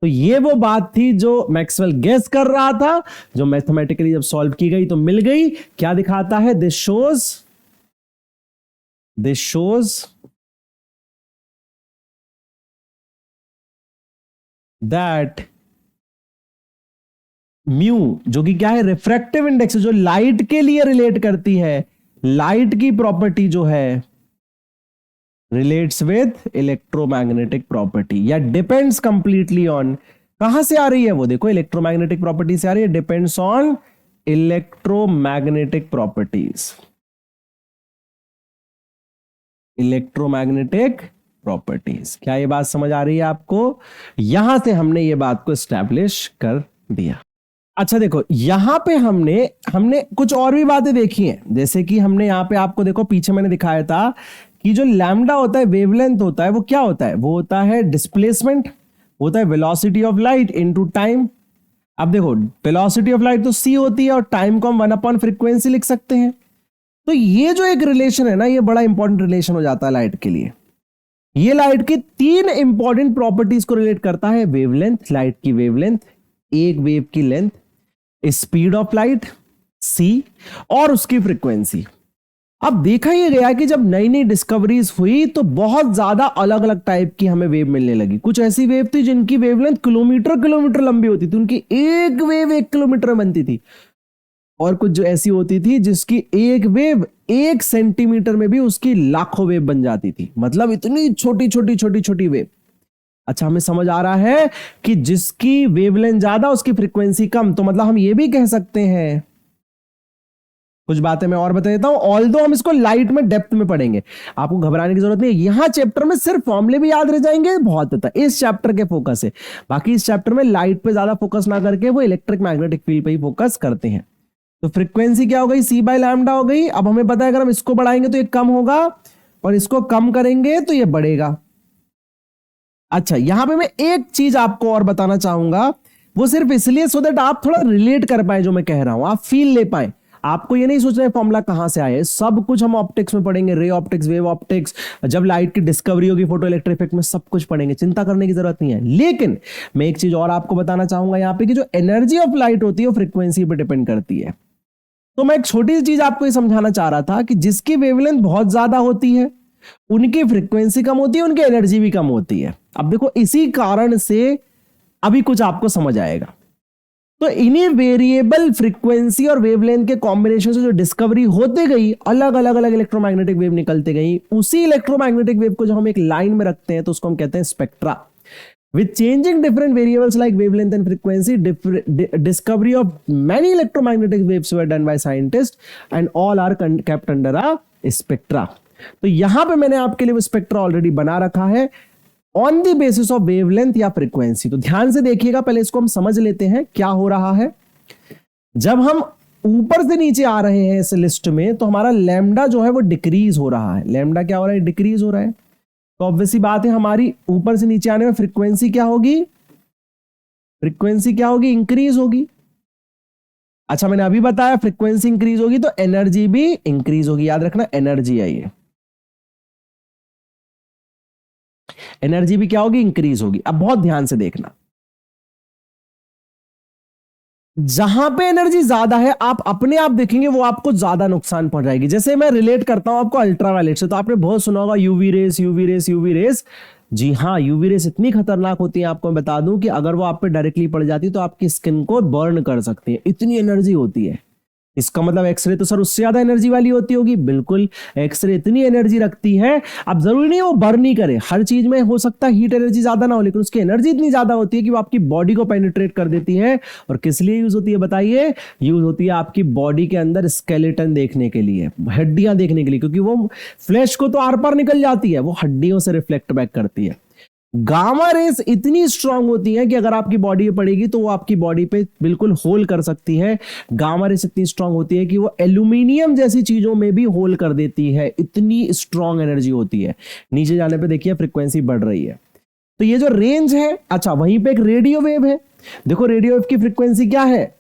तो ये वो बात थी जो मैक्सवेल गेस कर रहा था, जो मैथमेटिकली जब सॉल्व की गई तो मिल गई। क्या दिखाता है? दिस शोज दैट म्यू, जो कि क्या है? रिफ्रैक्टिव इंडेक्स, जो लाइट के लिए रिलेट करती है, लाइट की प्रॉपर्टी जो है रिलेट्स विथ इलेक्ट्रोमैग्नेटिक प्रॉपर्टी, या डिपेंड्स कंप्लीटली ऑन, कहां से आ रही है वो? देखो इलेक्ट्रोमैग्नेटिक प्रॉपर्टी से आ रही है, depends on electromagnetic properties, electromagnetic properties. क्या ये बात समझ आ रही है आपको? यहां से हमने ये बात को एस्टैब्लिश कर दिया। अच्छा देखो, यहां पे हमने कुछ और भी बातें देखी हैं, जैसे कि हमने यहां पे आपको देखो पीछे मैंने दिखाया था कि जो लैम्डा होता है, वेवलेंथ होता है, वो क्या होता है? वो होता है डिस्प्लेसमेंट, होता है velocity of light into time. अब देखो वेलोसिटी ऑफ लाइट तो c होती है और टाइम को हम 1/फ्रीक्वेंसी लिख सकते हैं। तो ये जो एक रिलेशन है ना, ये बड़ा इंपॉर्टेंट रिलेशन हो जाता है लाइट के लिए। ये लाइट की 3 इंपॉर्टेंट प्रॉपर्टीज को रिलेट करता है, वेवलेंथ, लाइट की वेवलेंथ, एक वेव की length, speed of light c, और उसकी फ्रीक्वेंसी। अब देखा यह गया कि जब नई नई डिस्कवरीज हुई तो बहुत ज्यादा अलग अलग टाइप की हमें वेव मिलने लगी। कुछ ऐसी वेव थी जिनकी वेवलेंथ किलोमीटर किलोमीटर लंबी होती थी, उनकी एक वेव 1 किलोमीटर में बनती थी, और कुछ जो ऐसी होती थी जिसकी एक वेव 1 सेंटीमीटर में भी उसकी लाखों वेव बन जाती थी, मतलब इतनी छोटी छोटी छोटी छोटी वेव। अच्छा, हमें समझ आ रहा है कि जिसकी वेवलेंथ ज्यादा उसकी फ्रीक्वेंसी कम, तो मतलब हम ये भी कह सकते हैं कुछ बातें मैं और बता देता हूं, ऑल्दो हम इसको लाइट में डेप्थ में पढ़ेंगे, आपको घबराने की जरूरत नहीं है। यहां चैप्टर में सिर्फ फॉर्मूले भी याद रह जाएंगे, बहुत होता है इस चैप्टर के फोकस है। बाकी इस चैप्टर में लाइट पे ज्यादा फोकस ना करके वो इलेक्ट्रिक मैग्नेटिक फील्ड पे ही फोकस करते हैं। तो फ्रीक्वेंसी क्या हो गई, सी बाय लैम्डा हो गई। अब हमें पता है अगर हम इसको बढ़ाएंगे तो ये कम होगा और इसको कम करेंगे तो ये बढ़ेगा। अच्छा, यहां पे मैं एक चीज आपको और बताना चाहूंगा, वो सिर्फ इसलिए सो दैट आप थोड़ा रिलेट कर पाए जो मैं कह रहा हूं, आप फील ले पाए। आपको ये नहीं सोचना है फॉर्मूला कहां से आया है, सब कुछ हम ऑप्टिक्स में पढ़ेंगे, रे ऑप्टिक्स, वेव ऑप्टिक्स, जब लाइट की डिस्कवरी होगी फोटो इलेक्ट्रिक इफेक्ट में सब कुछ पढ़ेंगे, चिंता करने की जरूरत नहीं है। लेकिन मैं एक चीज और आपको बताना चाहूंगा यहां पे कि जो एनर्जी ऑफ लाइट होती है वो फ्रीक्वेंसी पे डिपेंड करती है। तो मैं एक छोटी सी चीज आपको ये समझाना चाह रहा था कि जिसकी वेवलेंथ बहुत ज्यादा होती है उनकी फ्रीक्वेंसी कम होती है, उनकी एनर्जी भी कम होती है। अब देखो इसी कारण से अभी कुछ आपको समझ आएगा। तो इन्हीं वेरिएबल फ्रीक्वेंसी और वेवलेंथ के कॉम्बिनेशन से जो डिस्कवरी होते गई, अलग अलग अलग इलेक्ट्रोमैग्नेटिक वेव निकलते गई, उसी इलेक्ट्रोमैग्नेटिक वेव को जब हम एक लाइन में रखते हैं तो उसको हम कहते हैं spectra. With changing different variables like wavelength and frequency, discovery of many electromagnetic waves were done by scientists and all are kept under a spectra. तो यहां पे मैंने आपके लिए वो स्पेक्ट्रा ऑलरेडी बना रखा है on the basis of wavelength या फ्रीक्वेंसी। तो ध्यान से देखिएगा, पहले इसको हम समझ लेते हैं क्या हो रहा है। जब हम ऊपर से नीचे आ रहे हैं इस लिस्ट में तो हमारा लैम्डा जो है वो डिक्रीज हो रहा है। लैम्डा क्या हो रहा है, डिक्रीज हो रहा है। तो ऑब्वियसली बात है हमारी ऊपर से नीचे आने में फ्रीक्वेंसी क्या होगी, फ्रीक्वेंसी क्या होगी, इंक्रीज होगी। अच्छा, मैंने अभी बताया फ्रीक्वेंसी इंक्रीज होगी तो एनर्जी भी इंक्रीज होगी। याद रखना एनर्जी है ये, एनर्जी भी क्या होगी, इंक्रीज होगी। अब बहुत ध्यान से देखना, जहां पे एनर्जी ज्यादा है आप अपने आप देखेंगे वो आपको ज्यादा नुकसान पहुंचाएगी। जैसे मैं रिलेट करता हूं आपको अल्ट्रावायलेट से, तो आपने बहुत सुना होगा UV rays, UV rays, UV rays. जी हाँ, यूवी रेस इतनी खतरनाक होती है, आपको मैं बता दूं कि अगर वो आप पे डायरेक्टली पड़ जाती है तो आपकी स्किन को बर्न कर सकती है, इतनी एनर्जी होती है। इसका मतलब एक्सरे तो सर उससे ज्यादा एनर्जी वाली होती होगी। बिल्कुल, एक्सरे इतनी एनर्जी रखती है। अब जरूरी नहीं वो बर्न ही करे, हर चीज में हो सकता है हीट एनर्जी ज्यादा ना हो, लेकिन उसकी एनर्जी इतनी ज्यादा होती है कि वो आपकी बॉडी को पेनिट्रेट कर देती है। और किस लिए यूज होती है बताइए, यूज होती है आपकी बॉडी के अंदर स्केलेटन देखने के लिए, हड्डियां देखने के लिए, क्योंकि वो फ्लैश को तो आर पार निकल जाती है, वो हड्डियों से रिफ्लेक्ट बैक करती है। गामा रेस इतनी स्ट्रांग होती है कि अगर आपकी बॉडी पे पड़ेगी तो वो आपकी बॉडी पे बिल्कुल होल कर सकती है। गामा रेस इतनी स्ट्रांग होती है कि वो एल्यूमिनियम जैसी चीजों में भी होल कर देती है, इतनी स्ट्रांग एनर्जी होती है। नीचे जाने पे देखिए फ्रीक्वेंसी बढ़ रही है। तो ये जो रेंज है, अच्छा वहीं पे एक रेडियो वेव है। देखो रेडियो वेव की फ्रीक्वेंसी क्या है,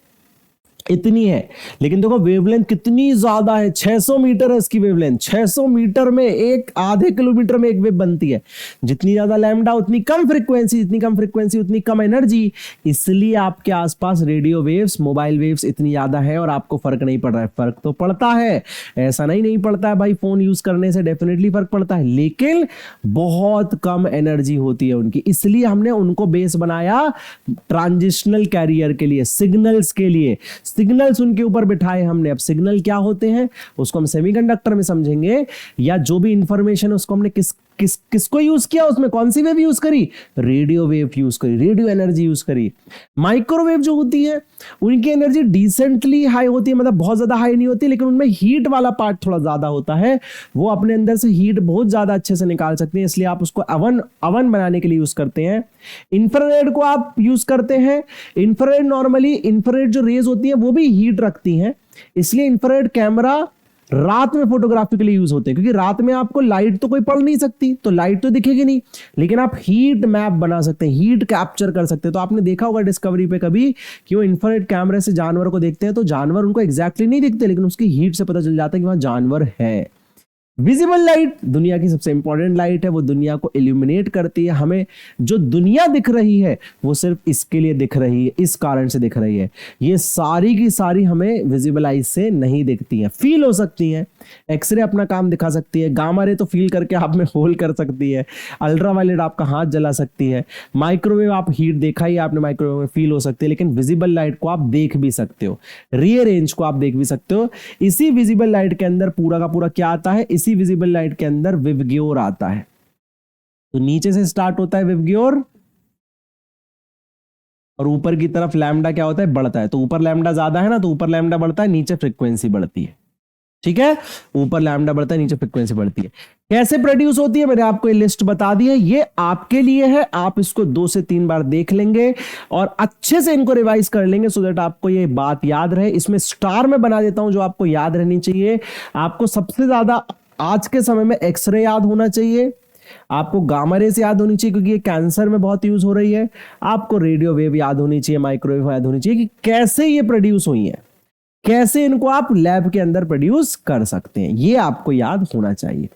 इतनी है, लेकिन देखो वेवलेंथ कितनी ज्यादा है, 600 मीटर है इसकी वेवलेंथ। 600 मीटर में एक आधे किलोमीटर में एक वेव बनती है। जितनी ज्यादा लैम्डा उतनी कम फ्रीक्वेंसी, जितनी कम फ्रीक्वेंसी उतनी कम एनर्जी। इसलिए आपके आसपास रेडियो वेव्स, मोबाइल वेव्स इतनी ज्यादा है और आपको फर्क नहीं पड़ रहा है। फर्क तो पड़ता है, ऐसा नहीं पड़ता है भाई, फोन यूज करने से डेफिनेटली फर्क पड़ता है, लेकिन बहुत कम एनर्जी होती है उनकी। इसलिए हमने उनको बेस बनाया ट्रांजिशनल कैरियर के लिए, सिग्नल्स के लिए। सिग्नल्स उनके ऊपर बिठाए हमने। अब सिग्नल क्या होते हैं उसको हम सेमीकंडक्टर में समझेंगे, या जो भी इंफॉर्मेशन है उसको हमने किसको यूज किया, उसमें कौन सी वेव यूज करी, रेडियो वेव यूज करी, रेडियो एनर्जी यूज करी। माइक्रोवेव जो होती है उनकी एनर्जी डिसेंटली हाई होती है, मतलब बहुत ज्यादा हाई नहीं होती, लेकिन उनमें हीट वाला पार्ट थोड़ा ज्यादा होता है। वो अपने अंदर से हीट बहुत ज्यादा अच्छे से निकाल सकते हैं, इसलिए आप उसको अवन बनाने के लिए यूज करते हैं। इंफ्रारेड को आप यूज करते हैं। इंफ्रारेड नॉर्मली, इंफ्रारेड जो रेज होती है वो भी हीट रखती हैं, इसलिए इंफ्रारेड कैमरा रात में फोटोग्राफी के लिए यूज होते हैं, क्योंकि रात में आपको लाइट तो कोई पड़ नहीं सकती, तो लाइट तो दिखेगी नहीं, लेकिन आप हीट मैप बना सकते हैं, हीट कैप्चर कर सकते हैं। तो आपने देखा होगा डिस्कवरी पे कभी कि वो इंफ्रारेड कैमरे से जानवर को देखते हैं, तो जानवर उनको एग्जैक्टली नहीं दिखते, लेकिन उसकी हीट से पता चल जाता है कि वहां जानवर है। विजिबल लाइट दुनिया की सबसे इंपॉर्टेंट लाइट है, वो दुनिया को इल्यूमिनेट करती है। हमें जो दुनिया दिख रही है वो सिर्फ इसके लिए दिख रही है, इस कारण से दिख रही है। ये सारी की सारी हमें विजिबल आइज से नहीं दिखती है, फील हो सकती है। एक्सरे अपना काम दिखा सकती है, गामा रे तो फील करके आप में होल कर सकती है, अल्ट्रावायलेट आपका हाथ जला सकती है, माइक्रोवेव आप हीट देखा ही आपने, माइक्रोवेव में फील हो सकती है, लेकिन विजिबल लाइट को आप देख भी सकते हो, रियर रेंज को आप देख भी सकते हो। इसी विजिबल लाइट के अंदर पूरा का पूरा क्या आता है, इसी विजिबल लाइट के अंदर विवग्योर आता है। तो नीचे से स्टार्ट होता है विवग्योर और ऊपर की तरफ लैम्डा क्या होता है, बढ़ता है। तो ऊपर लैम्डा ज्यादा है ना, तो ऊपर लैम्डा बढ़ता है, नीचे फ्रीक्वेंसी बढ़ती है। ठीक है, ऊपर लैम्डा बढ़ता है, नीचे फ्रीक्वेंसी बढ़ती है। कैसे प्रोड्यूस होती है मैंने आपको ये लिस्ट बता दी है, ये आपके लिए है, आप इसको 2 से 3 बार देख लेंगे और अच्छे से इनको रिवाइज कर लेंगे सो दैट आपको ये बात याद रहे। इसमें स्टार में बना देता हूं जो आपको याद रहनी चाहिए। आपको सबसे ज्यादा आज के समय में एक्सरे याद होना चाहिए, आपको गामा रेस याद होनी चाहिए क्योंकि ये कैंसर में बहुत यूज हो रही है, आपको रेडियो वेव याद होनी चाहिए, माइक्रोवेव याद होनी चाहिए कि कैसे ये प्रोड्यूस हुई है, कैसे इनको आप लैब के अंदर प्रोड्यूस कर सकते हैं, ये आपको याद होना चाहिए।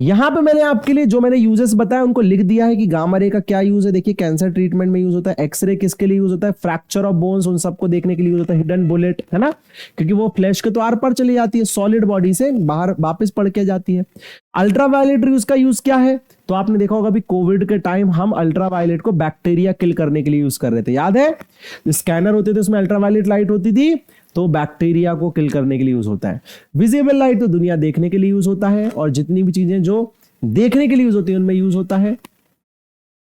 यहां पे मैंने आपके लिए जो मैंने यूजेस बताया उनको लिख दिया है कि गामा रे का क्या यूज है। देखिए कैंसर ट्रीटमेंट में यूज होता है, एक्सरे किसके लिए यूज होता है, फ्रैक्चर ऑफ बोन्स उन सबको देखने के लिए यूज होता है, हिडन बुलेट है ना, क्योंकि वो फ्लैश के तो आर पार चली जाती है, सॉलिड बॉडी से बाहर वापस पड़ के जाती है। अल्ट्रावायलेट रेज का यूज क्या है, तो आपने देखा होगा भी कोविड के टाइम हम अल्ट्रावायलेट को बैक्टीरिया किल करने के लिए यूज कर रहे थे, याद है, स्कैनर होते थे उसमें अल्ट्रावायलेट लाइट होती थी तो बैक्टीरिया को किल करने के लिए यूज होता है। विजिबल लाइट तो दुनिया देखने के लिए यूज होता है और जितनी भी चीजें जो देखने के लिए यूज होती है उनमें यूज होता है।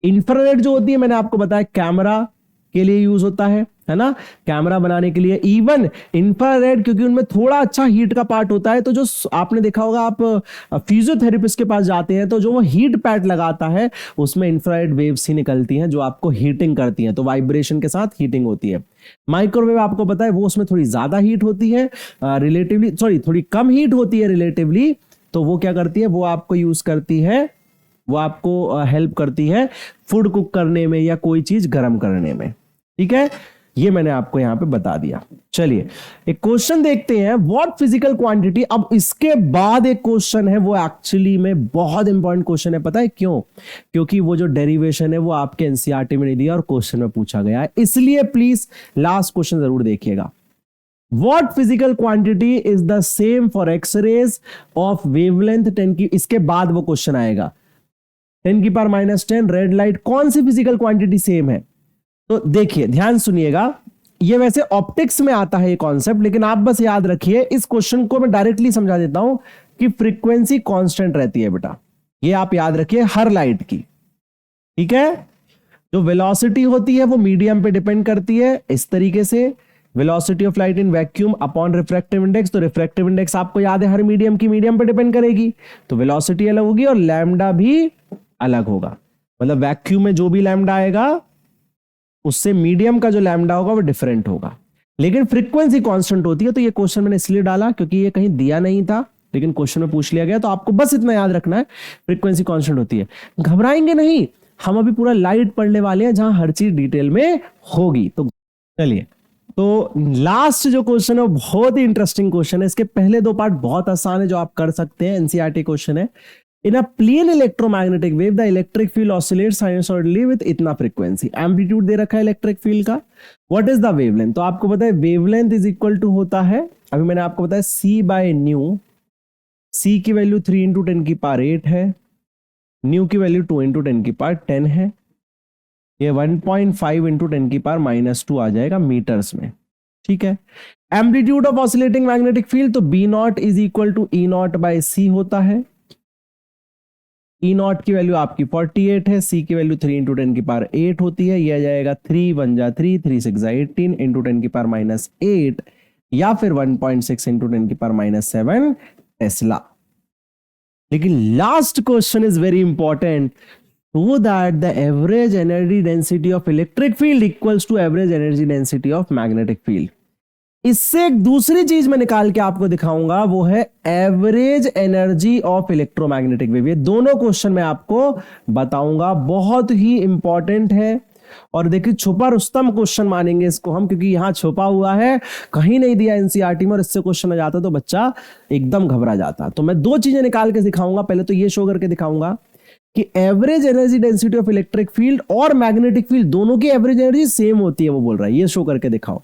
इंफ्रारेड जो होती है मैंने आपको बताया कैमरा के लिए यूज होता है ना, कैमरा बनाने के लिए। इवन इंफ्रारेड क्योंकि उनमें थोड़ा अच्छा हीट का पार्ट होता है, तो जो आपने देखा होगा आप फिजियोथेरेपिस्ट के पास जाते हैं तो जो वो हीट पैड लगाता है उसमें इंफ्रारेड वेव्स ही निकलती हैं जो आपको हीटिंग करती हैं, तो वाइब्रेशन के साथ हीटिंग होती है। माइक्रोवेव आपको पता है वो उसमें थोड़ी ज्यादा हीट होती है रिलेटिवली, सॉरी थोड़ी कम हीट होती है रिलेटिवली, तो वो क्या करती है, वो आपको यूज करती है, वो आपको हेल्प करती है फूड कुक करने में या कोई चीज गर्म करने में। ठीक है, ये मैंने आपको यहां पे बता दिया। चलिए एक क्वेश्चन देखते हैं, व्हाट फिजिकल क्वांटिटी। अब इसके बाद एक क्वेश्चन है वो एक्चुअली में बहुत इंपॉर्टेंट क्वेश्चन है, पता है क्यों, क्योंकि वो जो डेरिवेशन है वो आपके एनसीईआरटी में नहीं दिया और क्वेश्चन में पूछा गया है, इसलिए प्लीज लास्ट क्वेश्चन जरूर देखिएगा। What physical quantity is the same for X-rays of wavelength 10 की, इसके बाद वो क्वेश्चन आएगा 10 की पावर -10 रेड लाइट, कौन सी फिजिकल क्वांटिटी सेम है। तो देखिए ध्यान सुनिएगा, ये वैसे ऑप्टिक्स में आता है ये कॉन्सेप्ट, लेकिन आप बस याद रखिए इस क्वेश्चन को मैं डायरेक्टली समझा देता हूं कि फ्रीक्वेंसी कांस्टेंट रहती है बेटा, ये आप याद रखिए हर लाइट की। ठीक है, जो वेलोसिटी होती है वो मीडियम पे डिपेंड करती है इस तरीके से, velocity of light in vacuum upon refractive index, तो रिफ्रैक्टिव इंडेक्स आपको याद है हर मीडियम की मीडियम पे डिपेंड करेगी, तो वेलोसिटी अलग होगी और लैम्डा भी अलग होगा, मतलब वैक्यूम में जो भी लैम्डा आएगा उससे मीडियम का जो लैम्डा होगा वो डिफरेंट होगा, लेकिन फ्रीक्वेंसी कांस्टेंट होती है। तो ये क्वेश्चन मैंने इसलिए डाला क्योंकि ये कहीं दिया नहीं था लेकिन क्वेश्चन में पूछ लिया गया, तो आपको बस इतना याद रखना है फ्रीक्वेंसी कांस्टेंट होती है। घबराएंगे नहीं, हम अभी पूरा लाइट पढ़ने वाले हैं जहां हर चीज डिटेल में होगी। तो चलिए, तो लास्ट जो क्वेश्चन है वो बहुत ही इंटरेस्टिंग क्वेश्चन है, इसके पहले 2 पार्ट बहुत आसान है जो आप कर सकते हैं, एनसीईआरटी क्वेश्चन है। In a plane electromagnetic wave the electric field oscillates sinusoidally with इतना फ्रीक्वेंसी, एम्पलीट्यूड दे रखा है इलेक्ट्रिक फील्ड का। व्हाट इज द वेवलेंथ, तो आपको पता है वेवलेंथ इज इक्वल टू होता है, अभी मैंने आपको बताया c बाय न्यू, c की वैल्यू 3 इंटू 10 की पावर 8 है, न्यू की वैल्यू 2 इंटू 10 की पावर 10 है, ये 1.5 इंटू 10 की पावर -2 आ जाएगा मीटर्स में। ठीक है, amplitude of oscillating magnetic field तो B naught is equal to E naught by C होता है, ई नॉट की वैल्यू आपकी 48 है, सी की वैल्यू 3 इंटू 10 की पावर 8 होती है, यह आ जाएगा 3 1 जा 3 3 6 जा 18 इंटू 10 की पावर -8 या फिर 1.6 इंटू 10 की पावर -7 टेस्ला। लेकिन last question is very important, so that the average energy density of electric field equals to average energy density of magnetic field। इससे एक दूसरी चीज मैं निकाल के आपको दिखाऊंगा, वो है average energy of electromagnetic wave. ये दोनों क्वेश्चन मैं आपको बताऊंगा, बहुत ही इंपॉर्टेंट है। और देखिए छुपा रुस्तम क्वेश्चन मानेंगे इसको हम, क्योंकि यहां छुपा हुआ है, कहीं नहीं दिया एनसीईआरटी में, और इससे क्वेश्चन आ जाता तो बच्चा एकदम घबरा जाता। तो मैं 2 चीजें निकाल के दिखाऊंगा, पहले तो ये शो करके दिखाऊंगा कि average energy density of electric field और मैग्नेटिक फील्ड दोनों की एवरेज एनर्जी सेम होती है, वो बोल रहा है, ये शो करके दिखाओ।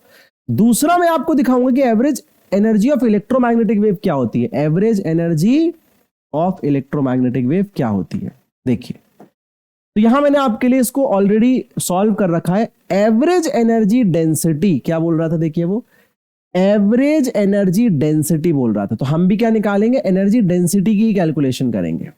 दूसरा मैं आपको दिखाऊंगा कि average energy of electromagnetic wave क्या होती है, average energy of electromagnetic wave क्या होती है। देखिए, तो यहां मैंने आपके लिए इसको ऑलरेडी सॉल्व कर रखा है। एवरेज एनर्जी डेंसिटी क्या बोल रहा था, देखिए वो एवरेज एनर्जी डेंसिटी बोल रहा था, तो हम भी क्या निकालेंगे, एनर्जी डेंसिटी की कैलकुलेशन करेंगे।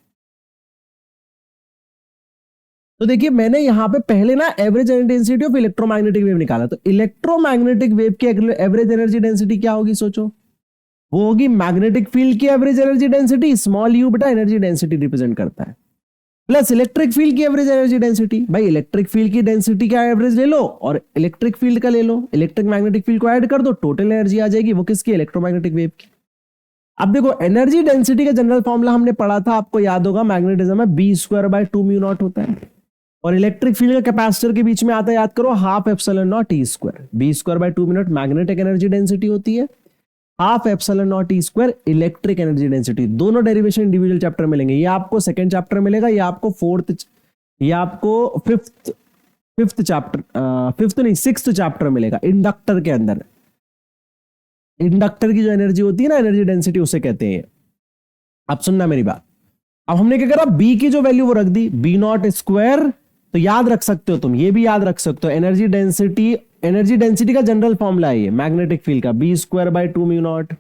तो देखिए मैंने यहां पे पहले ना average energy density of electromagnetic wave निकाला, तो इलेक्ट्रोमैग्नेटिक वेव की एवरेज एनर्जी डेंसिटी क्या होगी, सोचो, वो होगी मैग्नेटिक फील्ड की average energy density, small you बेटा एनर्जी डेंसिटी रिप्रेजेंट करता है, प्लस इलेक्ट्रिक फील्ड की एवरेज एनर्जी डेंसिटी। भाई इलेक्ट्रिक फील्ड की डेंसिटी का एवरेज ले लो और इलेक्ट्रिक फील्ड का ले लो, इलेक्ट्रिक मैग्नेटिक फील्ड को ऐड कर दो, टोटल एनर्जी आ जाएगी, वो किसकी, इलेक्ट्रोमैग्नेटिक वेव की। अब देखो एनर्जी डेंसिटी का जनरल फॉर्मूला हमने पढ़ा था, आपको याद होगा, मैग्नेटिज्म में B²/2μ0 होता है, और इलेक्ट्रिक फील्ड का कैपेसिटर के बीच में आता है, याद करो, ½ ε0 E²। B²/2μ0 magnetic energy density होती है, ½ ε0 E² इलेक्ट्रिक एनर्जी डेंसिटी। दोनों डेरिवेशन इंडिविजुअल चैप्टर मिलेंगे, ये आपको सेकंड चैप्टर मिलेगा, ये आपको सिक्स्थ चैप्टर मिलेगा, इंडक्टर के अंदर। इंडक्टर की जो एनर्जी होती है ना, एनर्जी डेंसिटी, उसे कहते हैं। अब सुनना मेरी बात, अब हमने क्या करा, बी की जो वैल्यू वो रख दी B0², तो याद रख सकते हो तुम, ये भी याद रख सकते हो, एनर्जी डेंसिटी का जनरल फॉर्मूला है ये, मैग्नेटिक फील्ड का B²/2μ0,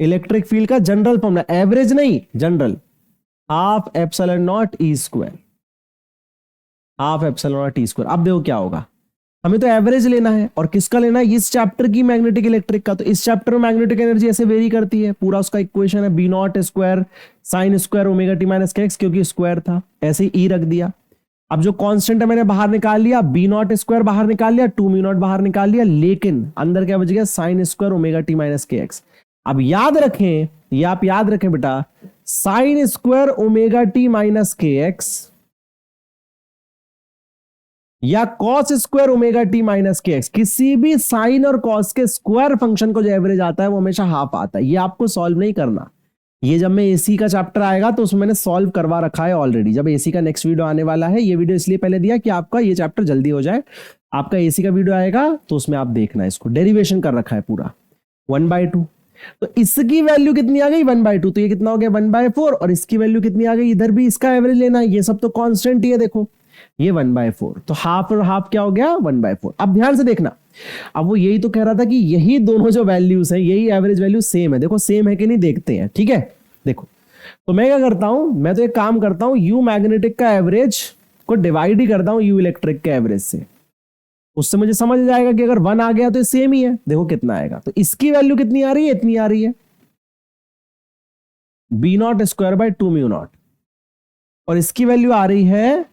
इलेक्ट्रिक फील्ड का जनरल फॉर्मूला, एवरेज नहीं, जनरल, ½ ε0 E², ½ ε0 E²। अब देखो क्या होगा, हमें तो एवरेज लेना है, और किसका लेना है, इस चैप्टर की मैग्नेटिक इलेक्ट्रिक का। तो इस चैप्टर में मैग्नेटिक एनर्जी ऐसे वेरी करती है, पूरा उसका इक्वेशन है B0² sin² ωt-kx, क्योंकि स्क्वायर था, ऐसे ही E रख दिया। अब जो कांस्टेंट है मैंने बाहर निकाल लिया, B0² बाहर निकाल लिया, 2μ0 बाहर निकाल लिया, लेकिन अंदर क्या बच गया, sin² ωt-kx। अब याद रखें, ये आप याद रखें बेटा, sin² ωt-kx या cos² ωt-kx, किसी भी साइन और कॉस के स्क्वायर फंक्शन को जो एवरेज आता है वो हमेशा हाफ आता है। ये आपको सॉल्व नहीं करना, ये जब मैं एसी का चैप्टर आएगा तो उसमें मैंने सॉल्व करवा रखा है ऑलरेडी। जब एसी का नेक्स्ट वीडियो आने वाला है, ये वीडियो इसलिए पहले दिया कि आपका ये चैप्टर जल्दी हो जाए, आपका एसी का वीडियो आएगा तो उसमें आप देखना, इसको डेरिवेशन कर रखा है पूरा 1/2। तो इसकी वैल्यू कितनी आ गई, 1/2, तो ये कितना हो गया 1/4, और इसकी वैल्यू कितनी आ गई, इधर भी इसका एवरेज लेना है, ये सब तो कांस्टेंट ही है, देखो ये 1/4, तो हाफ और हाफ क्या हो गया 1/4। अब ध्यान से देखना, अब वो यही तो कह रहा था कि यही दोनों जो वैल्यूज हैं, यही एवरेज वैल्यू सेम है, देखो सेम है कि नहीं देखते हैं, ठीक है। देखो तो मैं क्या करता हूं, मैं तो एक काम करता हूं, यू मैग्नेटिक का एवरेज को डिवाइड ही करता हूं यू इलेक्ट्रिक के एवरेज से, उससे मुझे समझ जाएगा कि अगर 1 आ गया तो सेम ही है। देखो कितना आएगा, तो इसकी वैल्यू कितनी आ रही है, इतनी आ रही है B0²/2μ0, और इसकी वैल्यू आ रही है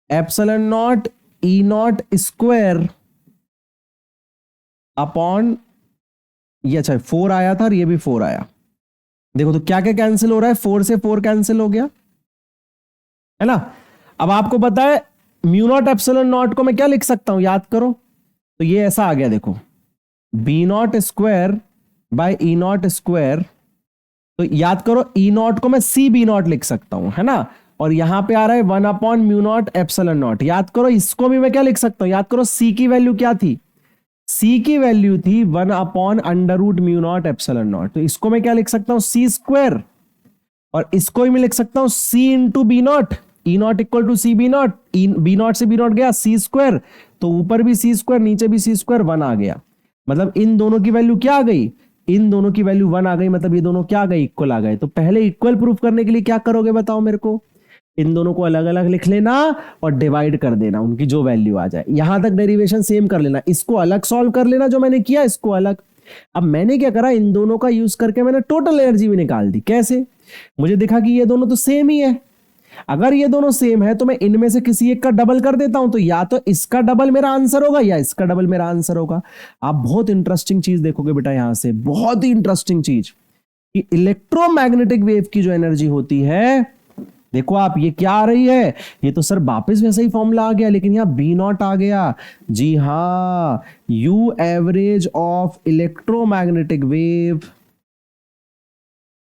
ε0 E0² अपॉन, ये अच्छा 4 आया था और ये भी 4 आया। देखो तो क्या क्या कैंसिल हो रहा है, 4 से 4 कैंसिल हो गया, है ना। अब आपको पता है μ0 ε0 को मैं क्या लिख सकता हूं, याद करो, तो ये ऐसा आ गया, देखो B0²/E0², तो याद करो E0 को मैं CB0 लिख सकता हूं, है ना, और यहां पे आ रहा है 1/μ0 ε0। याद करो इसको भी मैं क्या लिख सकता हूं, याद करो C की वैल्यू क्या थी, C की वैल्यू थी 1/√μ0 ε0, तो इसको मैं क्या लिख सकता हूं C², और इसको भी मैं लिख सकता हूं C × B0, E0 = CB0, B0 से B0 गया C², तो ऊपर भी C², नीचे भी C², 1 आ गया, मतलब इन दोनों की वैल्यू क्या आ गई, इन दोनों की वैल्यू 1 आ गई, मतलब ये दोनों क्या आ गए, इक्वल आ गए। तो पहले इक्वल प्रूफ करने के लिए क्या करोगे बताओ मेरे को, इन दोनों को अलग अलग लिख लेना और डिवाइड कर देना, उनकी जो वैल्यू आ जाए, यहां तक डेरिवेशन सेम कर लेना, इसको अलग सॉल्व कर लेना जो मैंने किया, इसको अलग। अब मैंने क्या करा, इन दोनों का यूज करके मैंने टोटल एनर्जी भी निकाल दी। कैसे, मुझे दिखा कि ये दोनों तो सेम ही है, अगर ये दोनों सेम है तो मैं इनमें से किसी एक का डबल कर देता हूं, तो या तो इसका डबल मेरा आंसर होगा या इसका डबल मेरा आंसर होगा। आप बहुत इंटरेस्टिंग चीज देखोगे बेटा यहां से, बहुत ही इंटरेस्टिंग चीज, कि इलेक्ट्रोमैग्नेटिक वेव की जो एनर्जी होती है, देखो आप ये क्या आ रही है, ये तो सर वापस वैसा ही फॉर्मूला आ गया, लेकिन यहां B0 आ गया। जी हां, you average of electromagnetic wave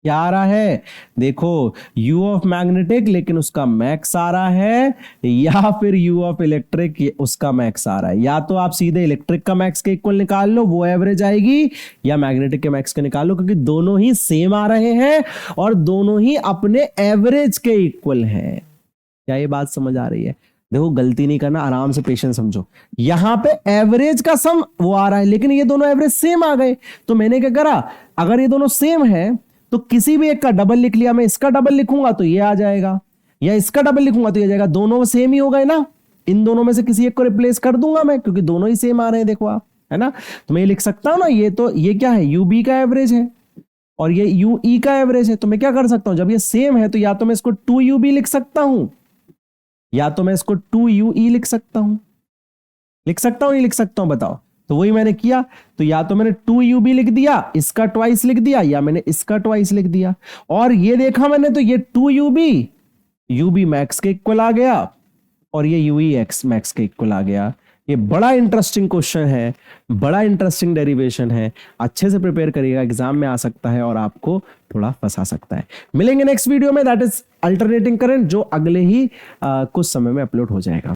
क्या आ रहा है, देखो U ऑफ मैग्नेटिक, लेकिन उसका मैक्स आ रहा है, या फिर U ऑफ इलेक्ट्रिक उसका मैक्स आ रहा है। या तो आप सीधे इलेक्ट्रिक का मैक्स के इक्वल निकाल लो, वो एवरेज आएगी, या मैग्नेटिक के मैक्स के निकाल लो, क्योंकि दोनों ही सेम आ रहे हैं और दोनों ही अपने एवरेज के इक्वल हैं। क्या ये बात समझ आ रही है? देखो गलती नहीं करना, आराम से पेशेंस समझो। यहां पे एवरेज का सम वो आ रहा है, लेकिन ये दोनों एवरेज सेम आ गए, तो मैंने क्या करा, अगर ये दोनों सेम है तो किसी भी एक का डबल लिख लिया। मैं इसका डबल लिखूंगा तो ये आ जाएगा, या इसका डबल लिखूंगा तो ये आ जाएगा, दोनों सेम ही हो गए ना। इन दोनों में से किसी एक को रिप्लेस कर दूंगा मैं, क्योंकि दोनों ही सेम आ रहे हैं। देखो आप, है ना। तो मैं ये लिख सकता हूं ना, ये क्या है, यूबी का एवरेज है और ये यूई का एवरेज है। तो मैं क्या कर सकता हूं, जब ये सेम है तो या तो मैं इसको 2UB लिख सकता हूं या तो मैं इसको 2UE लिख सकता हूं। नहीं लिख सकता हूं, बताओ। तो वही मैंने किया, तो या तो मैंने 2UB लिख दिया, इसका ट्वाइस लिख दिया, या मैंने इसका ट्वाइस लिख दिया। और ये देखा मैंने, तो ये 2UB UB मैक्स के इक्वल आ गया और ये UEX मैक्स के इक्वल आ गया। ये बड़ा इंटरेस्टिंग क्वेश्चन है, बड़ा इंटरेस्टिंग डेरिवेशन है। अच्छे से प्रिपेयर करिएगा, एग्जाम में आ सकता है और आपको थोड़ा फंसा सकता है। मिलेंगे नेक्स्ट वीडियो में, दैट इज अल्टरनेटिंग करंट, जो अगले ही कुछ समय में अपलोड हो जाएगा।